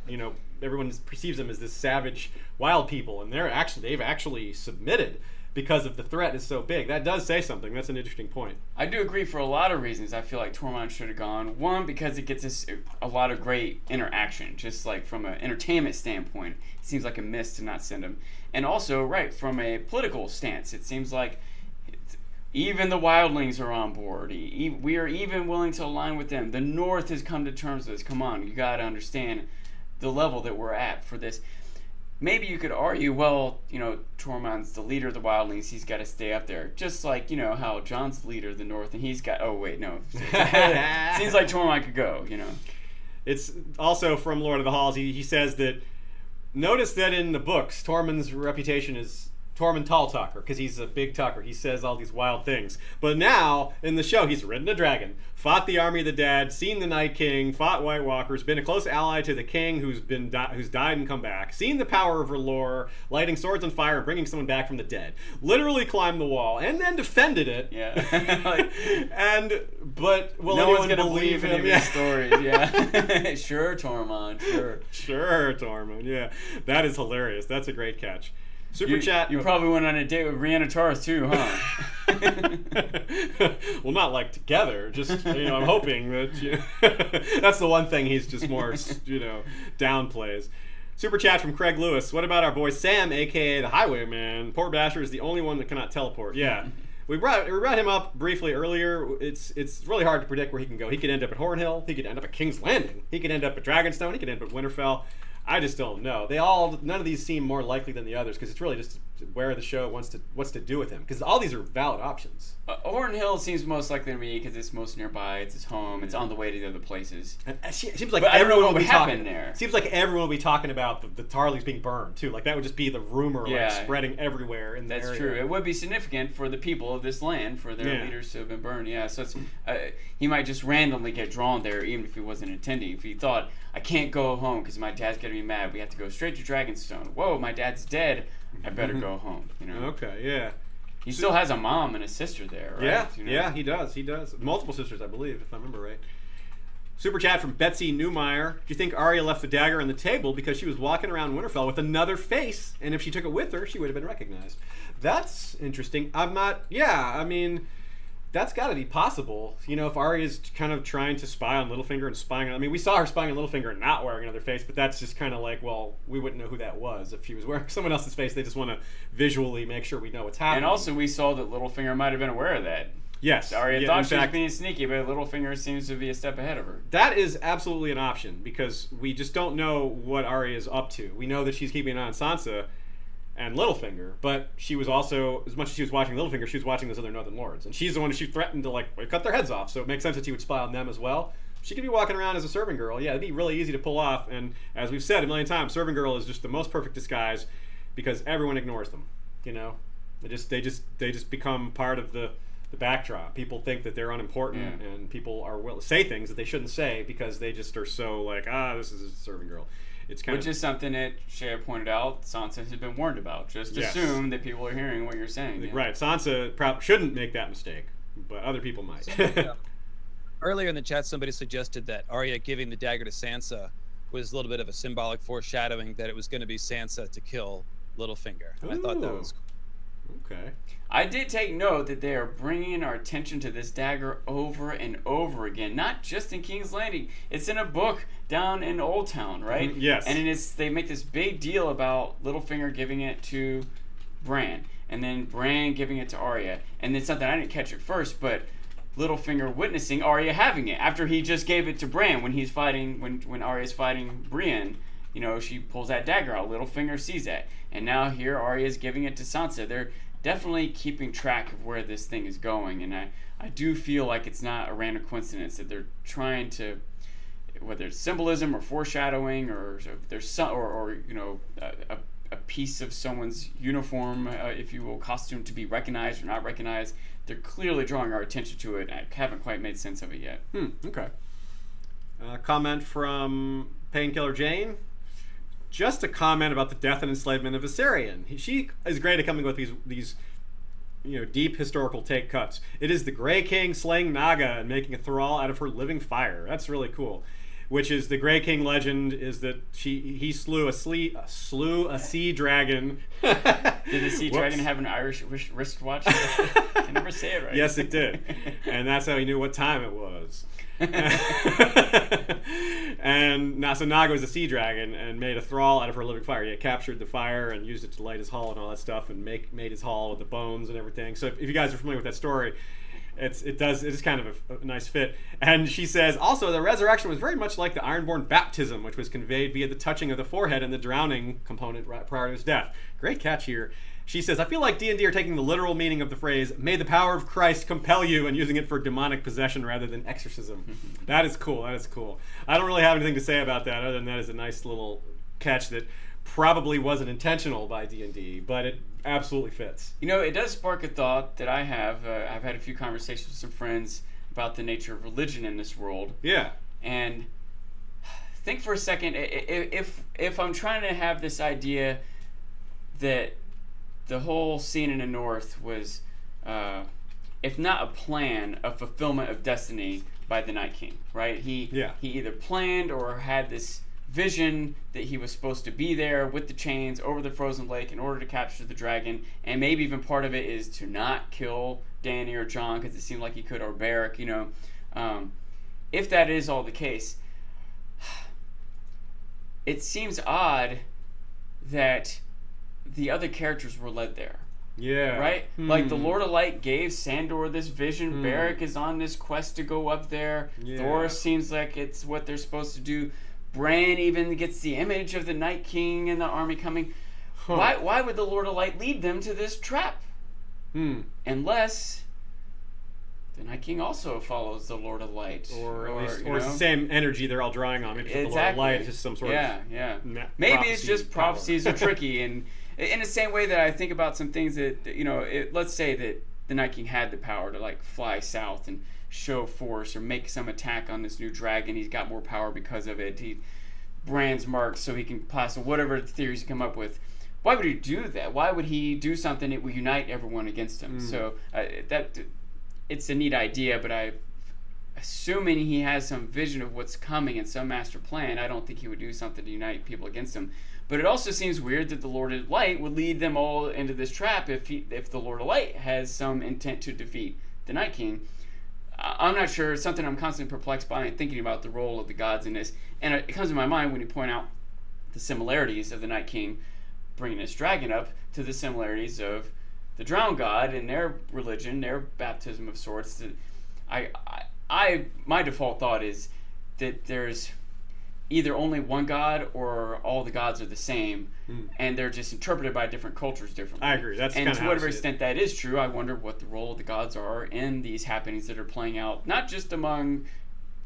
everyone perceives them as this savage wild people, and they've actually submitted because of the threat is so big. That does say something. That's an interesting point. I do agree for a lot of reasons. I feel like Tormund should have gone. One, because it gets us a lot of great interaction, just like from an entertainment standpoint. It seems like a miss to not send him. And also, right, from a political stance, it seems like even the Wildlings are on board. We are even willing to align with them. The North has come to terms with this. Come on, you got to understand the level that we're at for this. Maybe you could argue, well, Tormund's the leader of the Wildlings. He's got to stay up there. Just like, how Jon's the leader of the North, and he's got... Oh, wait, no. Seems like Tormund could go, It's also from Lord of the Halls. He says that... Notice that in the books, Tormund's reputation is Tormund Tall Talker, because he's a big talker. He says all these wild things. But now, in the show, he's ridden a dragon, fought the army of the dead, seen the Night King, fought White Walkers, been a close ally to the king who's died and come back, seen the power of R'hllor, lighting swords on fire and bringing someone back from the dead, literally climbed the wall, and then defended it. Yeah. But will no anyone one's gonna believe any of him? his stories, yeah. Sure, Tormund, sure. Sure, Tormund, yeah. That is hilarious. That's a great catch. Super chat. You probably went on a date with Brienne Taurus too, huh? Well, not like together. Just I'm hoping that that's the one thing he's just more downplays. Super chat from Craig Lewis. What about our boy Sam, aka the Highwayman? Poor Basher is the only one that cannot teleport. Yeah. We brought him up briefly earlier. It's really hard to predict where he can go. He could end up at Hornhill. He could end up at King's Landing. He could end up at Dragonstone. He could end up at Winterfell. I just don't know. None of these seem more likely than the others because it's really just where the show wants to do with him. Because all these are valid options. Hornhill seems most likely to me because it's most nearby. It's his home. It's on the way to the other places. And it seems like but I don't know everyone what will would be happen talking there. Seems like everyone will be talking about the Tarleys being burned too. Like that would just be the rumor spreading everywhere in the area. That's true. It would be significant for the people of this land for their leaders to have been burned. Yeah. So it's he might just randomly get drawn there even if he wasn't intending. If he thought I can't go home because my dad's gonna be mad. We have to go straight to Dragonstone. Whoa, my dad's dead. I better go home. Okay, yeah. He still has a mom and a sister there, right? Yeah, he does. He does. Multiple sisters, I believe, if I remember right. Super chat from Betsy Newmeyer. Do you think Arya left the dagger on the table because she was walking around Winterfell with another face, and if she took it with her, she would have been recognized? That's interesting. That's got to be possible. If Arya's kind of trying to spy on Littlefinger and spying on... we saw her spying on Littlefinger and not wearing another face, but that's just kind of like, well, we wouldn't know who that was. If she was wearing someone else's face, they just want to visually make sure we know what's happening. And also we saw that Littlefinger might have been aware of that. Yes. Arya thought she was being sneaky, but Littlefinger seems to be a step ahead of her. That is absolutely an option, because we just don't know what Arya is up to. We know that she's keeping an eye on Sansa and Littlefinger, but she was also, as much as she was watching Littlefinger, she was watching those other Northern Lords, and she's the one who she threatened to cut their heads off. So it makes sense that she would spy on them as well. She could be walking around as a serving girl. Yeah, it'd be really easy to pull off. And as we've said a million times, serving girl is just the most perfect disguise because everyone ignores them. They just become part of the backdrop. People think that they're unimportant, and people are will say things that they shouldn't say because they just are so this is a serving girl. Which is something that Shea pointed out Sansa has been warned about. Just assume that people are hearing what you're saying. Yeah. Right. Sansa shouldn't make that mistake, but other people might. Earlier in the chat, somebody suggested that Arya giving the dagger to Sansa was a little bit of a symbolic foreshadowing that it was going to be Sansa to kill Littlefinger. And I thought that was cool. Okay. I did take note that they are bringing our attention to this dagger over and over again, not just in King's Landing. It's in a book down in Old Town, right? Yes. And they make this big deal about Littlefinger giving it to Bran, and then Bran giving it to Arya. And then something I didn't catch at first, but Littlefinger witnessing Arya having it after he just gave it to Bran when he's fighting, when Arya's fighting Brienne. She pulls that dagger out. Littlefinger sees that. And now here Arya's giving it to Sansa. They're definitely keeping track of where this thing is going, and I do feel like it's not a random coincidence that they're trying to, whether it's symbolism or foreshadowing or there's some or a piece of someone's uniform, if you will, costume to be recognized or not recognized. They're clearly drawing our attention to it. I haven't quite made sense of it yet. Okay. Comment from Painkiller Jane. Just a comment about the death and enslavement of Viserion. She is great at coming with these deep historical take cuts. It is the Grey King slaying Naga and making a thrall out of her living fire. That's really cool. Which is the Grey King legend is that he slew a sea dragon. Did the sea dragon have an Irish wristwatch? I never say it right. Yes, it did. And that's how he knew what time it was. And Naga was a sea dragon and made a thrall out of her living fire. He had captured the fire and used it to light his hall and all that stuff, and made his hall with the bones and everything. So if you guys are familiar with that story, it is kind of a nice fit. And she says also the resurrection was very much like the Ironborn baptism, which was conveyed via the touching of the forehead and the drowning component prior to his death. Great catch here. She says, I feel like D&D are taking the literal meaning of the phrase, may the power of Christ compel you, and using it for demonic possession rather than exorcism. That is cool. That is cool. I don't really have anything to say about that other than that is a nice little catch that probably wasn't intentional by D&D, but it absolutely fits. It does spark a thought that I have. I've had a few conversations with some friends about the nature of religion in this world. Yeah. And think for a second, if I'm trying to have this idea that the whole scene in the North was, if not a plan, a fulfillment of destiny by the Night King, right? He either planned or had this vision that he was supposed to be there with the chains over the frozen lake in order to capture the dragon, and maybe even part of it is to not kill Dany or Jon because it seemed like he could, or Beric, if that is all the case, it seems odd that the other characters were led there. Yeah. Right? Like, the Lord of Light gave Sandor this vision. Beric is on this quest to go up there. Yeah. Thoros seems like it's what they're supposed to do. Bran even gets the image of the Night King and the army coming. Why would the Lord of Light lead them to this trap? Unless the Night King also follows the Lord of Light. Or it's the same energy they're all drawing on. Maybe it's the Lord of Light is just some sort of... Maybe it's just prophecies are tricky. And in the same way that I think about some things that, let's say that the Night King had the power to, like, fly south and show force or make some attack on this new dragon. He's got more power because of it. Bran's marks so he can pass whatever theories he come up with. Why would he do that? Why would he do something that will unite everyone against him? So it's a neat idea, but assuming he has some vision of what's coming and some master plan, I don't think he would do something to unite people against him. But it also seems weird that the Lord of Light would lead them all into this trap if the Lord of Light has some intent to defeat the Night King. I'm not sure. It's something I'm constantly perplexed by and thinking about the role of the gods in this. And it comes to my mind when you point out the similarities of the Night King bringing this dragon up to the similarities of the Drowned God and their religion, their baptism of sorts. My default thought is that there's either only one God or all the gods are the same, and they're just interpreted by different cultures differently. I agree. That's kind of to whatever extent that is true, I wonder what the role of the gods are in these happenings that are playing out, not just among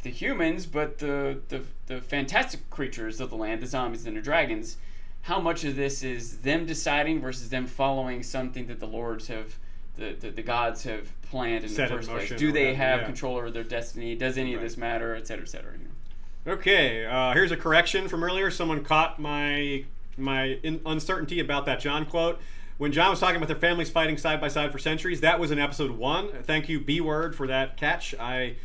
the humans, but the fantastic creatures of the land, the zombies and the dragons. How much of this is them deciding versus them following something that the lords have, the gods have planned in the first place? Do they have control over their destiny? Does any of this matter? Et cetera, et cetera. Okay, here's a correction from earlier. Someone caught my uncertainty about that Jon quote. When Jon was talking about their families fighting side by side for centuries, that was in episode 1. Thank you, B-Word, for that catch. I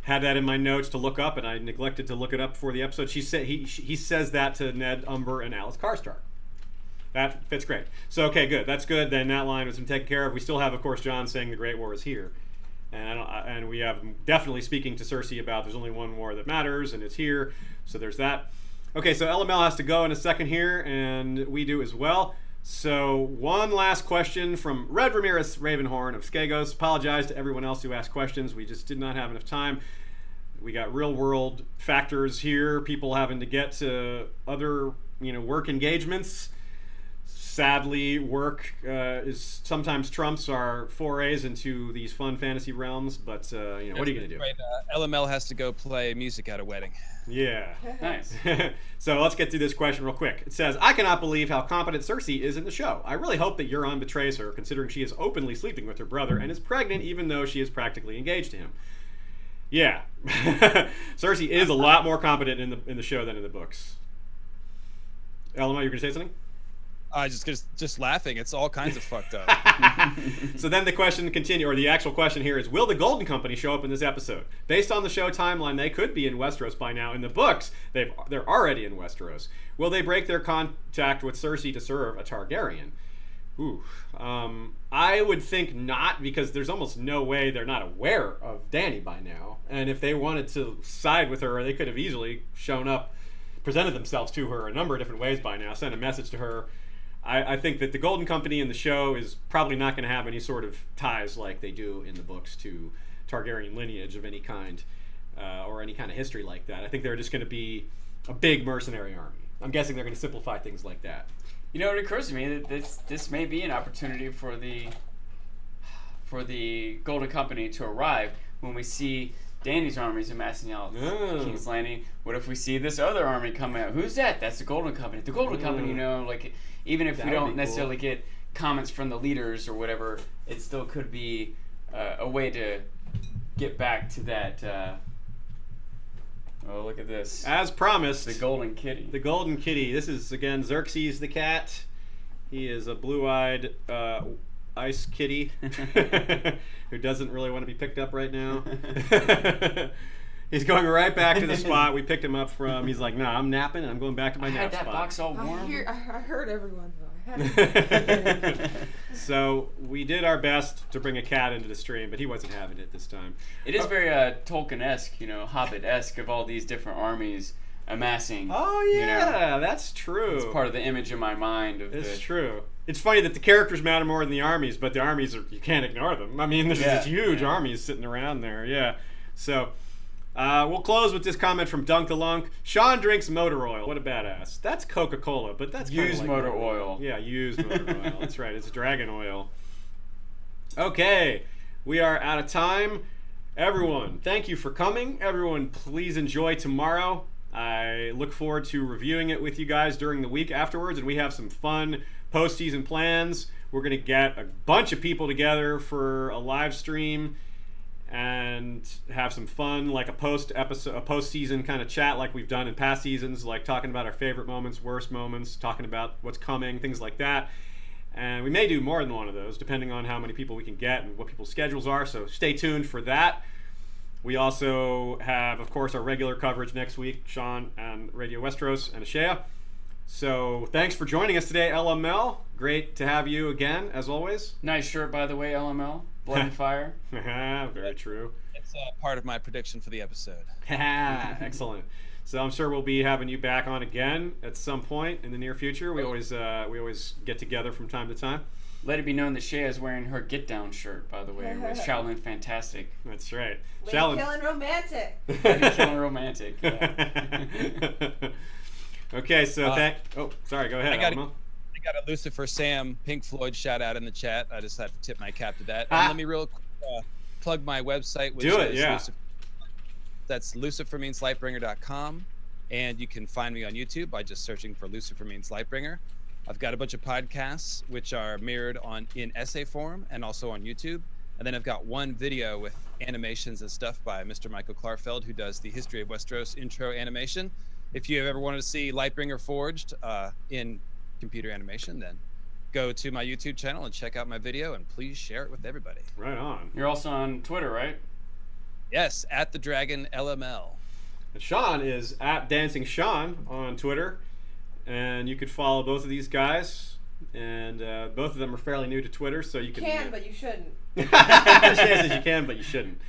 had that in my notes to look up, and I neglected to look it up before the episode. He says that to Ned, Umber, and Alice Karstark. That fits great. So, okay, good. That's good. Then that line has been taken care of. We still have, of course, Jon saying the Great War is here. And we have definitely speaking to Cersei about there's only one war that matters, and it's here. So there's that. Okay, so LML has to go in a second here, and we do as well. So one last question from Red Ramirez Ravenhorn of Skagos. Apologize to everyone else who asked questions. We just did not have enough time. We got real world factors here. People having to get to other, work engagements. Sadly, work is sometimes trumps our forays into these fun fantasy realms. But what are you gonna do? Right, LML has to go play music at a wedding. Yeah. Nice. So let's get through this question real quick. It says, I cannot believe how competent Cersei is in the show. I really hope that Euron betrays her, considering she is openly sleeping with her brother and is pregnant even though she is practically engaged to him. Yeah. Cersei is a lot more competent in the show than in the books. Elmo, you're going to say something? Just laughing. It's all kinds of fucked up. So then the question or the actual question here is, will the Golden Company show up in this episode? Based on the show timeline, they could be in Westeros by now. In the books, they're already in Westeros. Will they break their contact with Cersei to serve a Targaryen? Ooh. I would think not, because there's almost no way they're not aware of Dany by now. And if they wanted to side with her, they could have easily shown up, presented themselves to her a number of different ways by now, sent a message to her. I think that the Golden Company in the show is probably not going to have any sort of ties like they do in the books to Targaryen lineage of any kind, or any kind of history like that. I think they're just going to be a big mercenary army. I'm guessing they're going to simplify things like that. It occurs to me that this may be an opportunity for the Golden Company to arrive when we see Dany's armies amassing out King's Landing. What if we see this other army come out? Who's that? That's the Golden Company. The Golden Company, even if we don't necessarily get comments from the leaders or whatever, it still could be a way to get back to that. Oh, look at this. As promised. The Golden Kitty. The Golden Kitty. This is, again, Xerxes the cat. He is a blue-eyed ice kitty who doesn't really want to be picked up right now. He's going right back to the spot we picked him up from. He's like, "Nah, I'm napping, and I'm going back to my I nap had that spot." box all warm. I heard everyone though. I had So we did our best to bring a cat into the stream, but he wasn't having it this time. It is very Tolkien-esque, Hobbit-esque of all these different armies amassing. Oh yeah, that's true. It's part of the image in my mind of It's the... true. It's funny that the characters matter more than the armies, but the armies you can't ignore them. I mean, there's this huge armies sitting around there. Yeah. So we'll close with this comment from Dunk the Lunk. Sean drinks motor oil. What a badass. That's Coca-Cola, but that's kinda Used like motor oil. Yeah, used motor oil. That's right. It's dragon oil. Okay, we are out of time. Everyone, thank you for coming. Everyone, please enjoy tomorrow. I look forward to reviewing it with you guys during the week afterwards, and we have some fun postseason plans. We're going to get a bunch of people together for a live stream and have some fun, like a postseason kind of chat like we've done in past seasons, like talking about our favorite moments, worst moments, talking about what's coming, things like that. And we may do more than one of those, depending on how many people we can get and what people's schedules are, so stay tuned for that. We also have, of course, our regular coverage next week, Sean and Radio Westeros and Ashea. So thanks for joining us today, LML. Great to have you again, as always. Nice shirt, by the way, LML. Blood and Fire. Very true. It's part of my prediction for the episode. Excellent. So I'm sure we'll be having you back on again at some point in the near future. We always get together from time to time. Let it be known that Shea is wearing her Get Down shirt, by the way, with Shaolin Fantastic. That's right. Lady Killing Romantic. Lady Killing Romantic. Yeah. Okay, so sorry, go ahead, Alma. I got a Lucifer Sam Pink Floyd shout out in the chat. I just have to tip my cap to that. And let me real quick plug my website, which is that's lucifermeanslightbringer.com, and you can find me on YouTube by just searching for Lucifer Means Lightbringer. I've got a bunch of podcasts which are mirrored in essay form and also on YouTube. And then I've got one video with animations and stuff by Mr. Michael Klarfeld, who does the History of Westeros intro animation. If you have ever wanted to see Lightbringer Forged in computer animation, then go to my YouTube channel and check out my video, and please share it with everybody. Right on. You're also on Twitter, right? Yes, at the Dragon LML. And Sean is at Dancing Sean on Twitter, and you could follow both of these guys. And both of them are fairly new to Twitter, so you can. But you shouldn't. She says you can, but you shouldn't.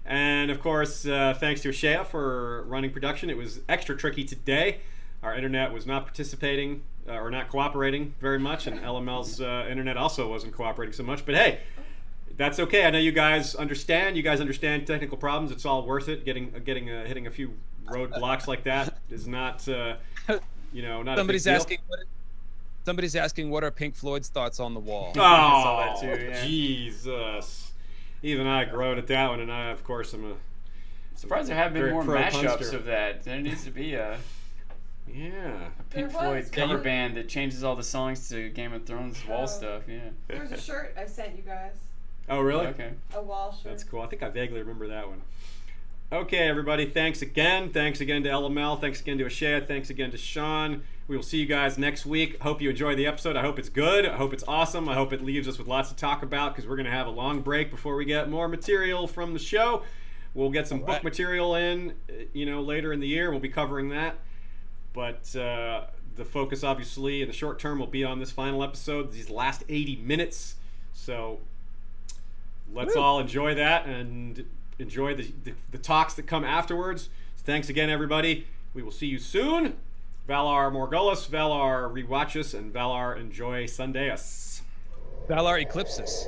And of course, thanks to Ashea for running production. It was extra tricky today. Our internet was not participating or not cooperating very much, and LML's internet also wasn't cooperating so much. But hey, that's okay. I know you guys understand. You guys understand technical problems. It's all worth it. Hitting a few roadblocks like that is not, not Somebody's a big deal. asking Somebody's asking what are Pink Floyd's thoughts on the wall. Oh, that too, yeah. Jesus. Even I groaned at that one, and I, of course, I'm surprised there have been very more pro mashups punster. of that. There needs to be a Pink Floyd cover band that changes all the songs to Game of Thrones wall stuff. Yeah. There was a shirt I sent you guys. Oh, really? Okay. A wall shirt. That's cool. I think I vaguely remember that one. Okay, everybody. Thanks again. Thanks again to LML. Thanks again to Ashea. Thanks again to Sean. We will see you guys next week. Hope you enjoy the episode. I hope it's good. I hope it's awesome. I hope it leaves us with lots to talk about, because we're going to have a long break before we get more material from the show. We'll get some book material in, later in the year. We'll be covering that. But the focus, obviously, in the short term will be on this final episode, these last 80 minutes. So let's all enjoy that and enjoy the talks that come afterwards. So thanks again, everybody. We will see you soon. Valar Morghulis, Valar Rewatch Us, and Valar Enjoy Sunday Us. Valar Eclipse us.